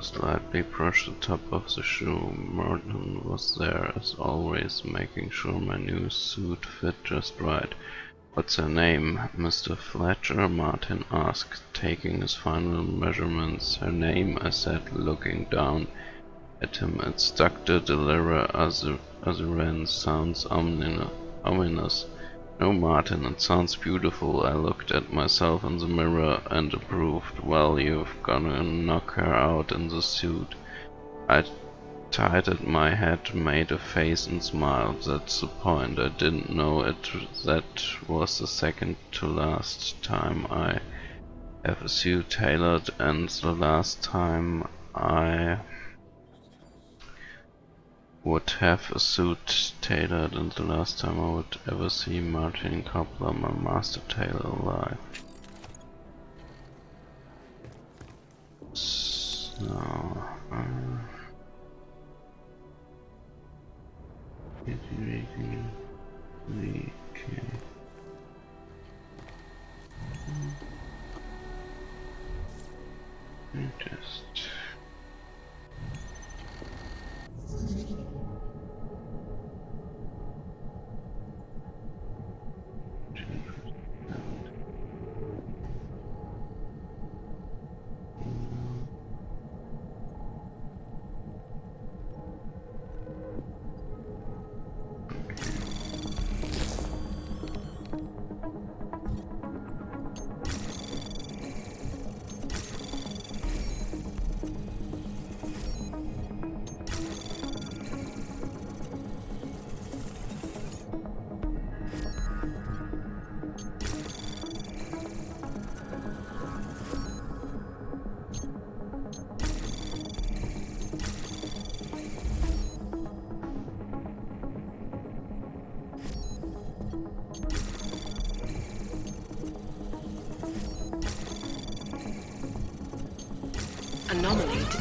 slightly brush the top of the shoe. Martin was there as always, making sure my new suit fit just right. What's her name? Mr. Fletcher, Martin asked, taking his final measurements. Her name, I said, looking down at him. It's Dr. Delira Azuren. Sounds ominous. No, Martin, it sounds beautiful. I looked at myself in the mirror and approved. Well, you've gotta knock her out in the suit. I tightened my head, made a face and smiled. That's the point. I didn't know it. That was the second to last time I have a suit tailored, and the last time I would have a suit tailored, and the last time I would ever see Martin Cobbler, my master tailor, alive. So,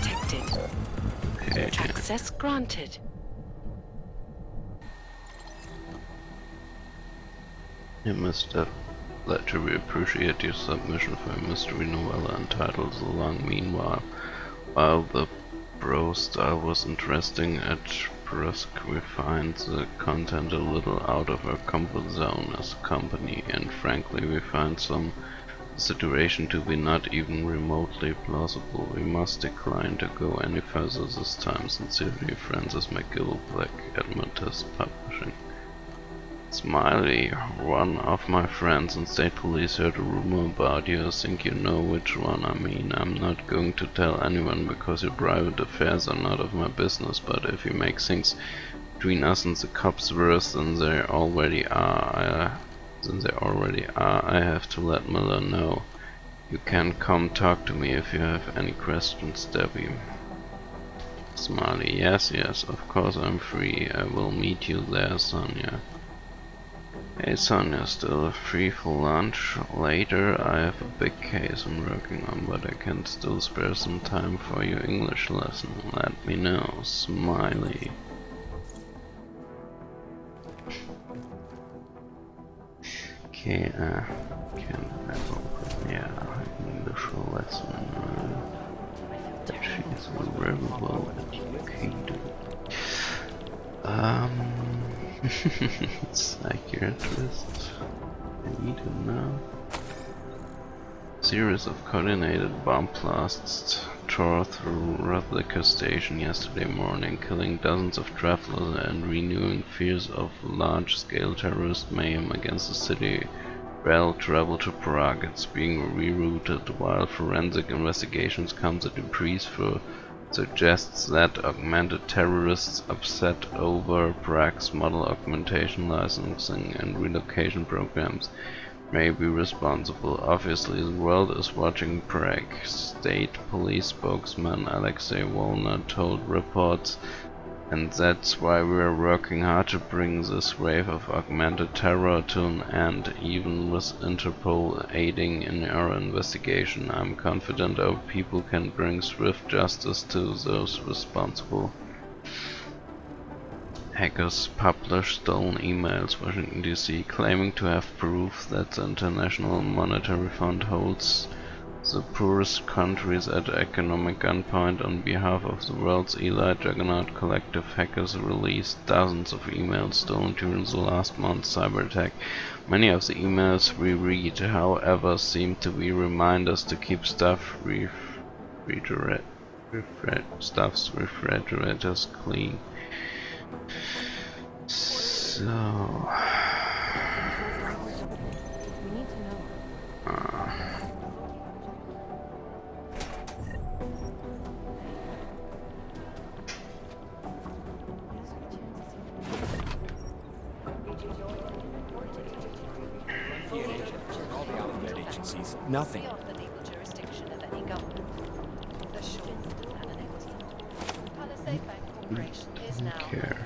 detected. Okay. Access granted. You must have letter. We appreciate your submission for a mystery novella entitled The Long Meanwhile. While the prose style was interesting, at Prague we find the content a little out of our comfort zone as a company, and frankly we find some situation to be not even remotely plausible. We must decline to go any further this time. Sincerely, Francis McGill, Black Admetist Publishing. Smiley, one of my friends in state police heard a rumor about you. I think you know which one I mean. I'm not going to tell anyone because your private affairs are not of my business, but if you make things between us and the cops worse than they already are, I have to let Miller know. You can come talk to me if you have any questions, Debbie. Smiley, yes, of course I'm free. I will meet you there, Sonia. Hey Sonia, still free for lunch? Later, I have a big case I'm working on, but I can still spare some time for your English lesson. Let me know. Smiley. Okay, can have open, English lesson. She's very well educated. Psychiatrist. I need to know. Series of coordinated bomb blasts tore through Replica Station yesterday morning, killing dozens of travelers and renewing fears of large-scale terrorist mayhem against the city. Rail travel to Prague. It's being rerouted while forensic investigations come to debris for suggests that augmented terrorists upset over Prague's model augmentation licensing and relocation programs may be responsible. Obviously, the world is watching Prague. State police spokesman Alexei Volner told reports, and that's why we are working hard to bring this wave of augmented terror to an end, even with Interpol aiding in our investigation. I'm confident our people can bring swift justice to those responsible. Hackers published stolen emails, Washington DC, claiming to have proof that the International Monetary Fund holds the poorest countries at economic gunpoint on behalf of the world's elite juggernaut collective. Hackers released dozens of emails stolen during the last month's cyber attack. Many of the emails we read, however, seem to be reminders to keep refrigerators clean. So... Nothing. Care.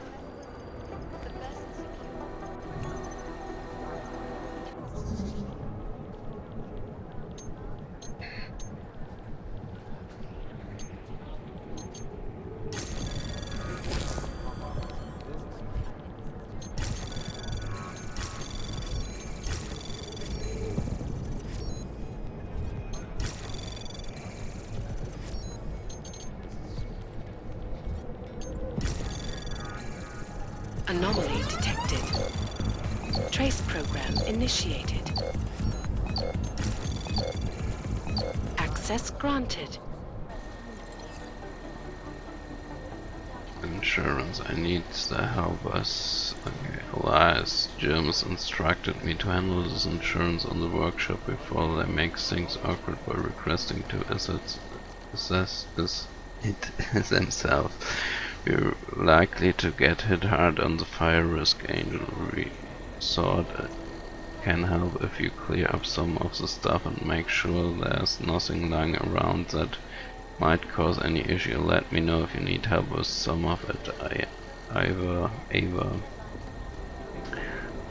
Anomaly detected. Trace program initiated. Access granted. Insurance. I need the help as Elias. James instructed me to handle this insurance on the workshop before they make things awkward by requesting to assess it themselves. We're likely to get hit hard on the fire risk. Angel Resort can help if you clear up some of the stuff and make sure there's nothing lying around that might cause any issue. Let me know if you need help with some of it. Ava.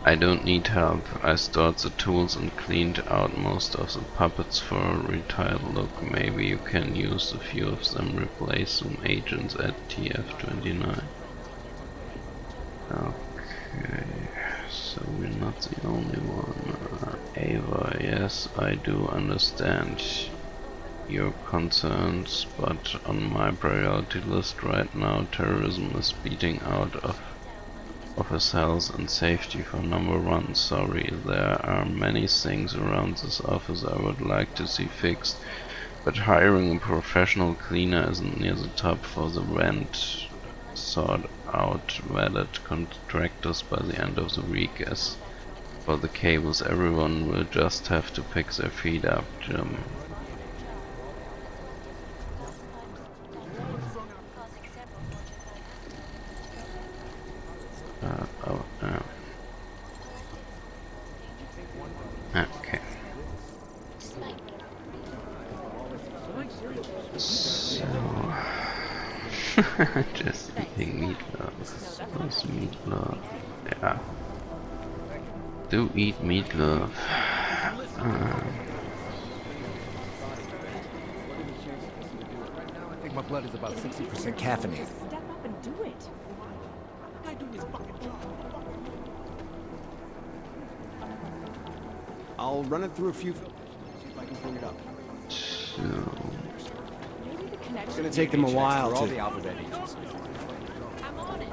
I don't need help. I stored the tools and cleaned out most of the puppets for a retired look. Maybe you can use a few of them, replace some agents at TF-29. Okay, so we're not the only one. Ava, yes, I do understand your concerns, but on my priority list right now, terrorism is beating out of office health and safety for number one. Sorry, there are many things around this office I would like to see fixed, but hiring a professional cleaner isn't near the top for the rent. Sort out valid contractors by the end of the week. As for the cables, everyone will just have to pick their feet up, Jim. Okay. So, just eating meatloaf. What's meatloaf? Yeah. Do eat meatloaf. I think my blood is about 60% caffeinated. Step up and do it. Guy doing his fucking job. I'll run it through a few filters, see if I can bring it up. It's gonna take them a while to... all the alphabet agencies. I'm on it.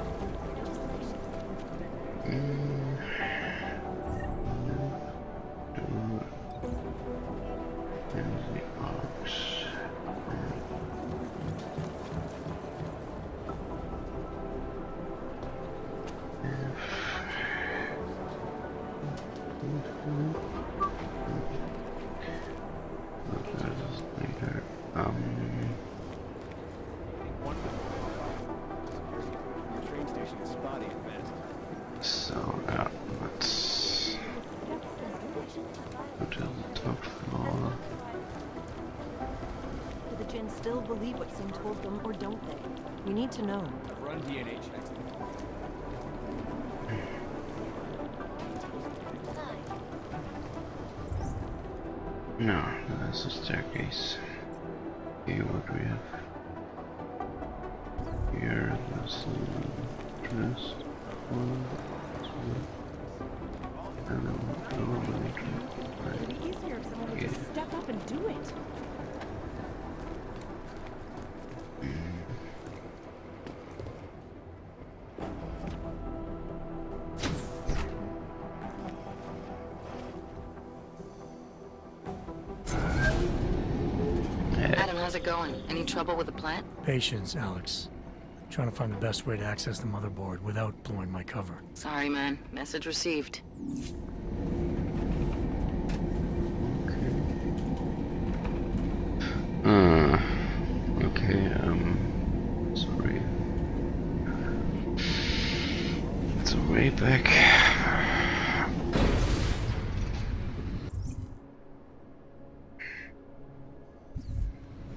So, let's go to the top floor. Do the Jinn still believe what Sim told them, or don't they? We need to know. Run DNA checks. No, that's a staircase. Okay, what we have here, there's dress, one, two, and then It'd be easier if someone would just step up and do it. Adam, how's it going? Any trouble with the plant? Patience, Alex. Trying to find the best way to access the motherboard without blowing my cover. Sorry, man. Message received. Okay, sorry. It's way back.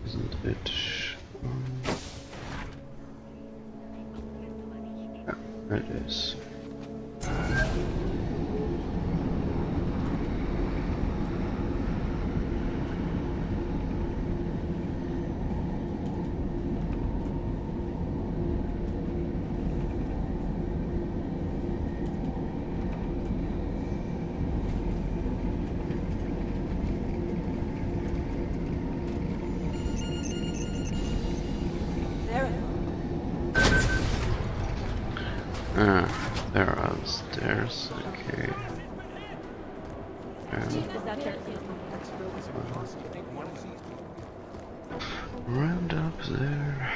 Isn't it? Yeah, it is. There are the stairs, okay. Round up there.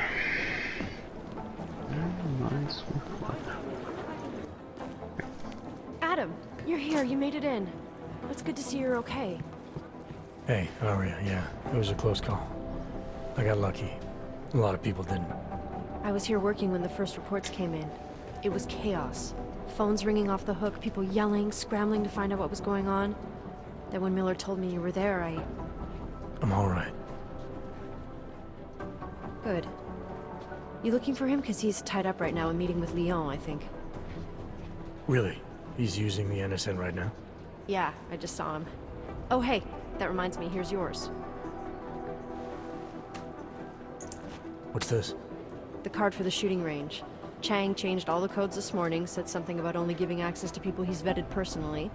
Nice. Adam, you're here. You made it in. It's good to see you're okay. Hey, Aria, yeah, it was a close call. I got lucky. A lot of people didn't. I was here working when the first reports came in. It was chaos. Phones ringing off the hook, people yelling, scrambling to find out what was going on. Then when Miller told me you were there, I'm alright. Good. You looking for him? Because he's tied up right now, a meeting with Lyon, I think. Really? He's using the NSN right now? Yeah, I just saw him. Oh hey, that reminds me, here's yours. What's this? The card for the shooting range. Chang changed all the codes this morning, said something about only giving access to people he's vetted personally.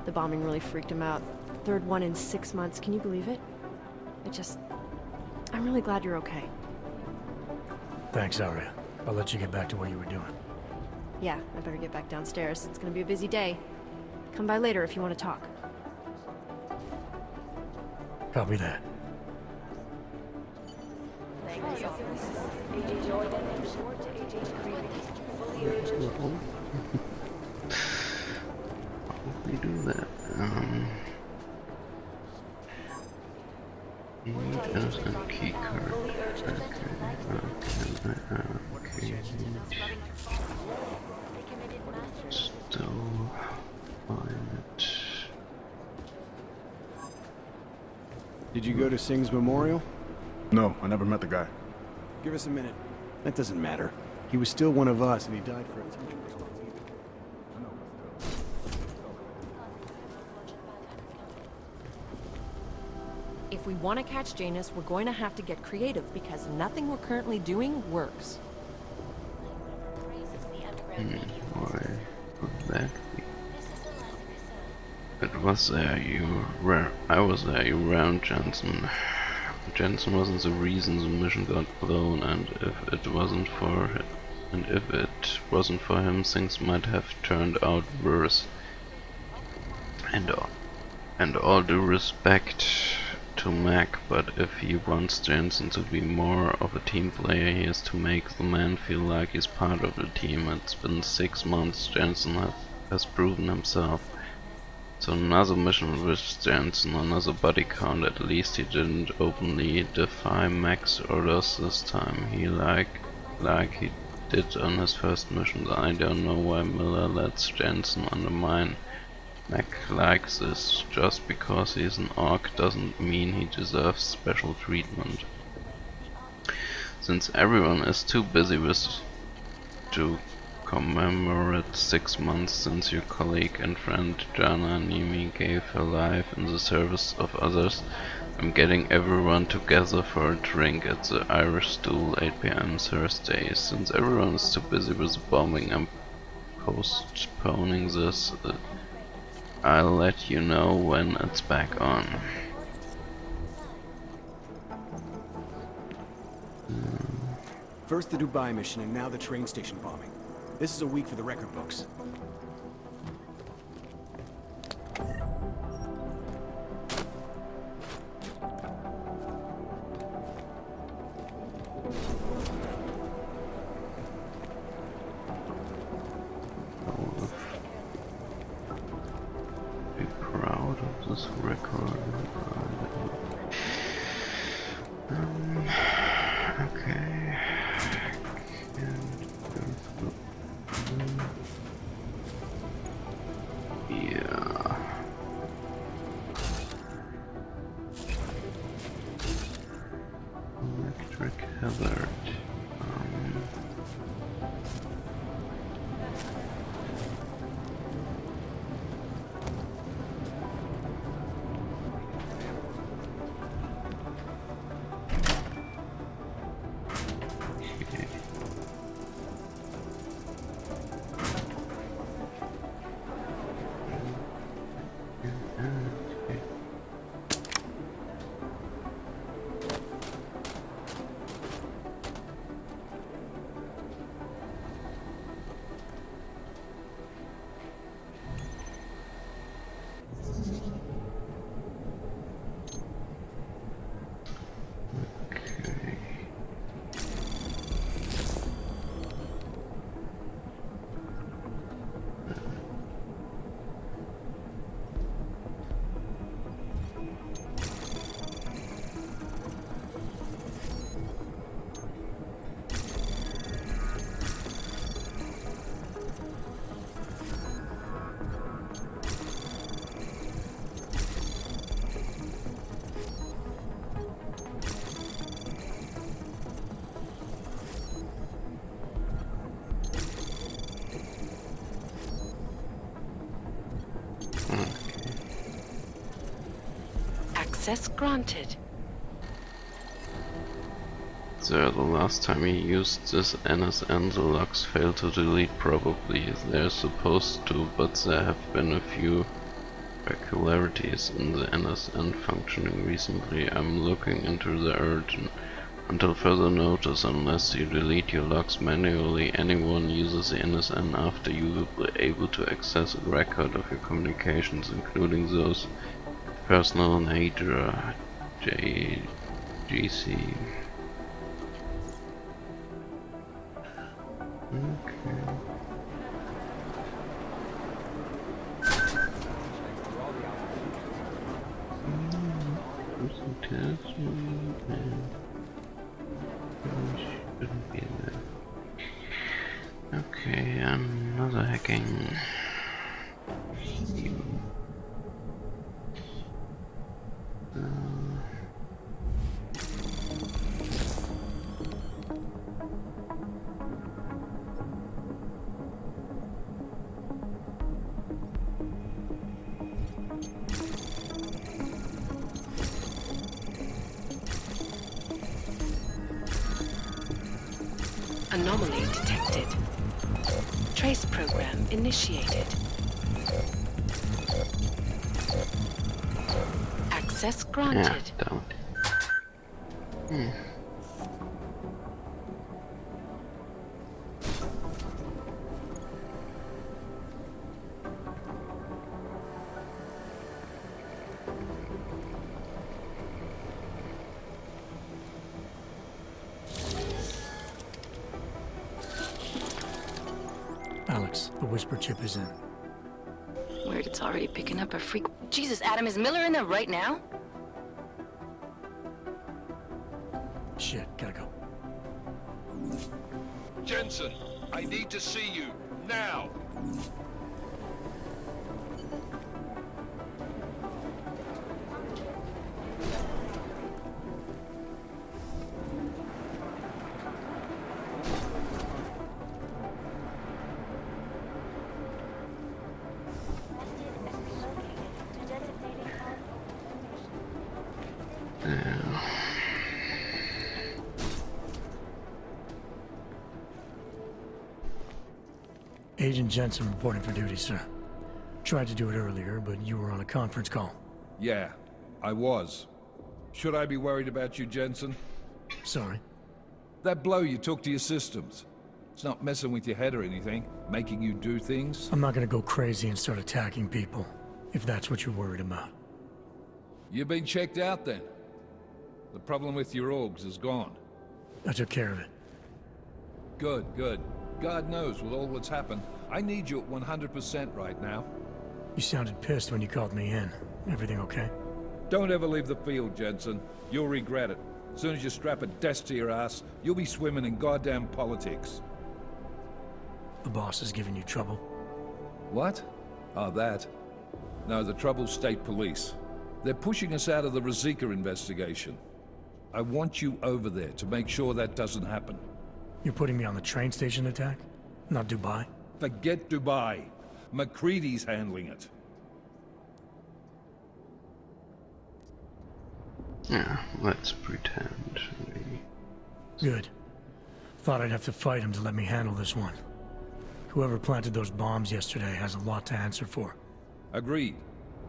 The bombing really freaked him out. Third one in 6 months, can you believe it? I'm really glad you're okay. Thanks, Arya. I'll let you get back to what you were doing. Yeah, I better get back downstairs. It's gonna be a busy day. Come by later if you want to talk. Copy that. We do that. There's a key card. Okay. Still find it. Did you go to Singh's memorial? No, I never met the guy. Give us a minute. That doesn't matter. He was still one of us, and he died for attention. If we want to catch Janus, we're going to have to get creative because nothing we're currently doing works. Why would that be? It was there, I was there, you ran Jensen. Jensen wasn't the reason the mission got blown, and if it wasn't for him, things might have turned out worse. And all due respect to Mac, but if he wants Jensen to be more of a team player, he has to make the man feel like he's part of the team. It's been 6 months, Jensen has proven himself. So another mission with Jensen, another body count. At least he didn't openly defy Mac's orders this time. He like he did on his first mission. I don't know why Miller lets Jensen undermine Mac like this. Just because he's an orc doesn't mean he deserves special treatment. Since everyone is too busy to commemorate 6 months since your colleague and friend Jana Nimi gave her life in the service of others, I'm getting everyone together for a drink at the Irish Stool 8 PM Thursday. Since everyone is too busy with the bombing, I'm postponing this. I'll let you know when it's back on. First the Dubai mission, and now the train station bombing. This is a week for the record books. Be proud of this record. Okay. Yeah. Electric hazard. Access granted. So the last time he used this NSN, the logs failed to delete probably. They're supposed to, but there have been a few irregularities in the NSN functioning recently. I'm looking into the urgent. Until further notice, unless you delete your logs manually, anyone uses the NSN after you will be able to access a record of your communications, including those personal nature, GC. Okay. Shouldn't be there. Okay, another hacking. Anomaly detected. Trace program initiated. Access granted. Yeah, damn it. Alex, the whisper chip is in. Weird, it's already picking up a freak. Jesus, Adam, is Miller in there right now? Shit, gotta go. Jensen, I need to see you, now! Agent Jensen reporting for duty, sir. Tried to do it earlier, but you were on a conference call. Yeah, I was. Should I be worried about you, Jensen? Sorry? That blow you took to your systems. It's not messing with your head or anything, making you do things. I'm not gonna go crazy and start attacking people, if that's what you're worried about. You've been checked out then. The problem with your orgs is gone. I took care of it. Good, good. God knows with all that's happened, I need you at 100% right now. You sounded pissed when you called me in. Everything okay? Don't ever leave the field, Jensen. You'll regret it. As soon as you strap a desk to your ass, you'll be swimming in goddamn politics. The boss is giving you trouble? What? Oh, that. No, the trouble's state police. They're pushing us out of the Ruzicka investigation. I want you over there to make sure that doesn't happen. You're putting me on the train station attack? Not Dubai? Forget Dubai. McCready's handling it. Yeah, let's pretend. Good. Thought I'd have to fight him to let me handle this one. Whoever planted those bombs yesterday has a lot to answer for. Agreed.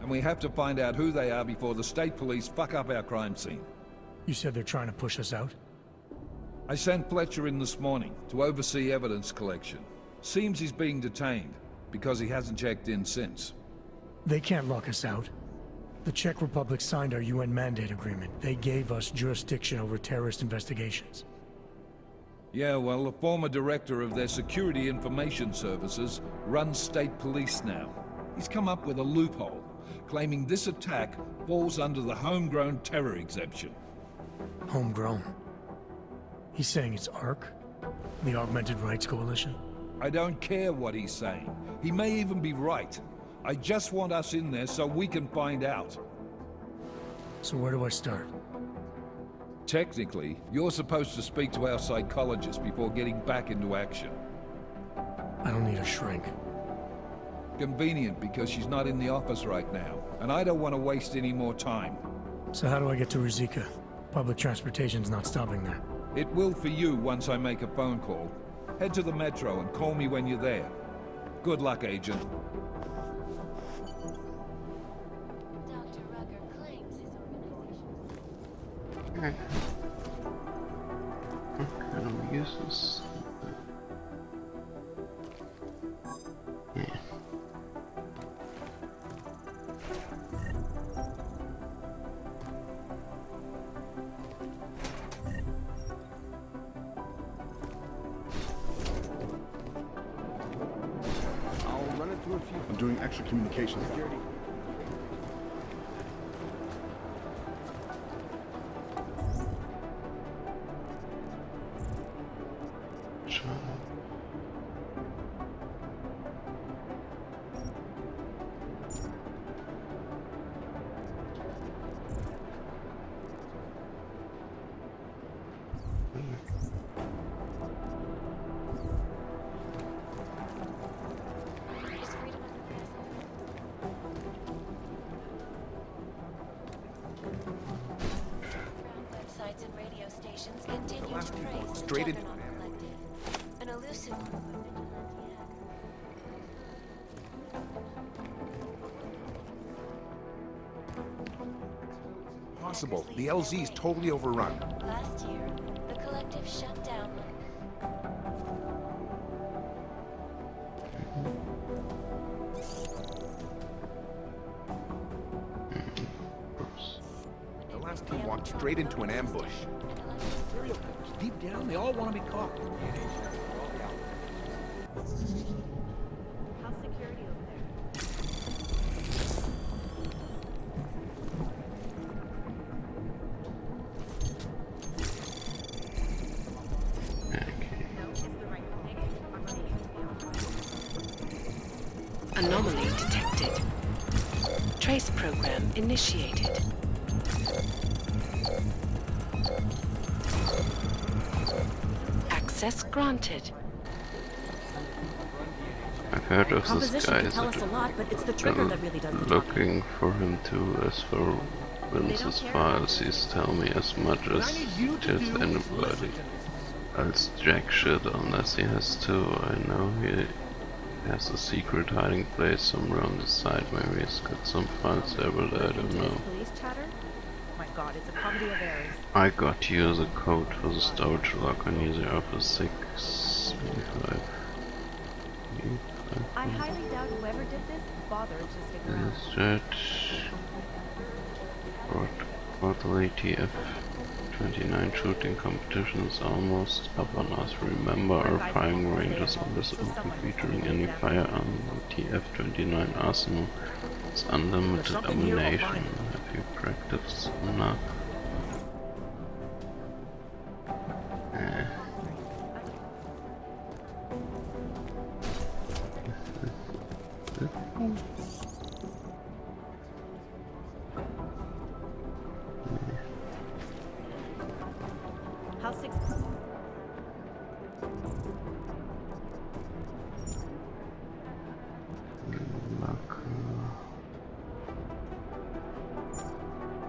And we have to find out who they are before the state police fuck up our crime scene. You said they're trying to push us out? I sent Fletcher in this morning to oversee evidence collection. Seems he's being detained, because he hasn't checked in since. They can't lock us out. The Czech Republic signed our UN mandate agreement. They gave us jurisdiction over terrorist investigations. Yeah, well, the former director of their security information services runs state police now. He's come up with a loophole, claiming this attack falls under the homegrown terror exemption. Homegrown? He's saying it's ARC? The Augmented Rights Coalition? I don't care what he's saying. He may even be right. I just want us in there so we can find out. So where do I start? Technically, you're supposed to speak to our psychologist before getting back into action. I don't need a shrink. Convenient because she's not in the office right now, and I don't want to waste any more time. So how do I get to Ruzicka? Public transportation's not stopping there. It will for you once I make a phone call. Head to the metro and call me when you're there. Good luck, Agent. Okay. How do we use this? Yeah. I'll run it through a few. I'm doing extra communications. Security. Websites and radio stations continue to praise the straight in. Juggernaut Collective, an elusive group of vigilante hackers. Possible. The LZ's totally overrun. Last year, the collective shut down. The last team walked straight into an ambush. Deep down, they all want to be caught. How's security over there? Anomaly detected. Trace program initiated. Access granted. I've heard of this Composition guy can tell us a lot, but it's the trigger that really does the looking for him too. As for Vince's files, he's tell me as much as just anybody else jack shit unless he has to. I know he has a secret hiding place somewhere on the side. Maybe he's got some files there, but I don't know. Police chatter? My god, it's a comedy of errors. I got to use a code for the storage lock on user Office 625. I highly doubt whoever did this bothered to stick around. Is that quarterly TF 29 shooting competition is almost up on us. Remember our firing ranges on this open featuring any firearm. TF 29 arsenal. It's unlimited ammunition. Have you practiced enough? How's six?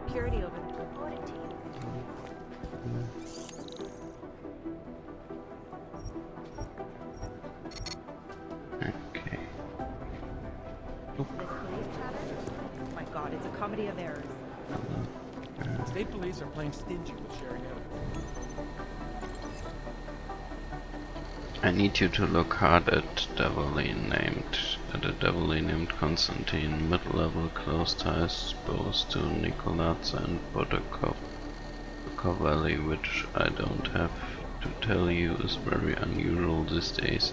Security over there. Reporting to you. Okay. This police chatter? My god, it's a comedy of errors. State police are playing stingy with sharing evidence. I need you to look hard at a devilly named Constantine, mid-level, close ties both to Nicolazza and Botacovelli, which I don't have to tell you is very unusual these days.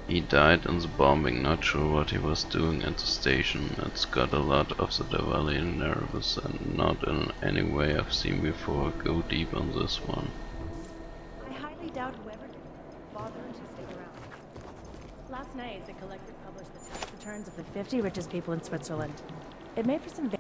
He died in the bombing, not sure what he was doing at the station. It's got a lot of the Diwali nervous and not in any way I've seen before. Go deep on this one. I highly doubt whoever did bothered to stick around. Last night, the collective published the tax returns of the 50 richest people in Switzerland. It made for some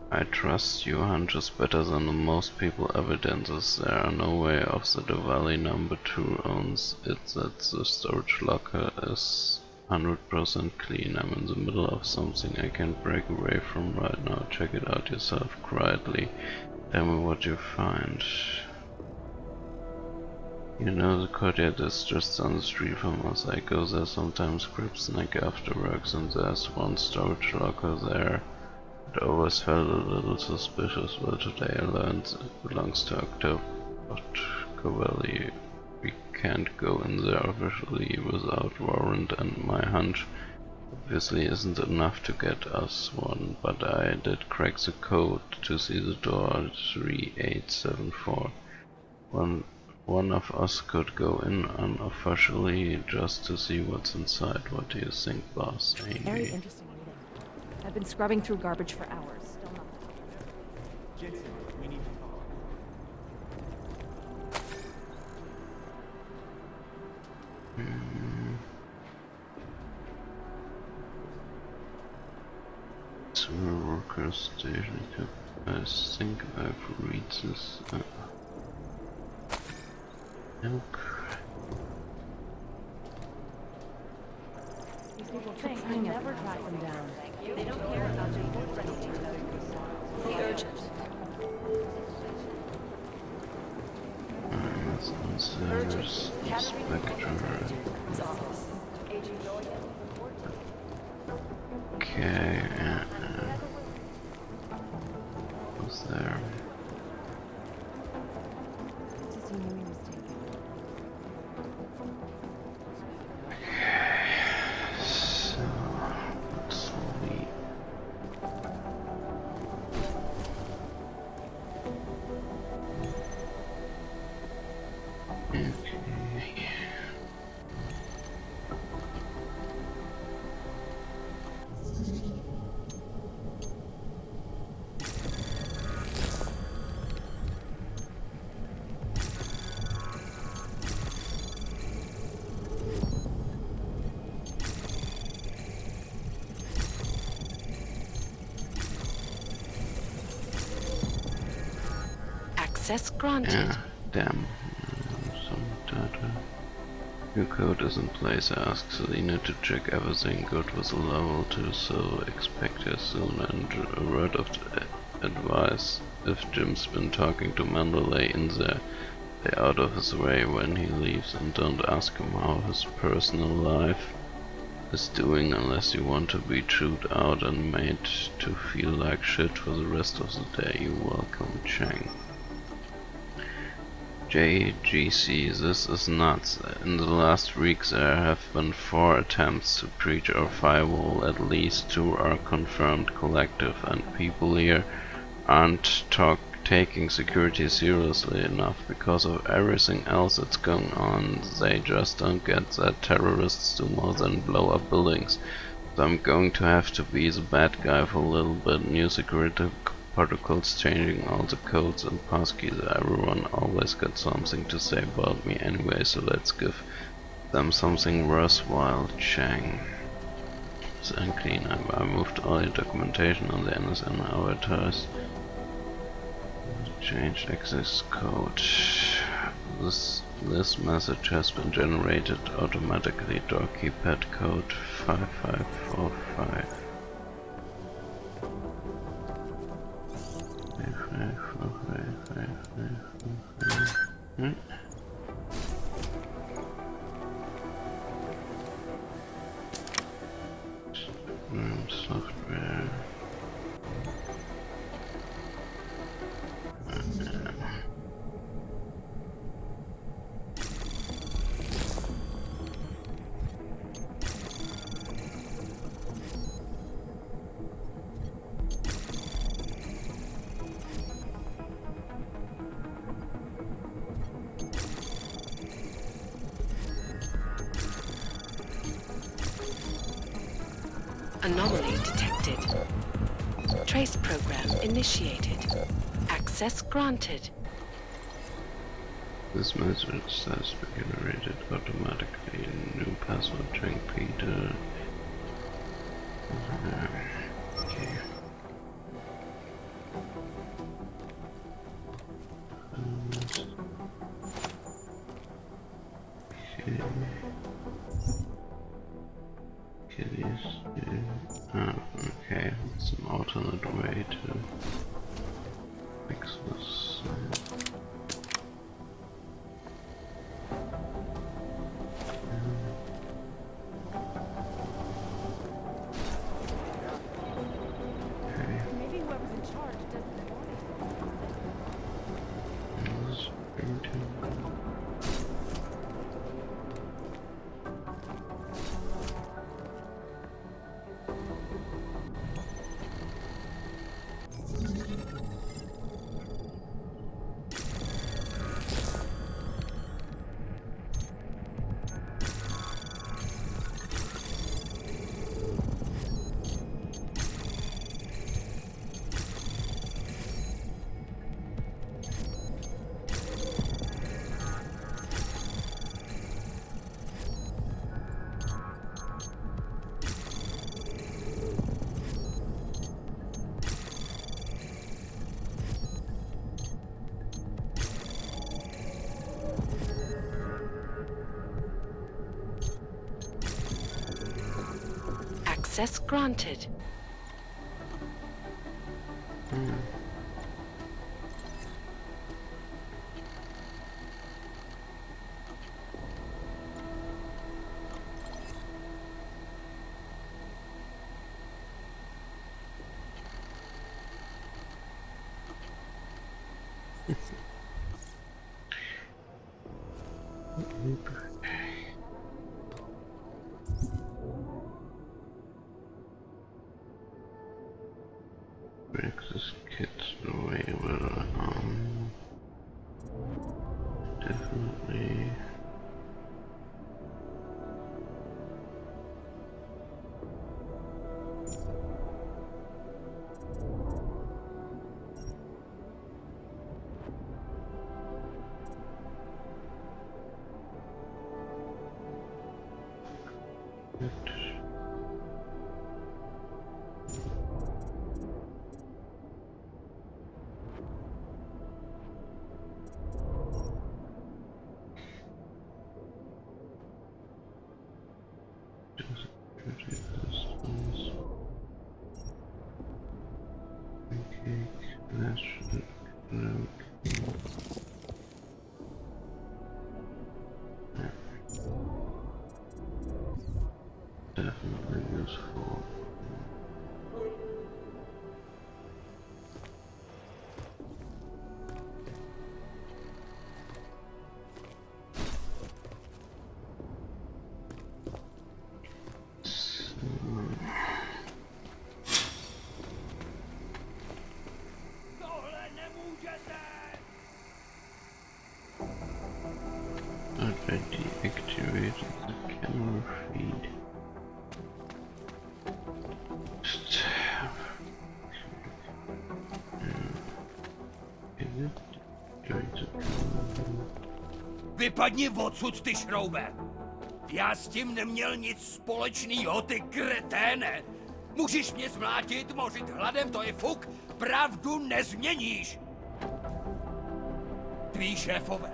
I trust your hunches better than most people evidences. There are no way of the Diwali number 2 owns it that the storage locker is 100% clean. I'm in the middle of something I can't break away from right now. Check it out yourself quietly. Tell me what you find. You know the courtyard is just down the street from us. I go there sometimes, grab snack after works, and there's one storage locker there. It always felt a little suspicious. Well, today I learned it belongs to October, but Covelli. We can't go in there officially without warrant, and my hunch obviously isn't enough to get us one, but I did crack the code to see the door 3874. One of us could go in unofficially just to see what's inside. What do you think, boss? Amy? Very interesting reading. I've been scrubbing through garbage for hours. Still nothing. Jensen, we need to talk. Sewer worker station. I think I've read this. Nope. These people keep trying to never track them down. They don't care about the the urgent. Service inspector. Okay. Who's there? Access granted. Yeah, damn. Some data. Your code is in place. I asked Selena to check everything good with a level 2, so expect her soon. And a word of advice: if Jim's been talking to Mandalay in there, stay out of his way when he leaves, and don't ask him how his personal life is doing unless you want to be chewed out and made to feel like shit for the rest of the day. You're welcome, Chang. JGC, this is nuts. In the last week there have been 4 attempts to breach our firewall. At least 2 are confirmed collective, and people here aren't taking security seriously enough because of everything else that's going on. They just don't get that terrorists do more than blow up buildings. So I'm going to have to be the bad guy for a little bit. New security protocols, changing all the codes and passkeys. Everyone always got something to say about me anyway, so let's give them something worthwhile. Chang. It's unclean. I moved all the documentation on the NSN avatars. Change access code. This message has been generated automatically. Door keypad code 5545. Software. Anomaly detected. Trace program initiated. Access granted. This message has been generated automatically. New password, Chang Peter. Okay. Okay. Okay, it's an alternate way to fix this. Maybe whoever's in charge doesn't want Access granted. Break this kit away, but definitely. Definitely useful. I deactivated the camera feed. Vypadni odsud, ty šroube! Já s tím neměl nic společnýho, ty kreténe! Můžeš mě zmlátit, mořit hladem, to je fuk, pravdu nezměníš! Tví šéfové.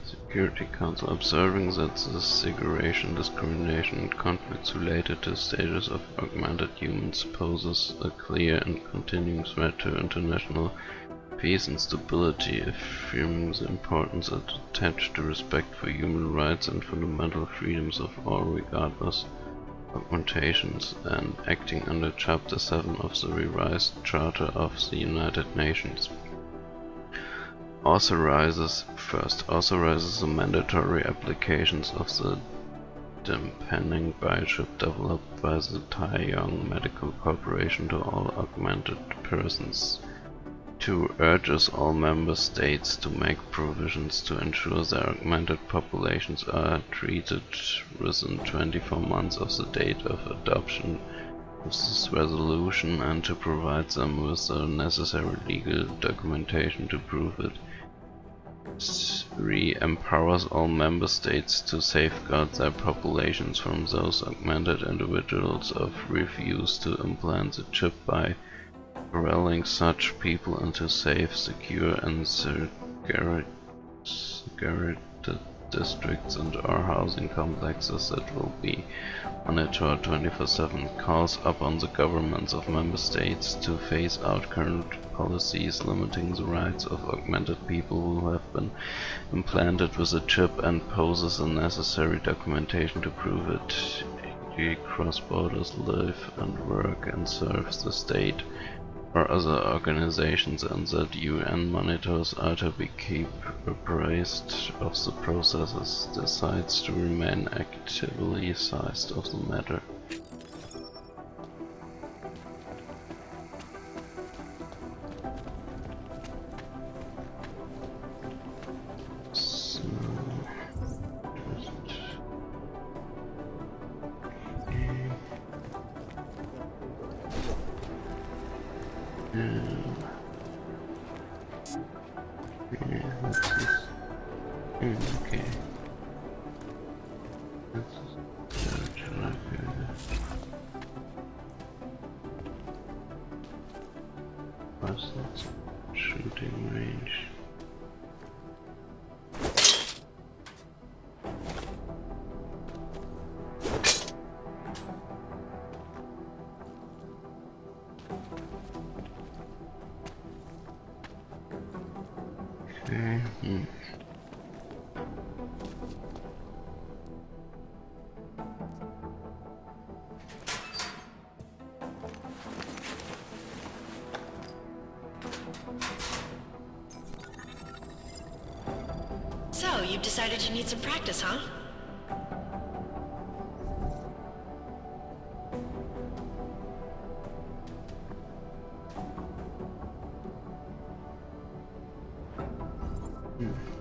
Security Council observing that the segregation, discrimination and conflicts related to status of augmented humans poses a clear and continuing threat to international peace and stability, affirming the importance attached to respect for human rights and fundamental freedoms of all regardless of augmentations, and acting under Chapter 7 of the revised Charter of the United Nations. Authorizes the mandatory applications of the dampening biochip developed by the Taiyong Medical Corporation to all augmented persons. 2. Urges all member states to make provisions to ensure their augmented populations are treated within 24 months of the date of adoption with this resolution and to provide them with the necessary legal documentation to prove it. 3. Empowers all member states to safeguard their populations from those augmented individuals of refuse to implant the chip by corralling such people into safe, secure and segregated districts and or housing complexes that will be monitored 24/7. Calls upon the governments of member states to phase out current policies limiting the rights of augmented people who have been implanted with a chip and poses the necessary documentation to prove it. E.g. cross borders, live and work and serve the state or other organizations, and that UN monitors are to be kept abreast of the processes, decides to remain actively seized of the matter. Okay. What's that? Shooting range. Okay. So, you've decided you need some practice, huh?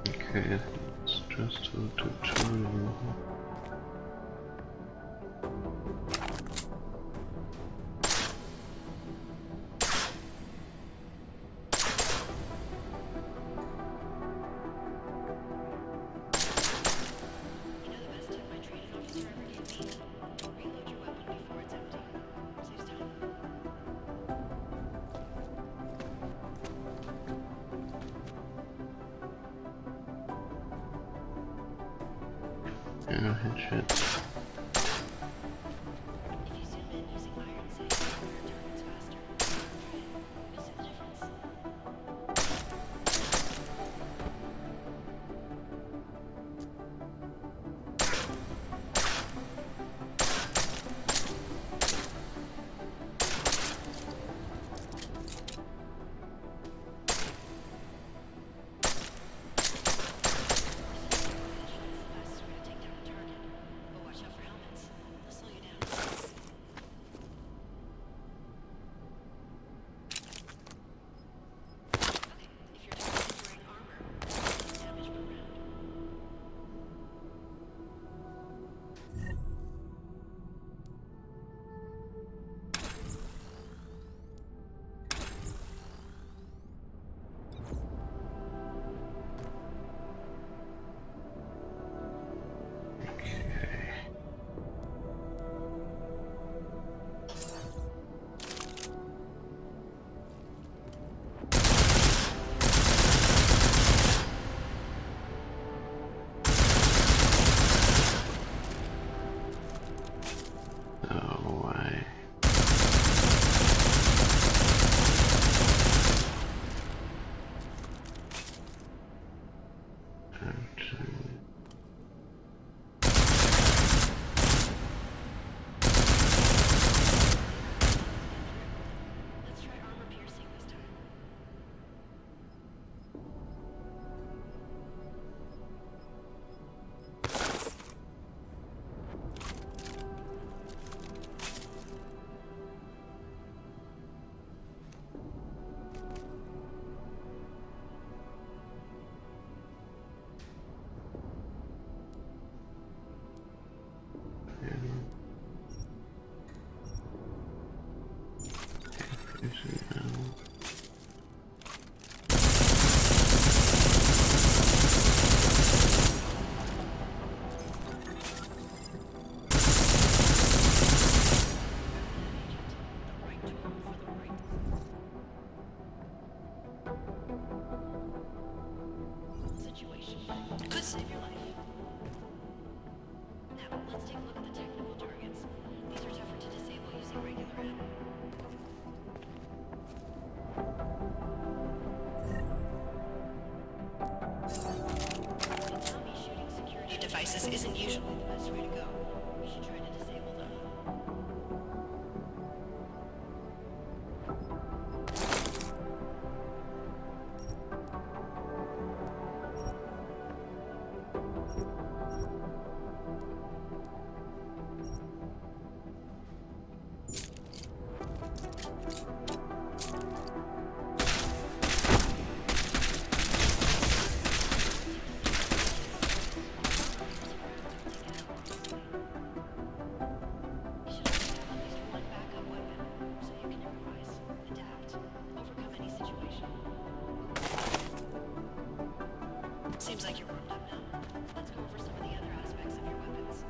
Okay, it's just a tutorial. Yeah, headshot. Could save your life. Now, let's take a look at the technical targets. These are tougher to disable using regular ammo. They tell me shooting security devices isn't usually the best way to go. We should try to disable them. Seems like you're warmed up now. Let's go over some of the other aspects of your weapons.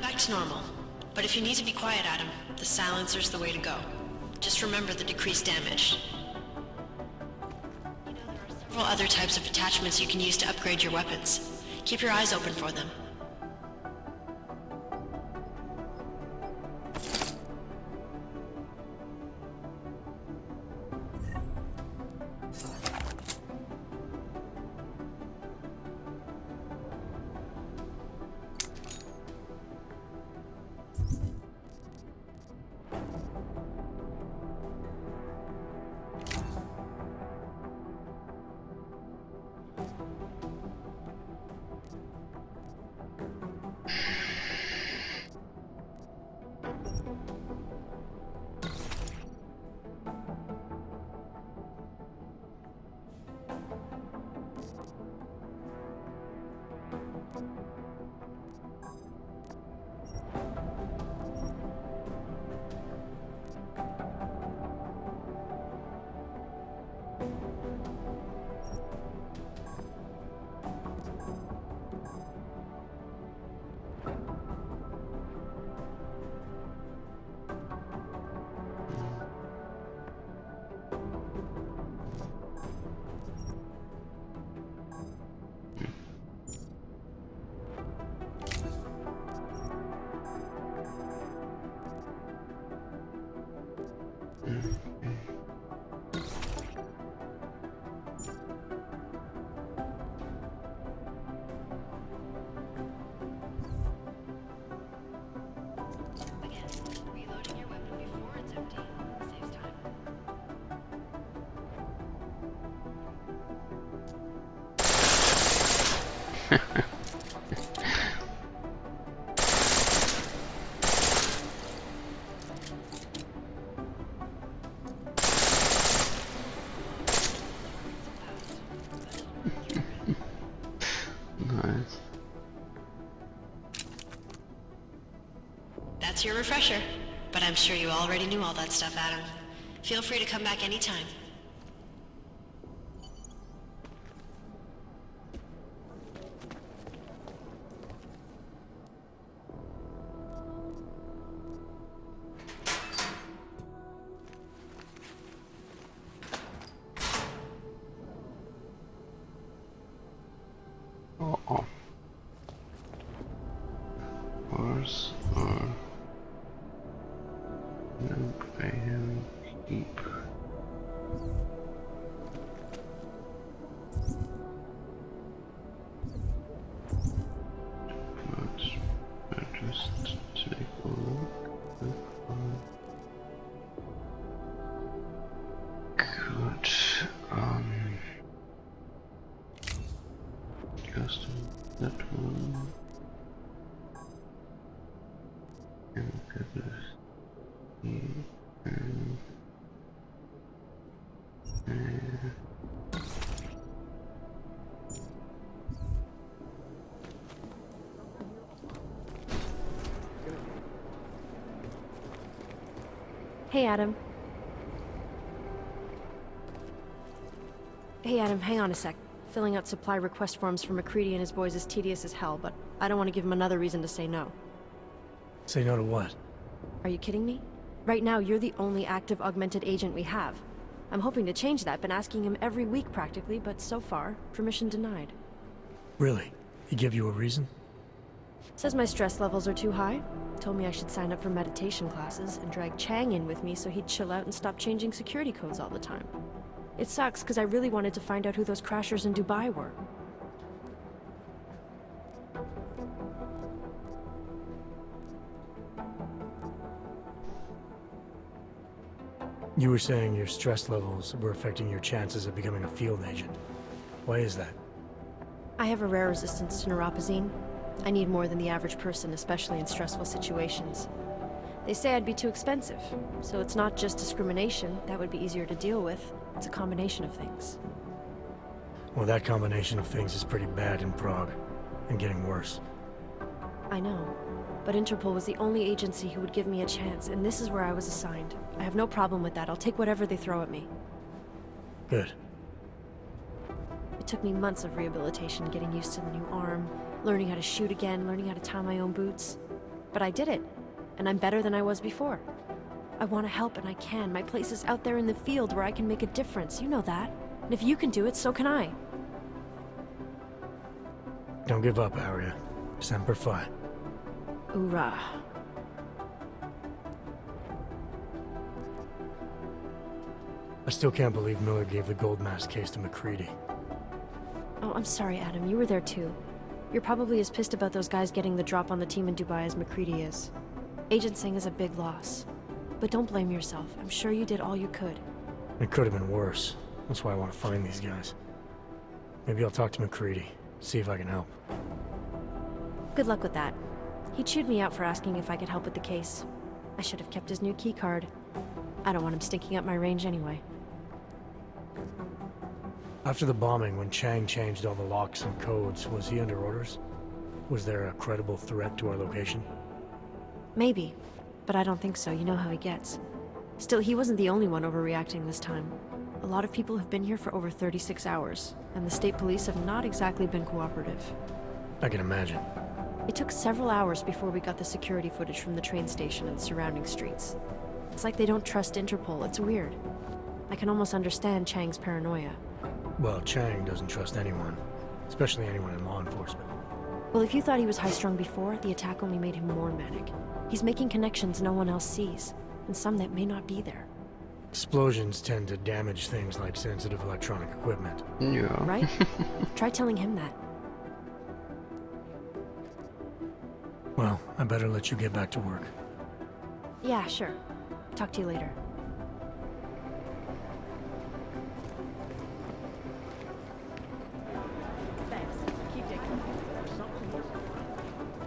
Back to normal. But if you need to be quiet, Adam, the silencer's the way to go. Just remember the decreased damage. You know, there are several other types of attachments you can use to upgrade your weapons. Keep your eyes open for them. That's your refresher. But I'm sure you already knew all that stuff, Adam. Feel free to come back anytime. Uh-oh. Horse or keep. But just take a look. Good. Custom that one. And get this. Hey, Adam. Hey, Adam, hang on a sec. Filling out supply request forms for McCready and his boys is tedious as hell, but I don't want to give him another reason to say no. Say no to what? Are you kidding me? Right now, you're the only active augmented agent we have. I'm hoping to change that, been asking him every week practically, but so far, permission denied. Really? He give you a reason? Says my stress levels are too high. Told me I should sign up for meditation classes and drag Chang in with me so he'd chill out and stop changing security codes all the time. It sucks because I really wanted to find out who those crashers in Dubai were. You were saying your stress levels were affecting your chances of becoming a field agent. Why is that? I have a rare resistance to neuropazine. I need more than the average person, especially in stressful situations. They say I'd be too expensive, so it's not just discrimination. That would be easier to deal with. It's a combination of things. Well, that combination of things is pretty bad in Prague, and getting worse. I know, but Interpol was the only agency who would give me a chance, and this is where I was assigned. I have no problem with that. I'll take whatever they throw at me. Good. It took me months of rehabilitation, getting used to the new arm, learning how to shoot again, learning how to tie my own boots. But I did it, and I'm better than I was before. I want to help, and I can. My place is out there in the field where I can make a difference. You know that. And if you can do it, so can I. Don't give up, Aria. Semper Fi. Hoorah. I still can't believe Miller gave the gold mask case to McCready. Oh, I'm sorry, Adam. You were there too. You're probably as pissed about those guys getting the drop on the team in Dubai as McCready is. Agent Singh is a big loss. But don't blame yourself. I'm sure you did all you could. It could have been worse. That's why I want to find these guys. Maybe I'll talk to McCready, see if I can help. Good luck with that. He chewed me out for asking if I could help with the case. I should have kept his new key card. I don't want him stinking up my range anyway. After the bombing, when Chang changed all the locks and codes, was he under orders? Was there a credible threat to our location? Maybe, but I don't think so. You know how he gets. Still, he wasn't the only one overreacting this time. A lot of people have been here for over 36 hours, and the state police have not exactly been cooperative. I can imagine. It took several hours before we got the security footage from the train station and surrounding streets. It's like they don't trust Interpol. It's weird. I can almost understand Chang's paranoia. Well, Chang doesn't trust anyone, especially anyone in law enforcement. Well, if you thought he was high-strung before, the attack only made him more manic. He's making connections no one else sees, and some that may not be there. Explosions tend to damage things like sensitive electronic equipment. Yeah. Right? Try telling him that. Well, I better let you get back to work. Yeah, sure. Talk to you later.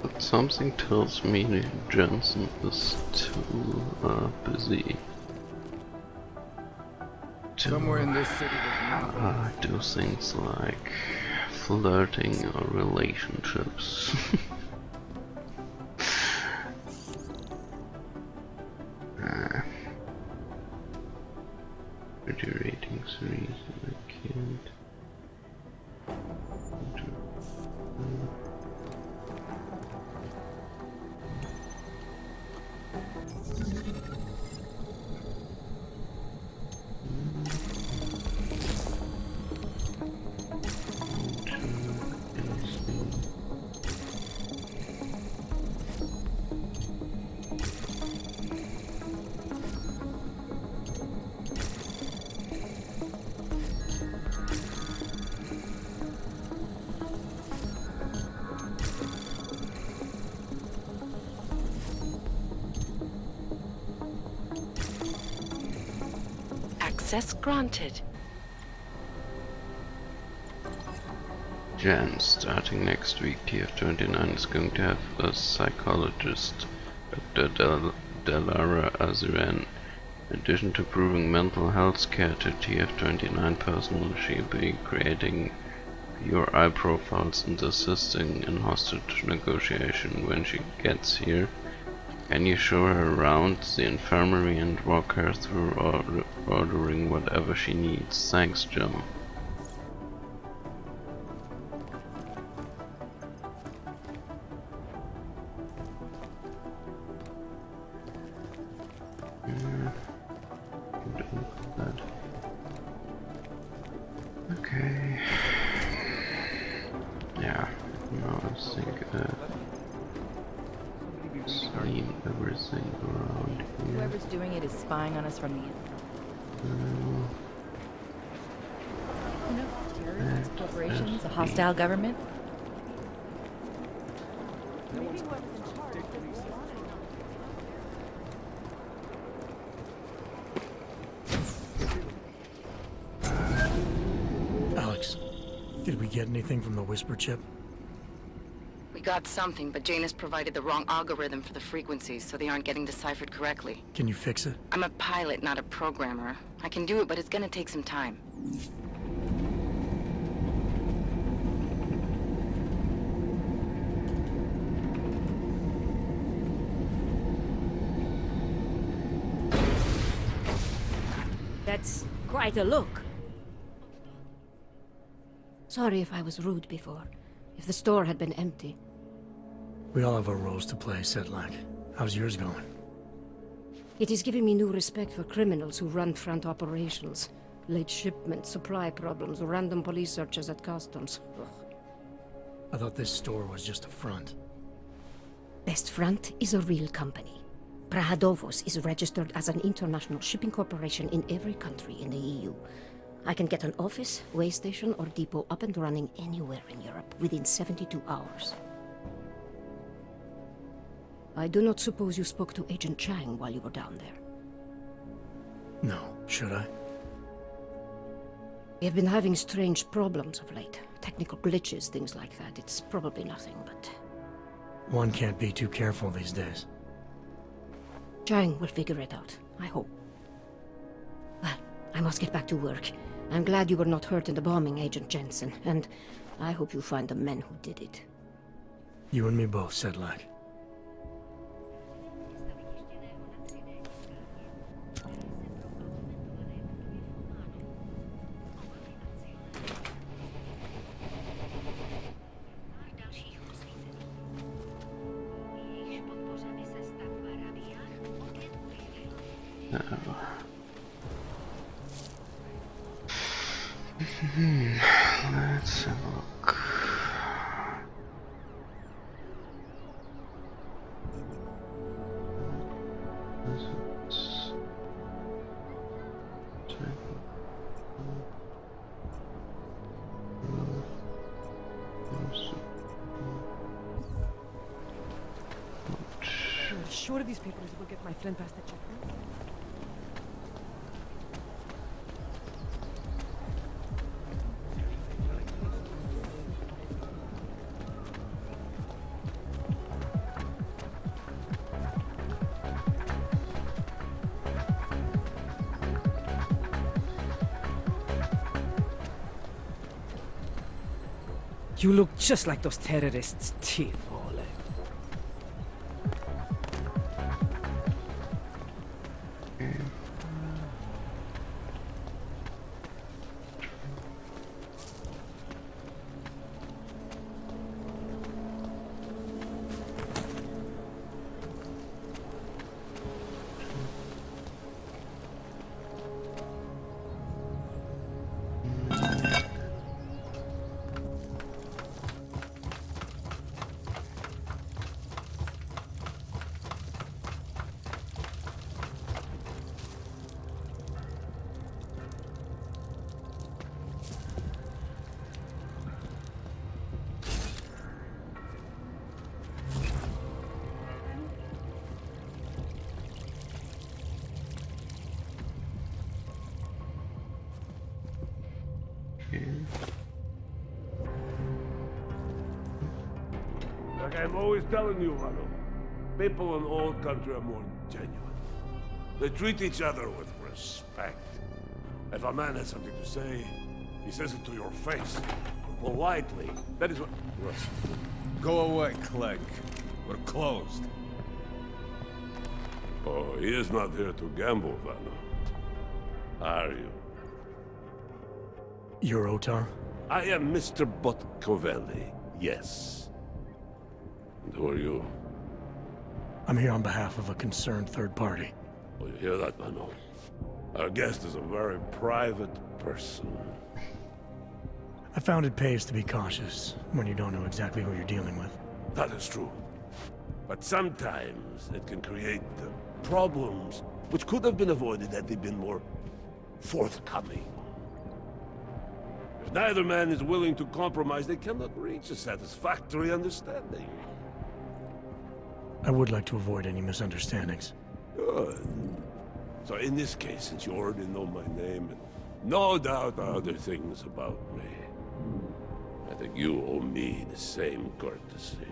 But something tells me Jensen is too busy to Somewhere in this city do things like flirting or relationships. Security rating 3, so I can't. Access granted. Jan, starting next week, TF29 is going to have a psychologist, Dr. Delara Aziran. In addition to proving mental health care to TF29 personnel, she'll be creating your eye profiles and assisting in hostage negotiation when she gets here. Can you show her around the infirmary and walk her through ordering whatever she needs? Thanks, Jim. Okay. Yeah, no, I think seen everything around here. Whoever's doing it is spying on us from the inside. Terrorists, corporations, a hostile government. Alex, did we get anything from the Whisper chip? We got something, but Janus provided the wrong algorithm for the frequencies, so they aren't getting deciphered correctly. Can you fix it? I'm a pilot, not a programmer. I can do it, but it's gonna take some time. That's quite a look. Sorry if I was rude before. If the store had been empty. We all have our roles to play, Sedlak. How's yours going? It is giving me new respect for criminals who run front operations. Late shipments, supply problems, random police searches at customs. Ugh. I thought this store was just a front. Best Front is a real company. Prahadovos is registered as an international shipping corporation in every country in the EU. I can get an office, way station, or depot up and running anywhere in Europe within 72 hours. I do not suppose you spoke to Agent Chang while you were down there. No, should I? We have been having strange problems of late. Technical glitches, things like that. It's probably nothing, but... One can't be too careful these days. Chang will figure it out, I hope. Well, I must get back to work. I'm glad you were not hurt in the bombing, Agent Jensen, and I hope you find the men who did it. You and me both, Sedlak. Let's have a look. You're sure these papers will get my friend past the checkpoint? You look just like those terrorists, Tivoli. Like I'm always telling you, Vano, people in old country are more genuine. They treat each other with respect. If a man has something to say, he says it to your face. Politely. That is what... Russ. Go away, Clegg. We're closed. Oh, he is not here to gamble, Vano. Are you? You're Otar? I am Mr. Botkovelli, yes. And who are you? I'm here on behalf of a concerned third party. Oh, you hear that, Vano? Our guest is a very private person. I found it pays to be cautious when you don't know exactly who you're dealing with. That is true. But sometimes it can create problems which could have been avoided had they been more forthcoming. If neither man is willing to compromise, they cannot reach a satisfactory understanding. I would like to avoid any misunderstandings. Good. So in this case, since you already know my name, and no doubt other things about me, I think you owe me the same courtesy.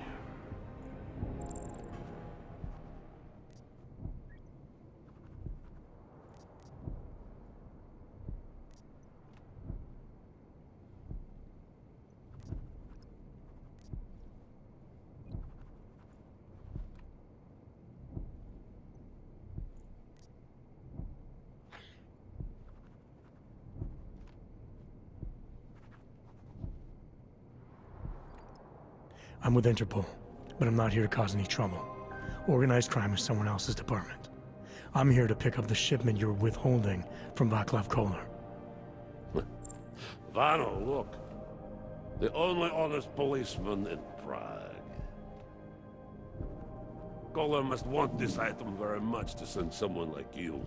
I'm with Interpol, but I'm not here to cause any trouble. Organized crime is someone else's department. I'm here to pick up the shipment you're withholding from Václav Koller. Vano, look. The only honest policeman in Prague. Koller must want this item very much to send someone like you.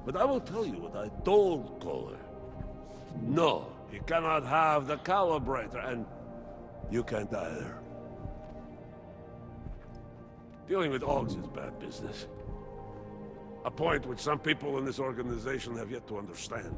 But I will tell you what I told Koller. No, he cannot have the calibrator, and you can't either. Dealing with Augs is bad business. A point which some people in this organization have yet to understand.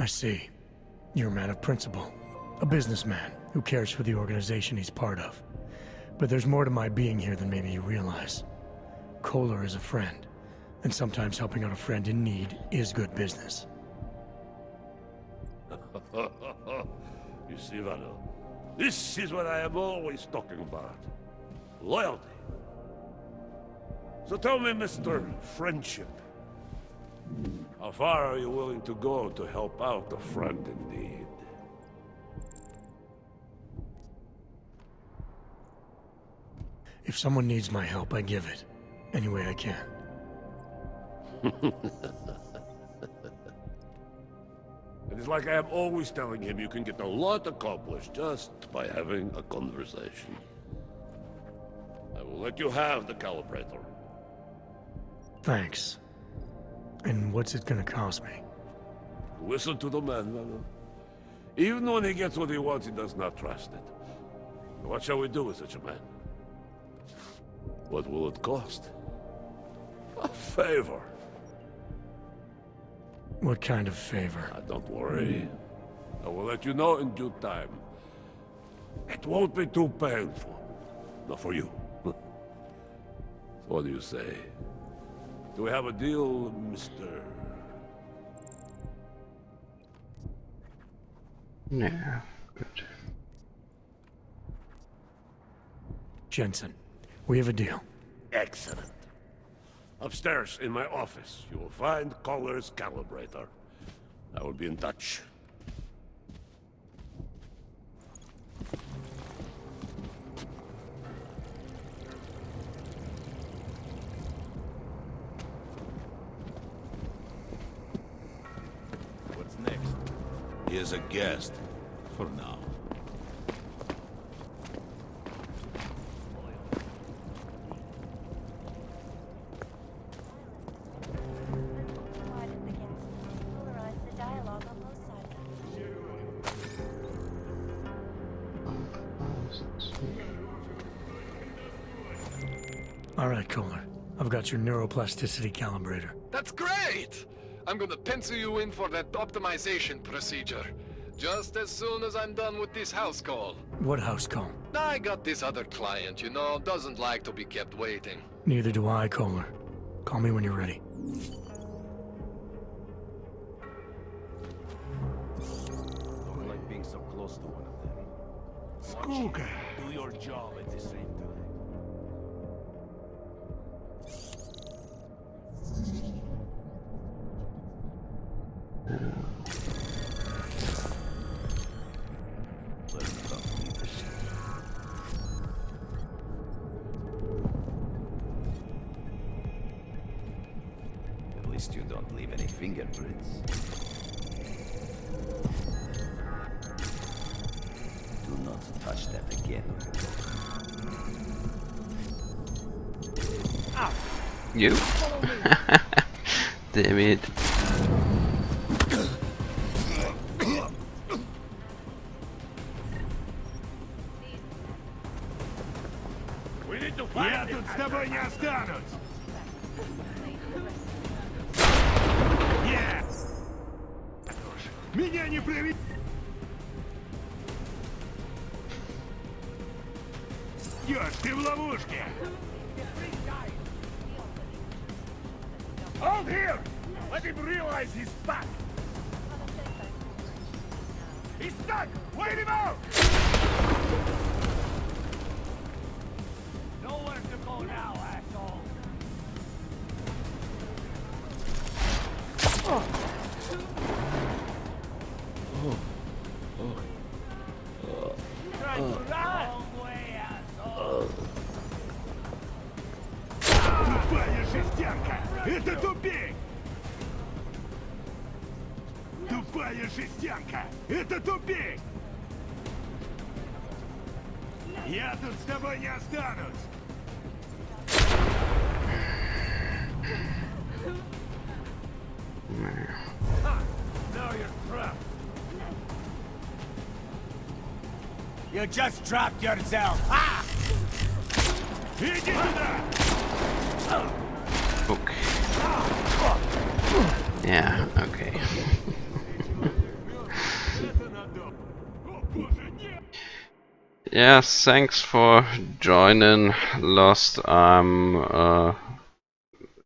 I see. You're a man of principle. A businessman who cares for the organization he's part of. But there's more to my being here than maybe you realize. Koller is a friend, and sometimes helping out a friend in need is good business. You see, Vano, this is what I am always talking about. Loyalty. So tell me, Mr. Friendship, how far are you willing to go to help out a friend in need? If someone needs my help, I give it. Any way I can. It is like I am always telling him, you can get a lot accomplished just by having a conversation. I will let you have the calibrator. Thanks. And what's it gonna cost me? Listen to the man, Vano. Even when he gets what he wants, he does not trust it. What shall we do with such a man? What will it cost? A favor. What kind of favor? Don't worry. I will let you know in due time. It won't be too painful. Not for you. What do you say? Do we have a deal, Mr.? Yeah, good. Jensen, we have a deal. Excellent. Upstairs in my office, you will find Koller's calibrator. I will be in touch. He is a guest. For now. All right, Kohler. I've got your neuroplasticity calibrator. That's great! I'm gonna pencil you in for that optimization procedure. Just as soon as I'm done with this house call. What house call? I got this other client, you know, doesn't like to be kept waiting. Neither do I, Kohler. Call me when you're ready. Don't like being so close to one of them. Skooka! Do your job at the same time. At least you don't leave any fingerprints. Do not touch that again. You? Damn it. Я тут с тобой не останусь! Меня не приведет! Ёж, ты в ловушке! Hold here! Let him realize he's stuck! He's stuck! Wait him out! Nowhere to go now, asshole! Try to run! Way, asshole! Тупая жестянка! Это тупик! Тупая жестянка! Это тупик! Я тут с тобой не останусь! Now you're trapped! You just dropped yourself! Ah! Иди туда! Okay. Yeah, okay. Yeah, thanks for joining. Lost. I'm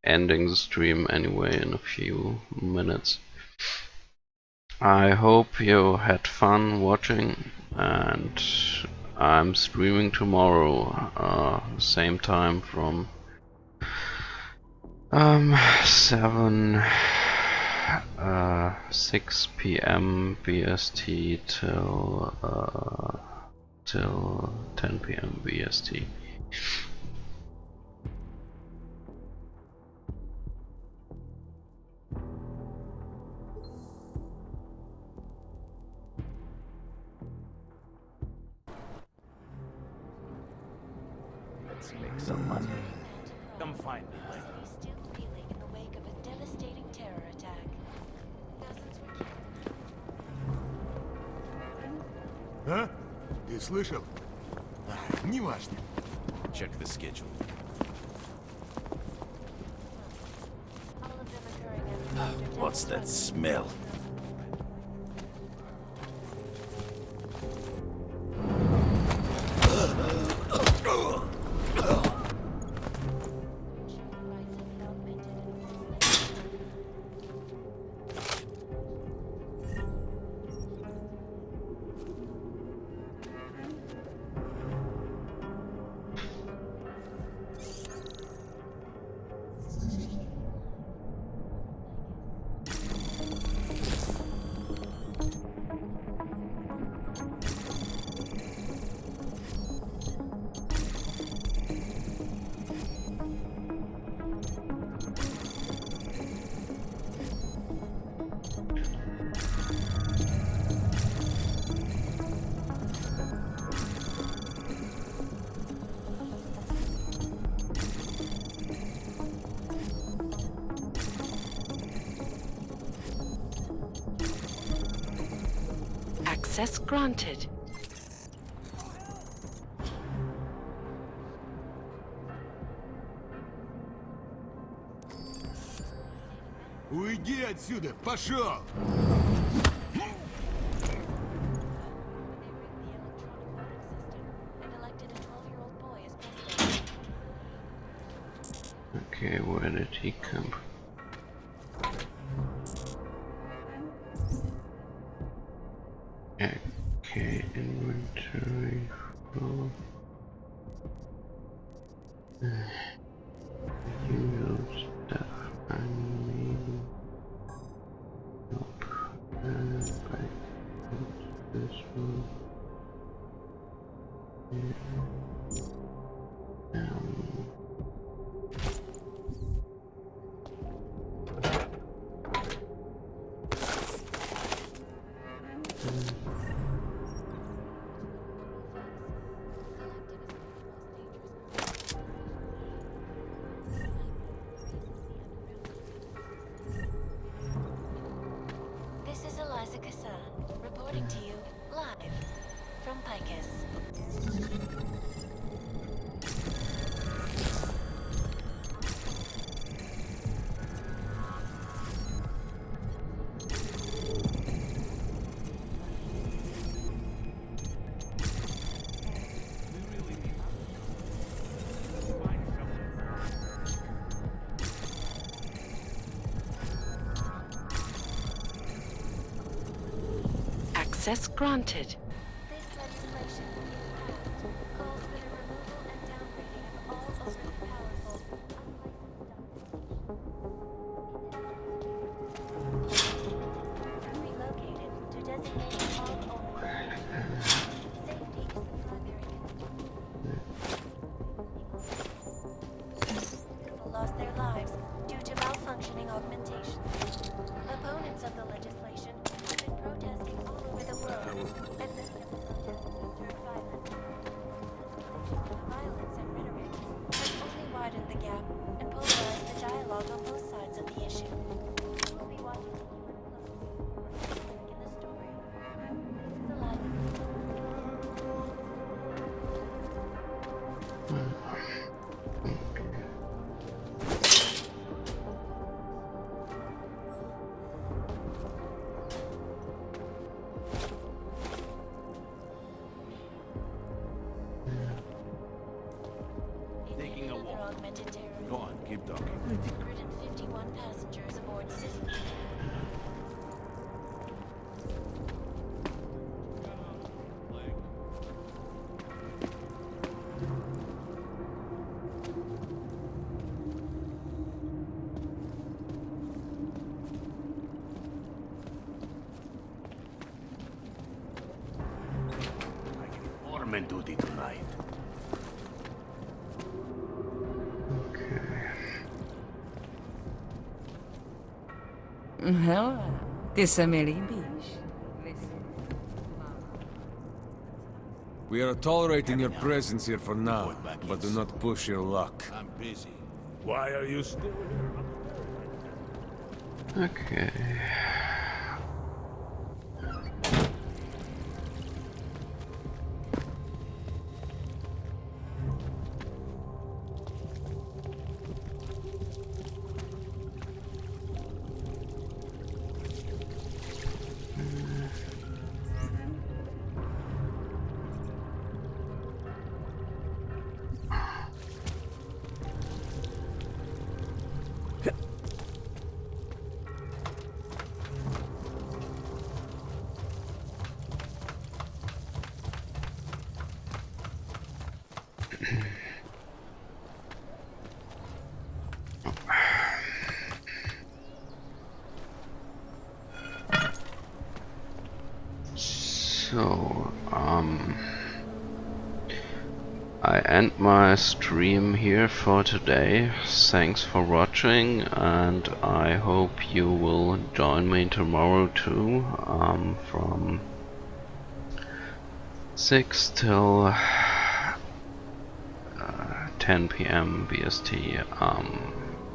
ending the stream anyway in a few minutes. I hope you had fun watching, and I'm streaming tomorrow, same time from 6 p.m. BST till 10 p.m. BST. Let's make some money. Come find me. Still reeling in the wake of a devastating terror attack. А? Ты слышал? Неважно. Check the schedule. What's that smell? Access granted. Уйди отсюда! Пошел! Okay, where did he come? Okay, inventory. Oh. Usual stuff. I mean, nope. Back this one. This is Eliza Kassan, reporting to you live from Picus. Access granted. This legislation, if passed, calls for the removal and downgrading of all overly powerful, unlicensed relocated to designate all only. Safety is the primary concern. People lost their lives due to malfunctioning augmentation. Opponents of the legislation have been protesting all over the world, and this turned violent. The violence and rhetoric has only widened the gap and polarized the dialogue on both sides of the issue. You will be watching in the story. This is Eliza. Taking a walk. Augmented terror. Go on, keep talking. 151 passengers aboard System. Foreman duty tonight. We are tolerating your presence here for now, but do not push your luck. I'm busy. Why are you still here? Okay. So, I end my stream here for today. Thanks for watching, and I hope you will join me tomorrow too, from 6 till 10 PM BST.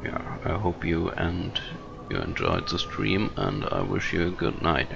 Yeah, I hope you enjoyed the stream, and I wish you a good night.